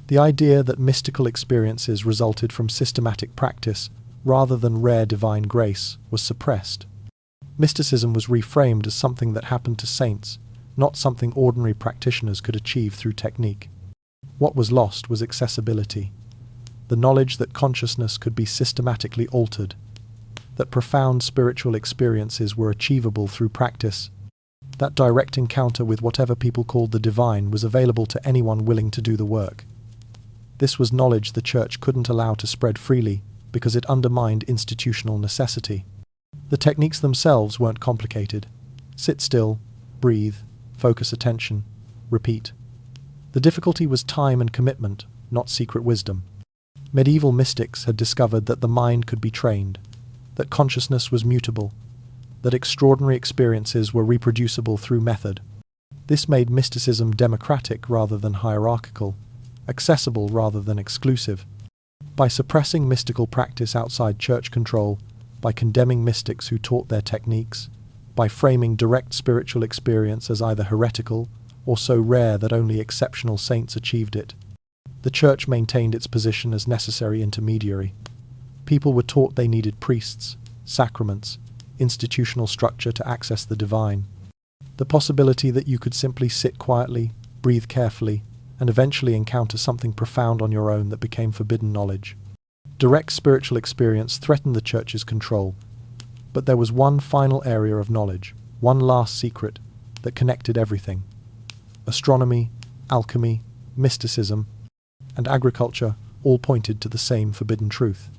The idea that mystical experiences resulted from systematic practice rather than rare divine grace was suppressed. Mysticism was reframed as something that happened to saints, not something ordinary practitioners could achieve through technique. What was lost was accessibility. The knowledge that consciousness could be systematically altered, that profound spiritual experiences were achievable through practice, that direct encounter with whatever people called the divine was available to anyone willing to do the work. This was knowledge the church couldn't allow to spread freely because it undermined institutional necessity. The techniques themselves weren't complicated. Sit still, breathe, focus attention, repeat. The difficulty was time and commitment, not secret wisdom. Medieval mystics had discovered that the mind could be trained, that consciousness was mutable, that extraordinary experiences were reproducible through method. This made mysticism democratic rather than hierarchical, accessible rather than exclusive. By suppressing mystical practice outside church control, by condemning mystics who taught their techniques, by framing direct spiritual experience as either heretical or so rare that only exceptional saints achieved it, the church maintained its position as necessary intermediary. People were taught they needed priests, sacraments, institutional structure to access the divine. The possibility that you could simply sit quietly, breathe carefully, and eventually encounter something profound on your own that became forbidden knowledge. Direct spiritual experience threatened the church's control, but there was one final area of knowledge, one last secret, that connected everything. Astronomy, alchemy, mysticism, and agriculture all pointed to the same forbidden truth.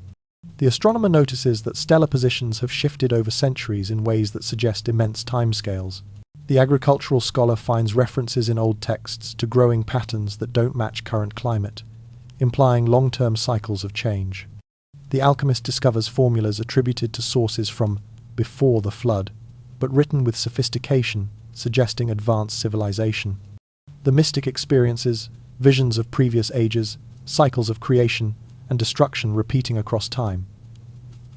The astronomer notices that stellar positions have shifted over centuries in ways that suggest immense timescales. The agricultural scholar finds references in old texts to growing patterns that don't match current climate, implying long-term cycles of change. The alchemist discovers formulas attributed to sources from before the flood, but written with sophistication, suggesting advanced civilization. The mystic experiences visions of previous ages, cycles of creation and destruction repeating across time.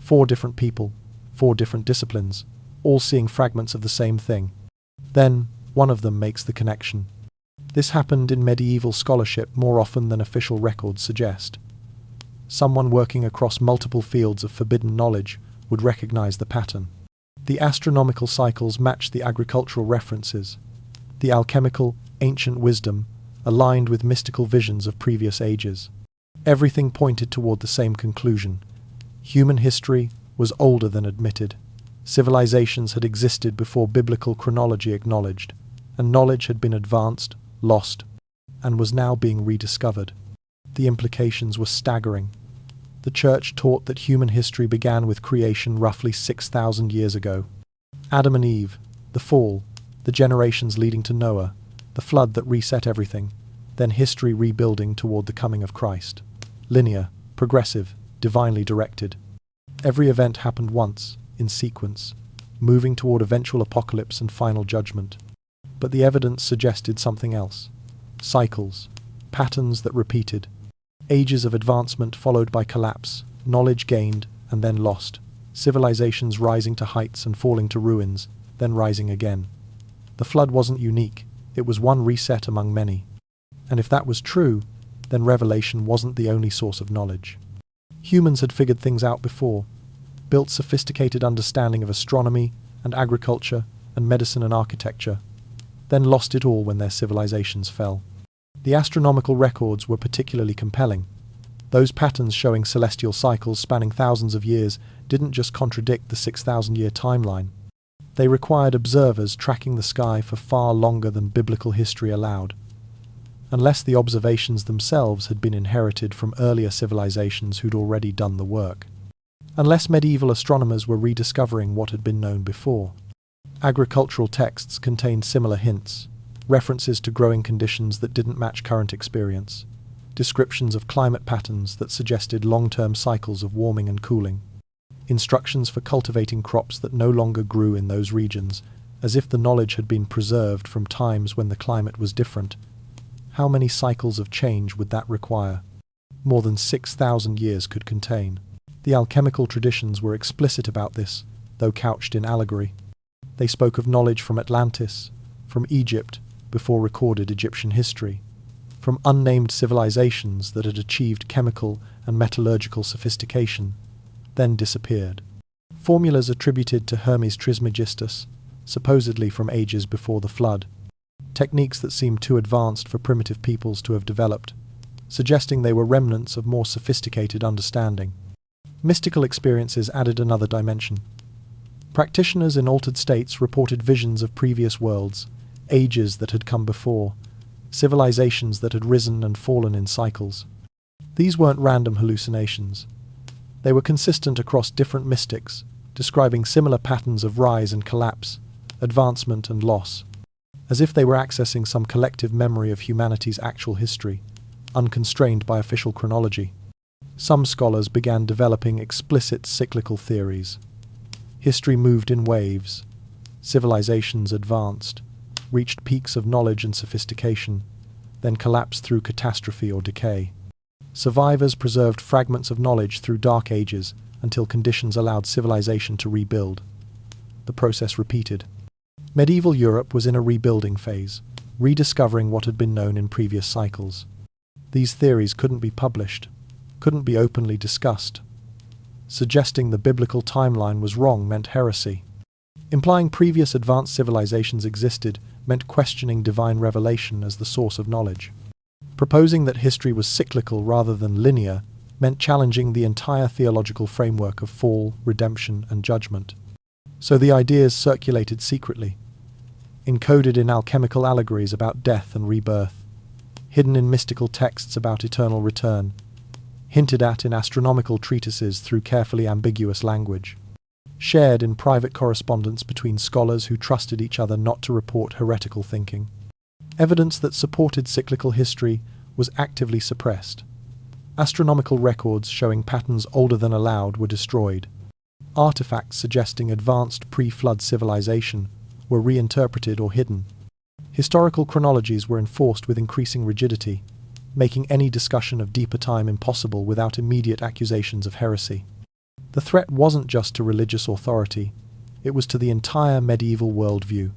4 different people, 4 different disciplines, all seeing fragments of the same thing. Then, one of them makes the connection. This happened in medieval scholarship more often than official records suggest. Someone working across multiple fields of forbidden knowledge would recognize the pattern. The astronomical cycles matched the agricultural references. The alchemical, ancient wisdom aligned with mystical visions of previous ages. Everything pointed toward the same conclusion. Human history was older than admitted. Civilizations had existed before biblical chronology acknowledged, and knowledge had been advanced, lost, and was now being rediscovered. The implications were staggering. The church taught that human history began with creation roughly 6,000 years ago. Adam and Eve, the fall, the generations leading to Noah, the flood that reset everything, then history rebuilding toward the coming of Christ. Linear, progressive, divinely directed. Every event happened once, in sequence, moving toward eventual apocalypse and final judgment. but the evidence suggested something else. Cycles, patterns that repeated. Ages of advancement followed by collapse, knowledge gained and then lost, civilizations rising to heights and falling to ruins, then rising again. The flood wasn't unique, it was one reset among many. And if that was true, then revelation wasn't the only source of knowledge. Humans had figured things out before, built sophisticated understanding of astronomy and agriculture and medicine and architecture, then lost it all when their civilizations fell. The astronomical records were particularly compelling. Those patterns showing celestial cycles spanning thousands of years didn't just contradict the 6,000-year timeline. They required observers tracking the sky for far longer than biblical history allowed. Unless the observations themselves had been inherited from earlier civilizations who'd already done the work. Unless medieval astronomers were rediscovering what had been known before. Agricultural texts contained similar hints, references to growing conditions that didn't match current experience, descriptions of climate patterns that suggested long-term cycles of warming and cooling, instructions for cultivating crops that no longer grew in those regions, as if the knowledge had been preserved from times when the climate was different. How many cycles of change would that require? More than 6,000 years could contain. The alchemical traditions were explicit about this, though couched in allegory. They spoke of knowledge from Atlantis, from Egypt, before recorded Egyptian history, from unnamed civilizations that had achieved chemical and metallurgical sophistication, then disappeared. Formulas attributed to Hermes Trismegistus, supposedly from ages before the flood, techniques that seemed too advanced for primitive peoples to have developed, suggesting they were remnants of more sophisticated understanding. Mystical experiences added another dimension. Practitioners in altered states reported visions of previous worlds, ages that had come before, civilizations that had risen and fallen in cycles. These weren't random hallucinations. They were consistent across different mystics, describing similar patterns of rise and collapse, advancement and loss, as if they were accessing some collective memory of humanity's actual history, unconstrained by official chronology. Some scholars began developing explicit cyclical theories. History moved in waves. Civilizations advanced, reached peaks of knowledge and sophistication, then collapsed through catastrophe or decay. Survivors preserved fragments of knowledge through dark ages until conditions allowed civilization to rebuild. The process repeated. Medieval Europe was in a rebuilding phase, rediscovering what had been known in previous cycles. These theories couldn't be published, couldn't be openly discussed. Suggesting the biblical timeline was wrong meant heresy. Implying previous advanced civilizations existed meant questioning divine revelation as the source of knowledge. Proposing that history was cyclical rather than linear meant challenging the entire theological framework of fall, redemption, and judgment. So the ideas circulated secretly, encoded in alchemical allegories about death and rebirth, hidden in mystical texts about eternal return, hinted at in astronomical treatises through carefully ambiguous language, shared in private correspondence between scholars who trusted each other not to report heretical thinking. Evidence that supported cyclical history was actively suppressed. Astronomical records showing patterns older than allowed were destroyed. Artifacts suggesting advanced pre-flood civilization were reinterpreted or hidden. Historical chronologies were enforced with increasing rigidity, making any discussion of deeper time impossible without immediate accusations of heresy. The threat wasn't just to religious authority, it was to the entire medieval worldview.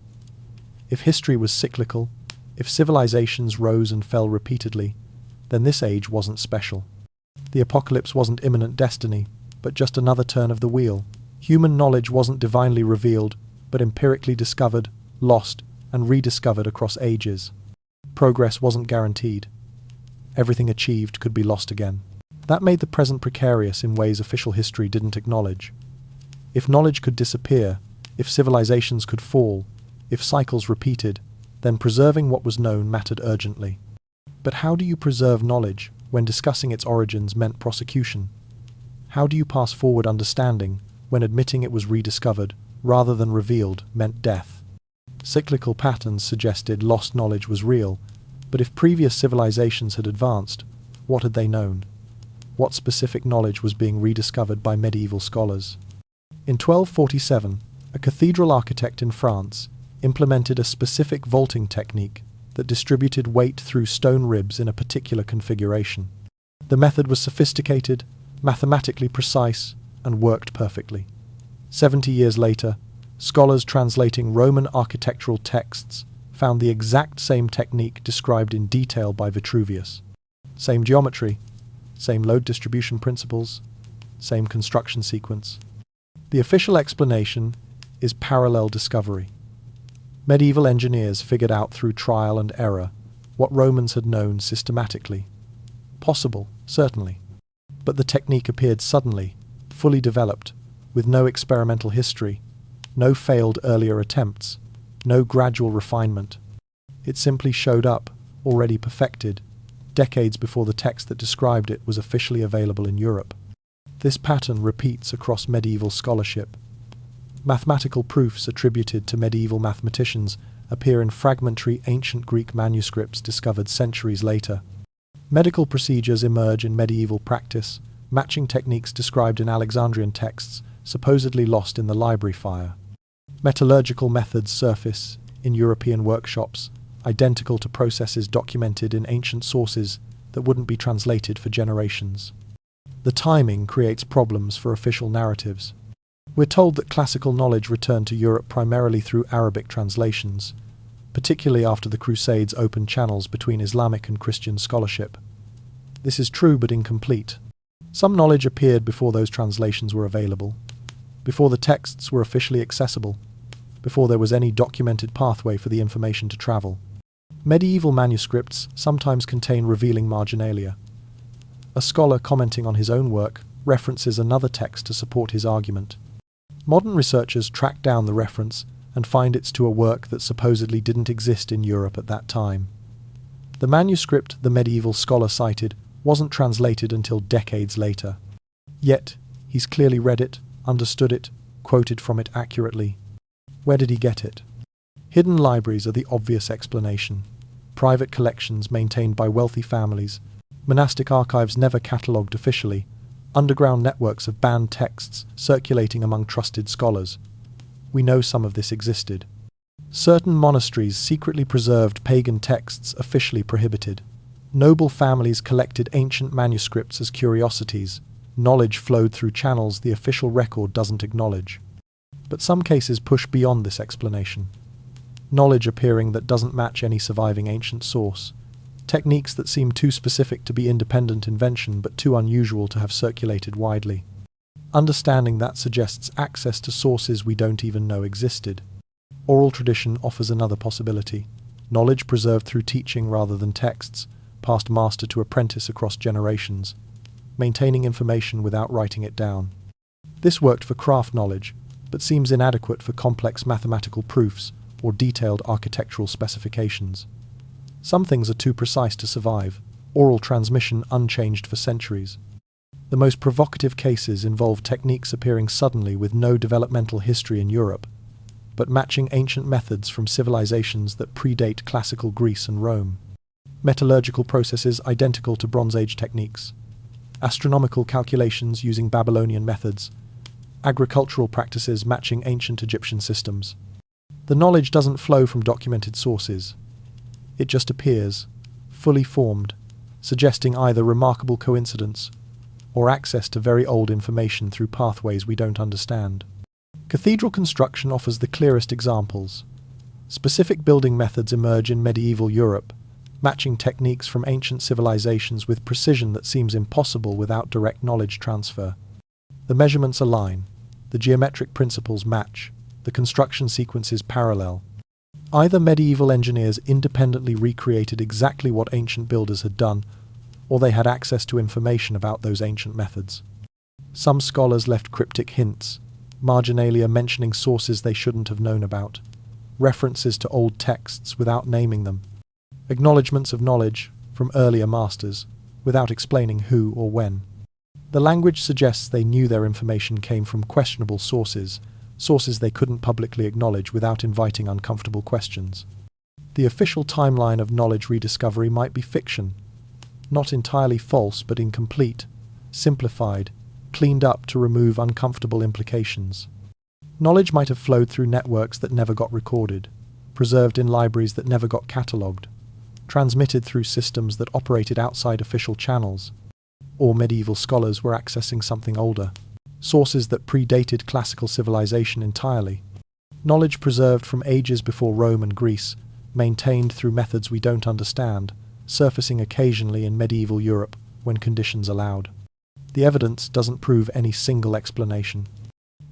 If history was cyclical, if civilizations rose and fell repeatedly, then this age wasn't special. The apocalypse wasn't imminent destiny, but just another turn of the wheel. Human knowledge wasn't divinely revealed, but empirically discovered, lost, and rediscovered across ages. Progress wasn't guaranteed. Everything achieved could be lost again. That made the present precarious in ways official history didn't acknowledge. If knowledge could disappear, if civilizations could fall, if cycles repeated, then preserving what was known mattered urgently. But how do you preserve knowledge when discussing its origins meant prosecution? How do you pass forward understanding when admitting it was rediscovered, rather than revealed, meant death? Cyclical patterns suggested lost knowledge was real, but if previous civilizations had advanced, what had they known? What specific knowledge was being rediscovered by medieval scholars? In 1247, a cathedral architect in France, implemented a specific vaulting technique that distributed weight through stone ribs in a particular configuration. The method was sophisticated, mathematically precise, and worked perfectly. 70 years later, scholars translating Roman architectural texts found the exact same technique described in detail by Vitruvius. Same geometry, same load distribution principles, same construction sequence. The official explanation is parallel discovery. Medieval engineers figured out through trial and error what Romans had known systematically. Possible, certainly, but the technique appeared suddenly, fully developed, with no experimental history, no failed earlier attempts, no gradual refinement. It simply showed up, already perfected, decades before the text that described it was officially available in Europe. This pattern repeats across medieval scholarship. Mathematical proofs attributed to medieval mathematicians appear in fragmentary ancient Greek manuscripts discovered centuries later. Medical procedures emerge in medieval practice, matching techniques described in Alexandrian texts supposedly lost in the library fire. Metallurgical methods surface in European workshops, identical to processes documented in ancient sources that wouldn't be translated for generations. The timing creates problems for official narratives. We're told that classical knowledge returned to Europe primarily through Arabic translations, particularly after the Crusades opened channels between Islamic and Christian scholarship. This is true but incomplete. Some knowledge appeared before those translations were available, before the texts were officially accessible, before there was any documented pathway for the information to travel. Medieval manuscripts sometimes contain revealing marginalia. A scholar commenting on his own work references another text to support his argument. Modern researchers track down the reference and find it's to a work that supposedly didn't exist in Europe at that time. The manuscript the medieval scholar cited wasn't translated until decades later. Yet, he's clearly read it, understood it, quoted from it accurately. Where did he get it? Hidden libraries are the obvious explanation. Private collections maintained by wealthy families, monastic archives never catalogued officially, underground networks of banned texts circulating among trusted scholars. We know some of this existed. Certain monasteries secretly preserved pagan texts officially prohibited. Noble families collected ancient manuscripts as curiosities. Knowledge flowed through channels the official record doesn't acknowledge. But some cases push beyond this explanation. Knowledge appearing that doesn't match any surviving ancient source. Techniques that seem too specific to be independent invention but too unusual to have circulated widely. Understanding that suggests access to sources we don't even know existed. Oral tradition offers another possibility. Knowledge preserved through teaching rather than texts, passed master to apprentice across generations, maintaining information without writing it down. This worked for craft knowledge, but seems inadequate for complex mathematical proofs or detailed architectural specifications. Some things are too precise to survive, oral transmission unchanged for centuries. The most provocative cases involve techniques appearing suddenly with no developmental history in Europe, but matching ancient methods from civilizations that predate classical Greece and Rome. Metallurgical processes identical to Bronze Age techniques. Astronomical calculations using Babylonian methods. Agricultural practices matching ancient Egyptian systems. The knowledge doesn't flow from documented sources. It just appears, fully formed, suggesting either remarkable coincidence or access to very old information through pathways we don't understand. Cathedral construction offers the clearest examples. Specific building methods emerge in medieval Europe, matching techniques from ancient civilizations with precision that seems impossible without direct knowledge transfer. The measurements align, the geometric principles match, the construction sequences parallel. Either medieval engineers independently recreated exactly what ancient builders had done, or they had access to information about those ancient methods. Some scholars left cryptic hints, marginalia mentioning sources they shouldn't have known about, references to old texts without naming them, acknowledgements of knowledge from earlier masters without explaining who or when. The language suggests they knew their information came from questionable sources they couldn't publicly acknowledge without inviting uncomfortable questions. The official timeline of knowledge rediscovery might be fiction, not entirely false but incomplete, simplified, cleaned up to remove uncomfortable implications. Knowledge might have flowed through networks that never got recorded, preserved in libraries that never got catalogued, transmitted through systems that operated outside official channels, or medieval scholars were accessing something older, sources that predated classical civilization entirely. Knowledge preserved from ages before Rome and Greece, maintained through methods we don't understand, surfacing occasionally in medieval Europe when conditions allowed. The evidence doesn't prove any single explanation.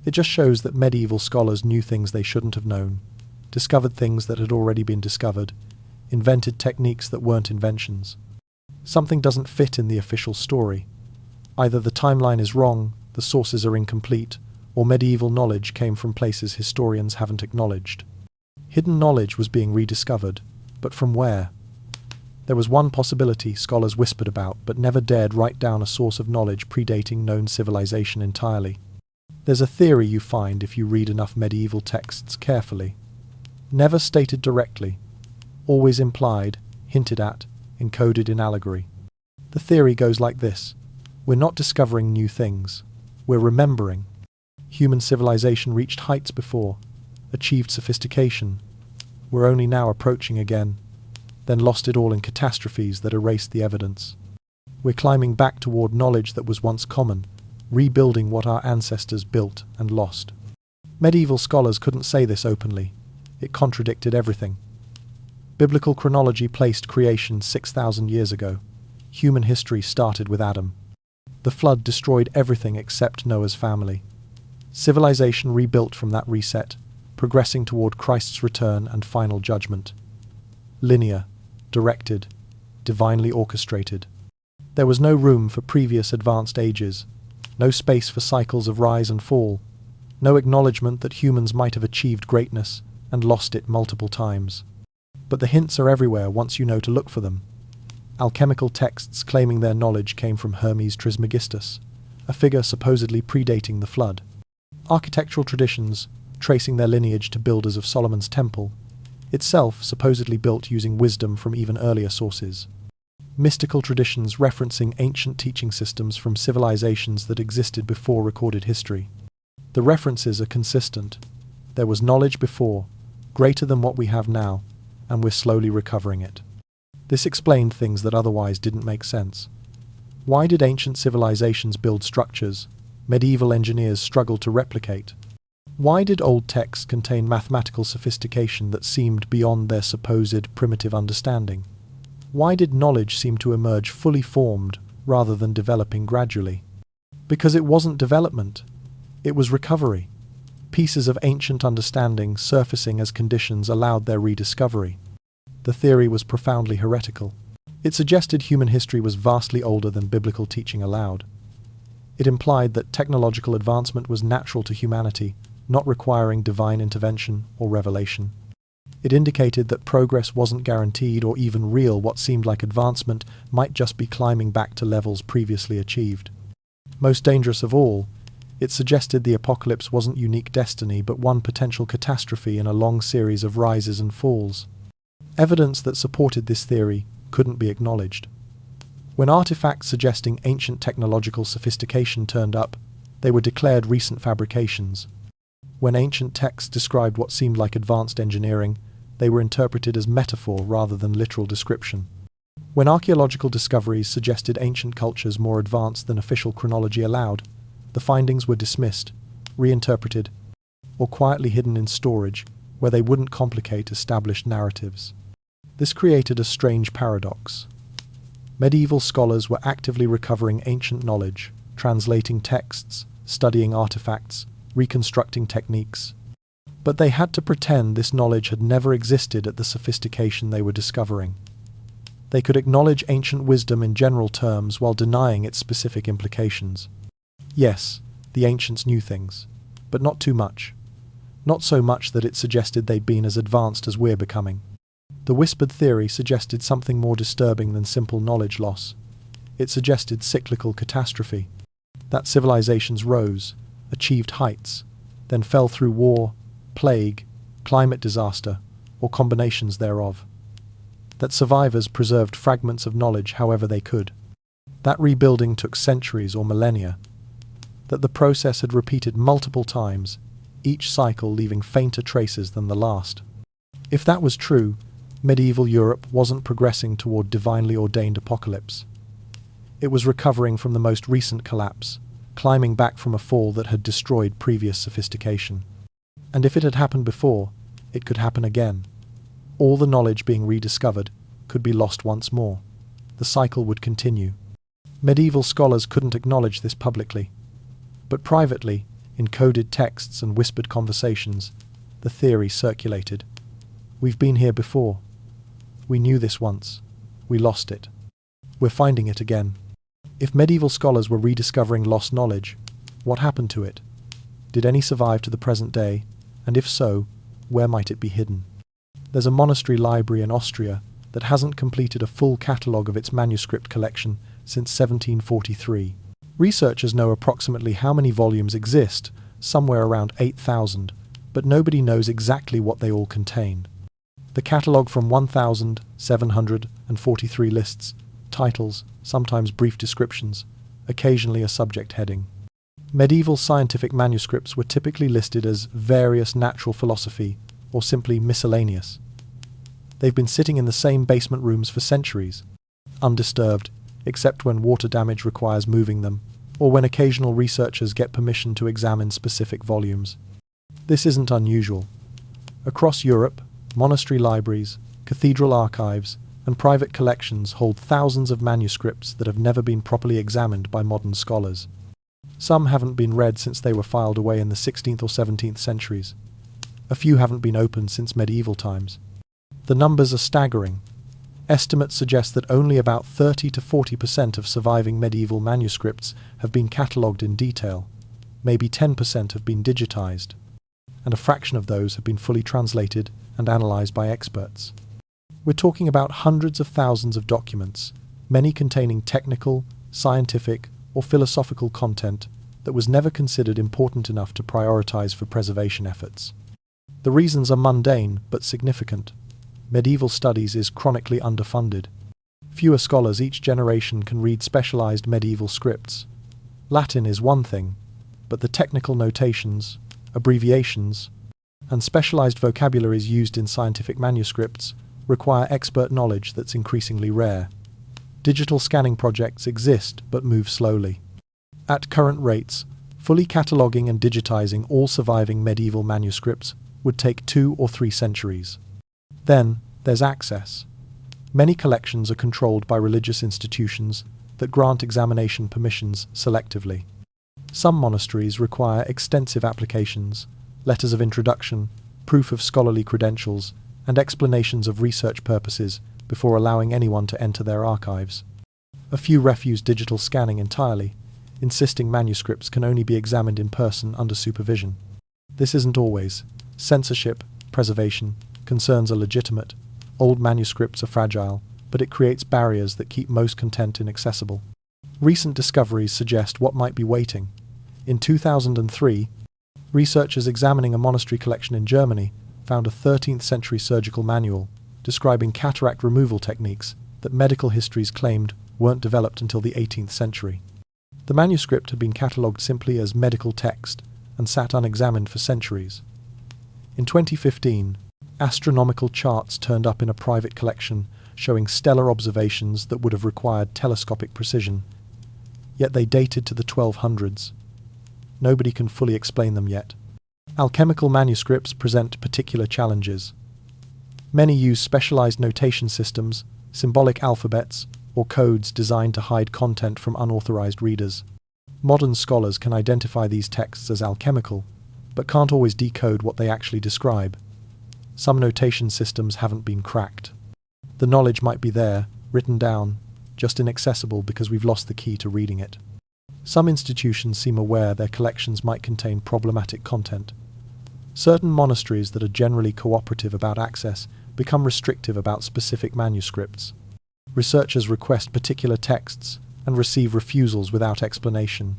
It just shows that medieval scholars knew things they shouldn't have known, discovered things that had already been discovered, invented techniques that weren't inventions. Something doesn't fit in the official story. Either the timeline is wrong, the sources are incomplete, or medieval knowledge came from places historians haven't acknowledged. Hidden knowledge was being rediscovered, but from where? There was one possibility scholars whispered about, but never dared write down a source of knowledge predating known civilization entirely. There's a theory you find if you read enough medieval texts carefully. Never stated directly, always implied, hinted at, encoded in allegory. The theory goes like this: we're not discovering new things, we're remembering. Human civilization reached heights before, achieved sophistication. We're only now approaching again, then lost it all in catastrophes that erased the evidence. We're climbing back toward knowledge that was once common, rebuilding what our ancestors built and lost. Medieval scholars couldn't say this openly. It contradicted everything. Biblical chronology placed creation 6,000 years ago. Human history started with Adam. The flood destroyed everything except Noah's family. Civilization rebuilt from that reset, progressing toward Christ's return and final judgment. Linear, directed, divinely orchestrated. There was no room for previous advanced ages, no space for cycles of rise and fall, no acknowledgement that humans might have achieved greatness and lost it multiple times. But the hints are everywhere once you know to look for them. Alchemical texts claiming their knowledge came from Hermes Trismegistus, a figure supposedly predating the flood. Architectural traditions, tracing their lineage to builders of Solomon's temple, itself supposedly built using wisdom from even earlier sources. Mystical traditions referencing ancient teaching systems from civilizations that existed before recorded history. The references are consistent. There was knowledge before, greater than what we have now, and we're slowly recovering it. This explained things that otherwise didn't make sense. Why did ancient civilizations build structures medieval engineers struggled to replicate? Why did old texts contain mathematical sophistication that seemed beyond their supposed primitive understanding? Why did knowledge seem to emerge fully formed rather than developing gradually? Because it wasn't development, it was recovery. Pieces of ancient understanding surfacing as conditions allowed their rediscovery. The theory was profoundly heretical. It suggested human history was vastly older than biblical teaching allowed. It implied that technological advancement was natural to humanity, not requiring divine intervention or revelation. It indicated that progress wasn't guaranteed or even real. What seemed like advancement might just be climbing back to levels previously achieved. Most dangerous of all, it suggested the apocalypse wasn't unique destiny but one potential catastrophe in a long series of rises and falls. Evidence that supported this theory couldn't be acknowledged. When artifacts suggesting ancient technological sophistication turned up, they were declared recent fabrications. When ancient texts described what seemed like advanced engineering, they were interpreted as metaphor rather than literal description. When archaeological discoveries suggested ancient cultures more advanced than official chronology allowed, the findings were dismissed, reinterpreted, or quietly hidden in storage where they wouldn't complicate established narratives. This created a strange paradox. Medieval scholars were actively recovering ancient knowledge, translating texts, studying artifacts, reconstructing techniques. But they had to pretend this knowledge had never existed at the sophistication they were discovering. They could acknowledge ancient wisdom in general terms while denying its specific implications. Yes, the ancients knew things, but not too much. Not so much that it suggested they'd been as advanced as we're becoming. The whispered theory suggested something more disturbing than simple knowledge loss. It suggested cyclical catastrophe. That civilizations rose, achieved heights, then fell through war, plague, climate disaster, or combinations thereof. That survivors preserved fragments of knowledge however they could. That rebuilding took centuries or millennia. That the process had repeated multiple times, each cycle leaving fainter traces than the last. If that was true, medieval Europe wasn't progressing toward divinely ordained apocalypse. It was recovering from the most recent collapse, climbing back from a fall that had destroyed previous sophistication. And if it had happened before, it could happen again. All the knowledge being rediscovered could be lost once more. The cycle would continue. Medieval scholars couldn't acknowledge this publicly, but privately, in coded texts and whispered conversations, the theory circulated. We've been here before. We knew this once. We lost it. We're finding it again. If medieval scholars were rediscovering lost knowledge, what happened to it? Did any survive to the present day? And if so, where might it be hidden? There's a monastery library in Austria that hasn't completed a full catalogue of its manuscript collection since 1743. Researchers know approximately how many volumes exist, somewhere around 8,000, but nobody knows exactly what they all contain. The catalogue from 1,743 lists, titles, sometimes brief descriptions, occasionally a subject heading. Medieval scientific manuscripts were typically listed as various natural philosophy or simply miscellaneous. They've been sitting in the same basement rooms for centuries, undisturbed, except when water damage requires moving them, or when occasional researchers get permission to examine specific volumes. This isn't unusual. Across Europe, monastery libraries, cathedral archives, and private collections hold thousands of manuscripts that have never been properly examined by modern scholars. Some haven't been read since they were filed away in the 16th or 17th centuries. A few haven't been opened since medieval times. The numbers are staggering. Estimates suggest that only about 30 to 40% of surviving medieval manuscripts have been catalogued in detail. Maybe 10% have been digitized, and a fraction of those have been fully translated and analyzed by experts. We're talking about hundreds of thousands of documents, many containing technical, scientific, or philosophical content that was never considered important enough to prioritize for preservation efforts. The reasons are mundane but significant. Medieval studies is chronically underfunded. Fewer scholars each generation can read specialized medieval scripts. Latin is one thing, but the technical notations, abbreviations, and specialized vocabularies used in scientific manuscripts require expert knowledge that's increasingly rare. Digital scanning projects exist but move slowly. At current rates, fully cataloguing and digitizing all surviving medieval manuscripts would take 2 or 3 centuries. Then, there's access. Many collections are controlled by religious institutions that grant examination permissions selectively. Some monasteries require extensive applications, letters of introduction, proof of scholarly credentials, and explanations of research purposes before allowing anyone to enter their archives. A few refuse digital scanning entirely, insisting manuscripts can only be examined in person under supervision. This isn't always. Censorship, preservation, concerns are legitimate. Old manuscripts are fragile, but it creates barriers that keep most content inaccessible. Recent discoveries suggest what might be waiting. In 2003, researchers examining a monastery collection in Germany found a 13th century surgical manual describing cataract removal techniques that medical histories claimed weren't developed until the 18th century. The manuscript had been catalogued simply as medical text and sat unexamined for centuries. In 2015, astronomical charts turned up in a private collection showing stellar observations that would have required telescopic precision, yet they dated to the 1200s. Nobody can fully explain them yet. Alchemical manuscripts present particular challenges. Many use specialized notation systems, symbolic alphabets, or codes designed to hide content from unauthorized readers. Modern scholars can identify these texts as alchemical, but can't always decode what they actually describe. Some notation systems haven't been cracked. The knowledge might be there, written down, just inaccessible because we've lost the key to reading it. Some institutions seem aware their collections might contain problematic content. Certain monasteries that are generally cooperative about access become restrictive about specific manuscripts. Researchers request particular texts and receive refusals without explanation,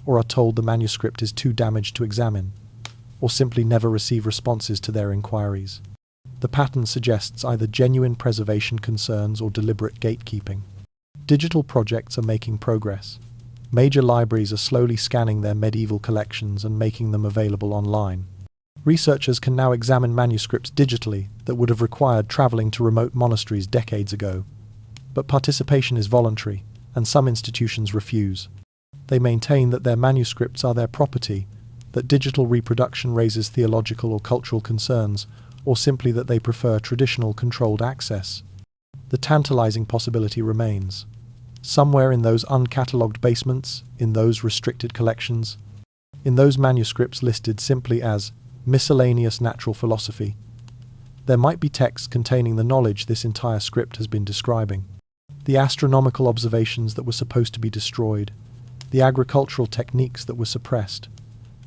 or are told the manuscript is too damaged to examine, or simply never receive responses to their inquiries. The pattern suggests either genuine preservation concerns or deliberate gatekeeping. Digital projects are making progress. Major libraries are slowly scanning their medieval collections and making them available online. Researchers can now examine manuscripts digitally that would have required travelling to remote monasteries decades ago. But participation is voluntary, and some institutions refuse. They maintain that their manuscripts are their property, that digital reproduction raises theological or cultural concerns, or simply that they prefer traditional controlled access. The tantalizing possibility remains. Somewhere in those uncatalogued basements, in those restricted collections, in those manuscripts listed simply as miscellaneous natural philosophy, there might be texts containing the knowledge this entire script has been describing. The astronomical observations that were supposed to be destroyed, the agricultural techniques that were suppressed,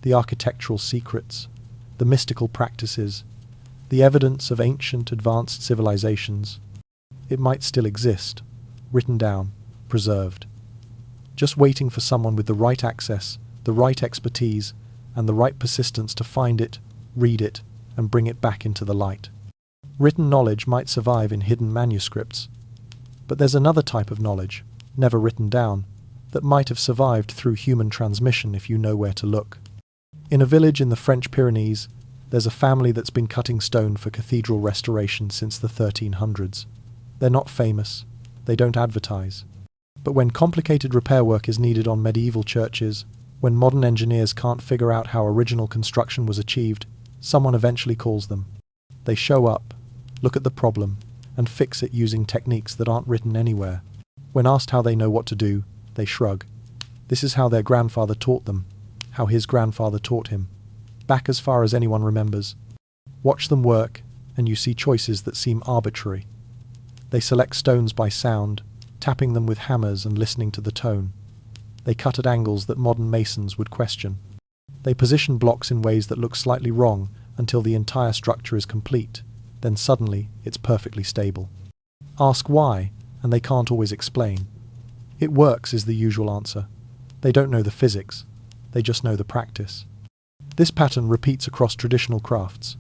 the architectural secrets, the mystical practices, the evidence of ancient advanced civilizations. It might still exist, written down, preserved, just waiting for someone with the right access, the right expertise, and the right persistence to find it, read it, and bring it back into the light. Written knowledge might survive in hidden manuscripts, but there's another type of knowledge, never written down, that might have survived through human transmission if you know where to look. In a village in the French Pyrenees, there's a family that's been cutting stone for cathedral restoration since the 1300s. They're not famous, they don't advertise. But when complicated repair work is needed on medieval churches, when modern engineers can't figure out how original construction was achieved, someone eventually calls them. They show up, look at the problem, and fix it using techniques that aren't written anywhere. When asked how they know what to do, they shrug. This is how their grandfather taught them, how his grandfather taught him, back as far as anyone remembers. Watch them work, and you see choices that seem arbitrary. They select stones by sound, tapping them with hammers and listening to the tone. They cut at angles that modern masons would question. They position blocks in ways that look slightly wrong until the entire structure is complete. Then suddenly, it's perfectly stable. Ask why, and they can't always explain. It works is the usual answer. They don't know the physics. They just know the practice. This pattern repeats across traditional crafts.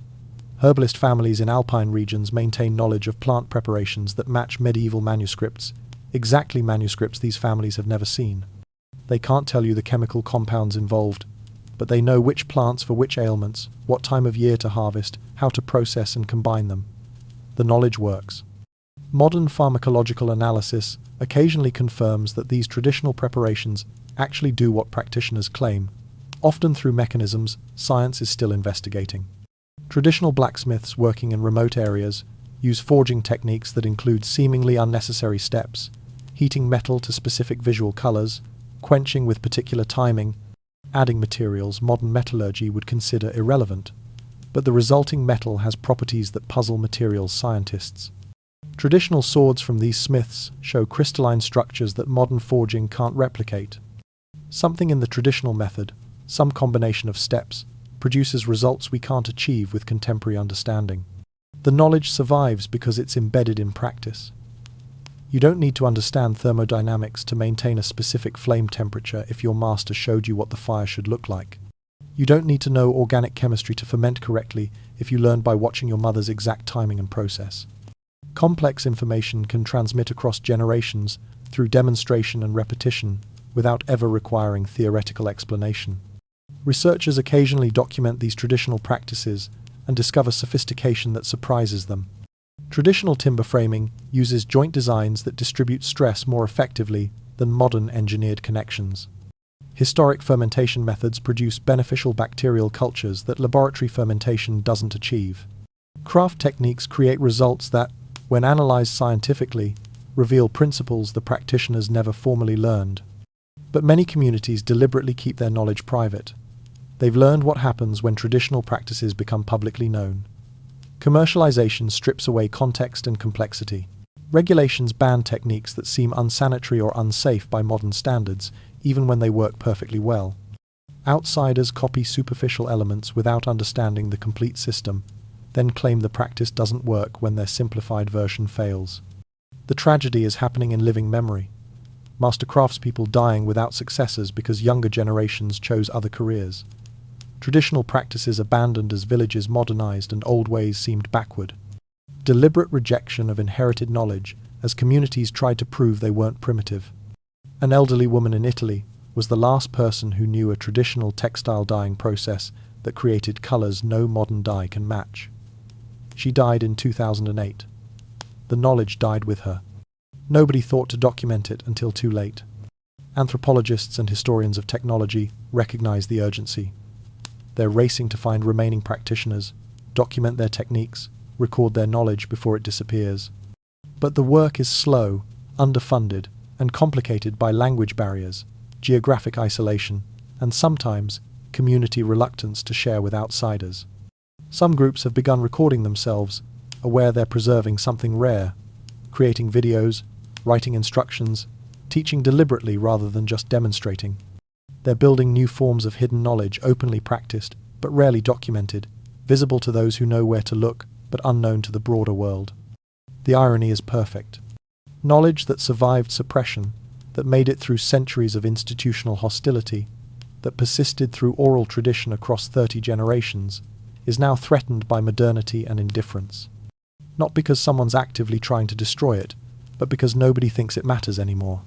Herbalist families in alpine regions maintain knowledge of plant preparations that match medieval manuscripts, exactly manuscripts these families have never seen. They can't tell you the chemical compounds involved, but they know which plants for which ailments, what time of year to harvest, how to process and combine them. The knowledge works. Modern pharmacological analysis occasionally confirms that these traditional preparations actually do what practitioners claim, often through mechanisms science is still investigating. Traditional blacksmiths working in remote areas use forging techniques that include seemingly unnecessary steps, heating metal to specific visual colors, quenching with particular timing, adding materials modern metallurgy would consider irrelevant, but the resulting metal has properties that puzzle materials scientists. Traditional swords from these smiths show crystalline structures that modern forging can't replicate. Something in the traditional method, some combination of steps, produces results we can't achieve with contemporary understanding. The knowledge survives because it's embedded in practice. You don't need to understand thermodynamics to maintain a specific flame temperature if your master showed you what the fire should look like. You don't need to know organic chemistry to ferment correctly if you learned by watching your mother's exact timing and process. Complex information can transmit across generations through demonstration and repetition without ever requiring theoretical explanation. Researchers occasionally document these traditional practices and discover sophistication that surprises them. Traditional timber framing uses joint designs that distribute stress more effectively than modern engineered connections. Historic fermentation methods produce beneficial bacterial cultures that laboratory fermentation doesn't achieve. Craft techniques create results that, when analyzed scientifically, reveal principles the practitioners never formally learned. But many communities deliberately keep their knowledge private. They've learned what happens when traditional practices become publicly known. Commercialization strips away context and complexity. Regulations ban techniques that seem unsanitary or unsafe by modern standards, even when they work perfectly well. Outsiders copy superficial elements without understanding the complete system, then claim the practice doesn't work when their simplified version fails. The tragedy is happening in living memory. Master craftspeople dying without successors because younger generations chose other careers. Traditional practices abandoned as villages modernized and old ways seemed backward. Deliberate rejection of inherited knowledge as communities tried to prove they weren't primitive. An elderly woman in Italy was the last person who knew a traditional textile dyeing process that created colours no modern dye can match. She died in 2008. The knowledge died with her. Nobody thought to document it until too late. Anthropologists and historians of technology recognize the urgency. They're racing to find remaining practitioners, document their techniques, record their knowledge before it disappears. But the work is slow, underfunded, and complicated by language barriers, geographic isolation, and sometimes community reluctance to share with outsiders. Some groups have begun recording themselves, aware they're preserving something rare, creating videos, writing instructions, teaching deliberately rather than just demonstrating. They're building new forms of hidden knowledge openly practiced, but rarely documented, visible to those who know where to look, but unknown to the broader world. The irony is perfect. Knowledge that survived suppression, that made it through centuries of institutional hostility, that persisted through oral tradition across 30 generations, is now threatened by modernity and indifference. Not because someone's actively trying to destroy it, but because nobody thinks it matters anymore.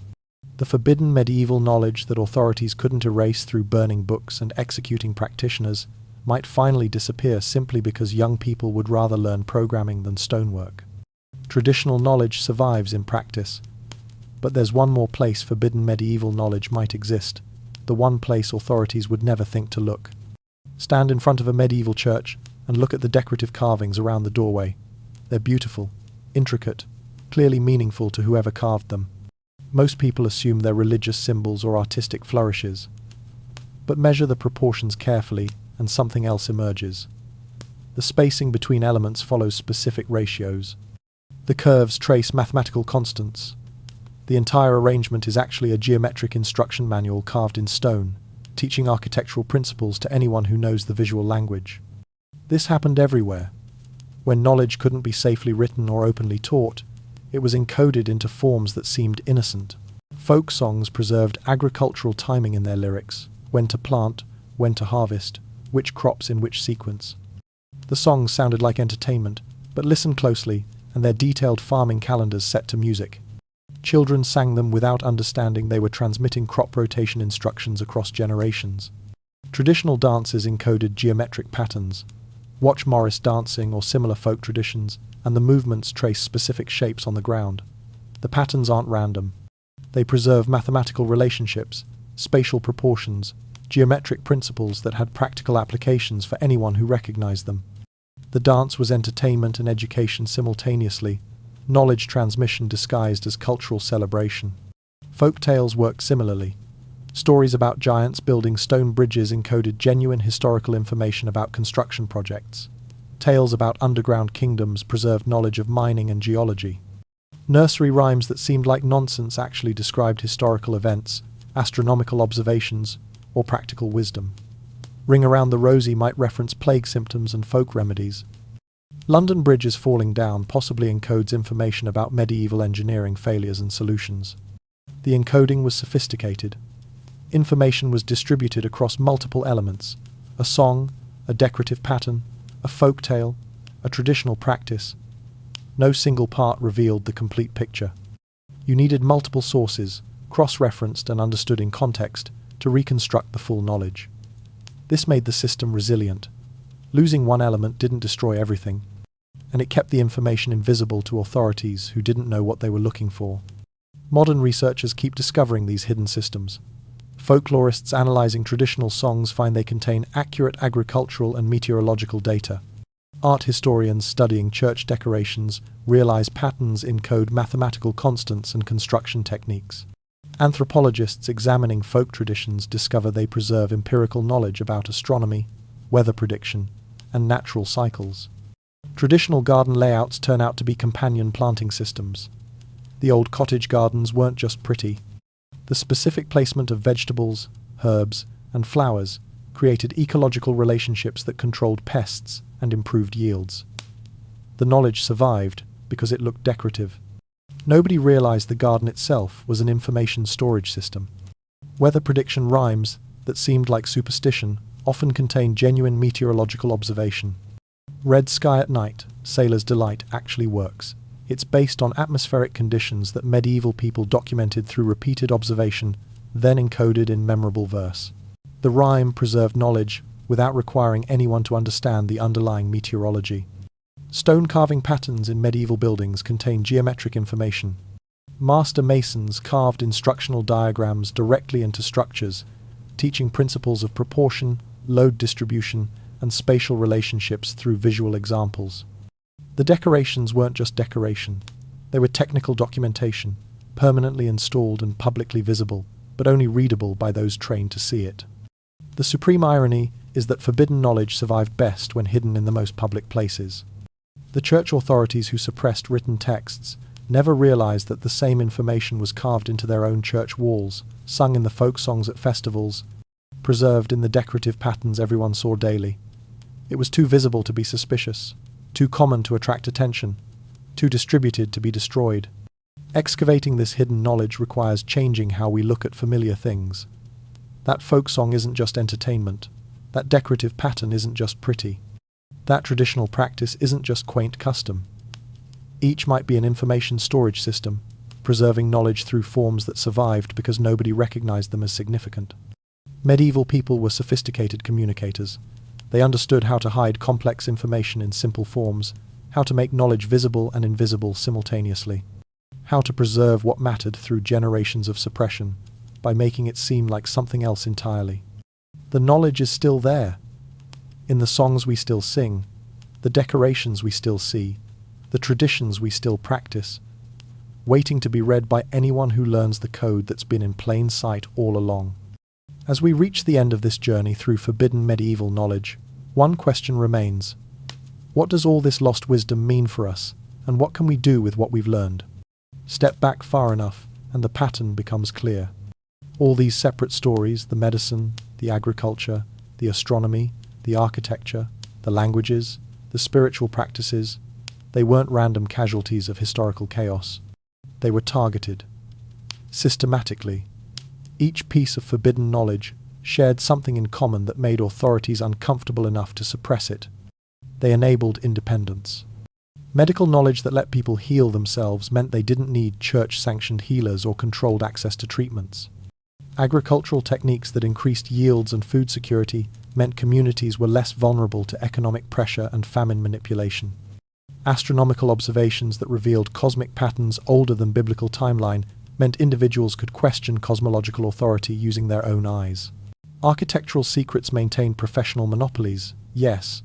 The forbidden medieval knowledge that authorities couldn't erase through burning books and executing practitioners might finally disappear simply because young people would rather learn programming than stonework. Traditional knowledge survives in practice, but there's one more place forbidden medieval knowledge might exist, the one place authorities would never think to look. Stand in front of a medieval church and look at the decorative carvings around the doorway. They're beautiful, intricate, clearly meaningful to whoever carved them. Most people assume they're religious symbols or artistic flourishes. But measure the proportions carefully and something else emerges. The spacing between elements follows specific ratios. The curves trace mathematical constants. The entire arrangement is actually a geometric instruction manual carved in stone, teaching architectural principles to anyone who knows the visual language. This happened everywhere. When knowledge couldn't be safely written or openly taught, it was encoded into forms that seemed innocent. Folk songs preserved agricultural timing in their lyrics, when to plant, when to harvest, which crops in which sequence. The songs sounded like entertainment, but listen closely, and their detailed farming calendars set to music. Children sang them without understanding they were transmitting crop rotation instructions across generations. Traditional dances encoded geometric patterns. Watch Morris dancing or similar folk traditions, and the movements trace specific shapes on the ground. The patterns aren't random. They preserve mathematical relationships, spatial proportions, geometric principles that had practical applications for anyone who recognized them. The dance was entertainment and education simultaneously, knowledge transmission disguised as cultural celebration. Folk tales worked similarly. Stories about giants building stone bridges encoded genuine historical information about construction projects. Tales about underground kingdoms preserved knowledge of mining and geology. Nursery rhymes that seemed like nonsense actually described historical events, astronomical observations, or practical wisdom. Ring Around the Rosie might reference plague symptoms and folk remedies. London Bridge is Falling Down possibly encodes information about medieval engineering failures and solutions. The encoding was sophisticated. Information was distributed across multiple elements: a song, a decorative pattern, a folk tale, a traditional practice. No single part revealed the complete picture. You needed multiple sources, cross-referenced and understood in context, to reconstruct the full knowledge. This made the system resilient. Losing one element didn't destroy everything, and it kept the information invisible to authorities who didn't know what they were looking for. Modern researchers keep discovering these hidden systems. Folklorists analyzing traditional songs find they contain accurate agricultural and meteorological data. Art historians studying church decorations realize patterns encode mathematical constants and construction techniques. Anthropologists examining folk traditions discover they preserve empirical knowledge about astronomy, weather prediction, and natural cycles. Traditional garden layouts turn out to be companion planting systems. The old cottage gardens weren't just pretty. The specific placement of vegetables, herbs, and flowers created ecological relationships that controlled pests and improved yields. The knowledge survived because it looked decorative. Nobody realized the garden itself was an information storage system. Weather prediction rhymes that seemed like superstition often contained genuine meteorological observation. Red Sky at Night, Sailor's Delight actually works. It's based on atmospheric conditions that medieval people documented through repeated observation, then encoded in memorable verse. The rhyme preserved knowledge without requiring anyone to understand the underlying meteorology. Stone carving patterns in medieval buildings contain geometric information. Master masons carved instructional diagrams directly into structures, teaching principles of proportion, load distribution, and spatial relationships through visual examples. The decorations weren't just decoration. They were technical documentation, permanently installed and publicly visible, but only readable by those trained to see it. The supreme irony is that forbidden knowledge survived best when hidden in the most public places. The church authorities who suppressed written texts never realized that the same information was carved into their own church walls, sung in the folk songs at festivals, preserved in the decorative patterns everyone saw daily. It was too visible to be suspicious, too common to attract attention, too distributed to be destroyed. Excavating this hidden knowledge requires changing how we look at familiar things. That folk song isn't just entertainment. That decorative pattern isn't just pretty. That traditional practice isn't just quaint custom. Each might be an information storage system, preserving knowledge through forms that survived because nobody recognized them as significant. Medieval people were sophisticated communicators. They understood how to hide complex information in simple forms, how to make knowledge visible and invisible simultaneously, how to preserve what mattered through generations of suppression by making it seem like something else entirely. The knowledge is still there, in the songs we still sing, the decorations we still see, the traditions we still practice, waiting to be read by anyone who learns the code that's been in plain sight all along. As we reach the end of this journey through forbidden medieval knowledge, one question remains. What does all this lost wisdom mean for us, and what can we do with what we've learned? Step back far enough, and the pattern becomes clear. All these separate stories, the medicine, the agriculture, the astronomy, the architecture, the languages, the spiritual practices, they weren't random casualties of historical chaos. They were targeted, systematically. Each piece of forbidden knowledge shared something in common that made authorities uncomfortable enough to suppress it. They enabled independence. Medical knowledge that let people heal themselves meant they didn't need church-sanctioned healers or controlled access to treatments. Agricultural techniques that increased yields and food security meant communities were less vulnerable to economic pressure and famine manipulation. Astronomical observations that revealed cosmic patterns older than biblical timeline meant individuals could question cosmological authority using their own eyes. Architectural secrets maintained professional monopolies, yes,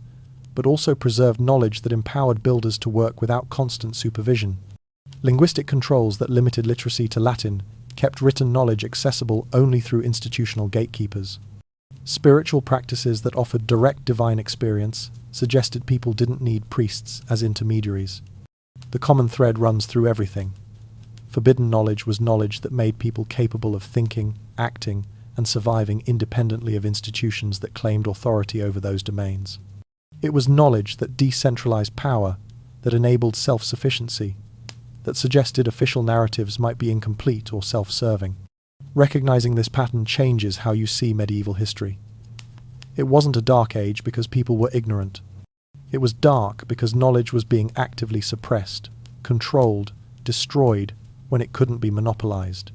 but also preserved knowledge that empowered builders to work without constant supervision. Linguistic controls that limited literacy to Latin kept written knowledge accessible only through institutional gatekeepers. Spiritual practices that offered direct divine experience suggested people didn't need priests as intermediaries. The common thread runs through everything. Forbidden knowledge was knowledge that made people capable of thinking, acting, and surviving independently of institutions that claimed authority over those domains. It was knowledge that decentralized power, that enabled self-sufficiency, that suggested official narratives might be incomplete or self-serving. Recognizing this pattern changes how you see medieval history. It wasn't a dark age because people were ignorant. It was dark because knowledge was being actively suppressed, controlled, destroyed when it couldn't be monopolized.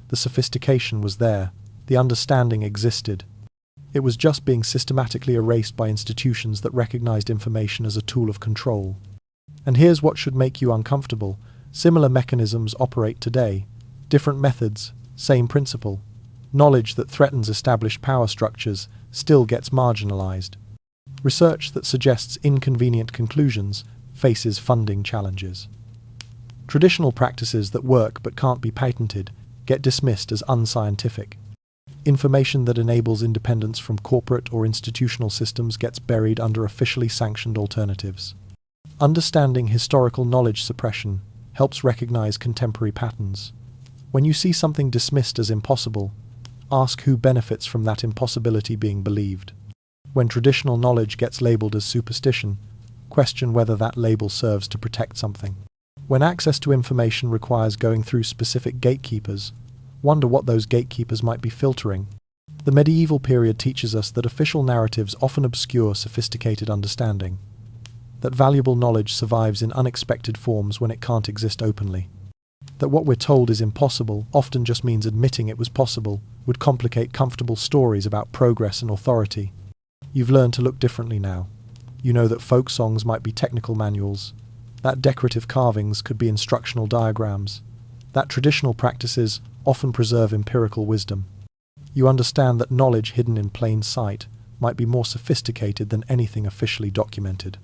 The sophistication was there, the understanding existed. It was just being systematically erased by institutions that recognized information as a tool of control. And here's what should make you uncomfortable. Similar mechanisms operate today. Different methods, same principle. Knowledge that threatens established power structures still gets marginalized. Research that suggests inconvenient conclusions faces funding challenges. Traditional practices that work but can't be patented get dismissed as unscientific. Information that enables independence from corporate or institutional systems gets buried under officially sanctioned alternatives. Understanding historical knowledge suppression helps recognize contemporary patterns. When you see something dismissed as impossible, ask who benefits from that impossibility being believed. When traditional knowledge gets labeled as superstition, question whether that label serves to protect something. When access to information requires going through specific gatekeepers, wonder what those gatekeepers might be filtering. The medieval period teaches us that official narratives often obscure sophisticated understanding, that valuable knowledge survives in unexpected forms when it can't exist openly, that what we're told is impossible often just means admitting it was possible would complicate comfortable stories about progress and authority. You've learned to look differently now. You know that folk songs might be technical manuals, that decorative carvings could be instructional diagrams, that traditional practices often preserve empirical wisdom. You understand that knowledge hidden in plain sight might be more sophisticated than anything officially documented.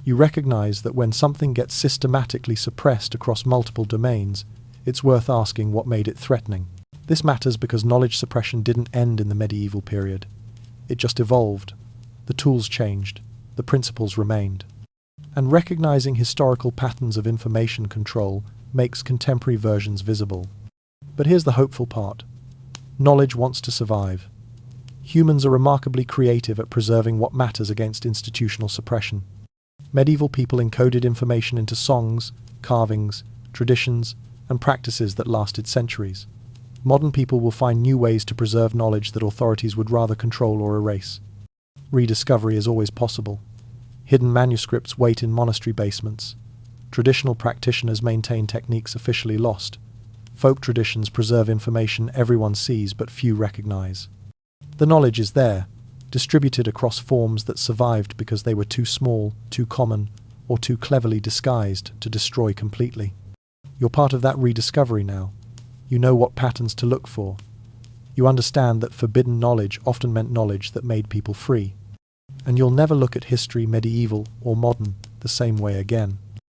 You recognize that when something gets systematically suppressed across multiple domains, it's worth asking what made it threatening. This matters because knowledge suppression didn't end in the medieval period. It just evolved. The tools changed. The principles remained. And recognizing historical patterns of information control makes contemporary versions visible. But here's the hopeful part. Knowledge wants to survive. Humans are remarkably creative at preserving what matters against institutional suppression. Medieval people encoded information into songs, carvings, traditions, and practices that lasted centuries. Modern people will find new ways to preserve knowledge that authorities would rather control or erase. Rediscovery is always possible. Hidden manuscripts wait in monastery basements. Traditional practitioners maintain techniques officially lost. Folk traditions preserve information everyone sees but few recognize. The knowledge is there, distributed across forms that survived because they were too small, too common, or too cleverly disguised to destroy completely. You're part of that rediscovery now. You know what patterns to look for. You understand that forbidden knowledge often meant knowledge that made people free. And you'll never look at history, medieval or modern, the same way again.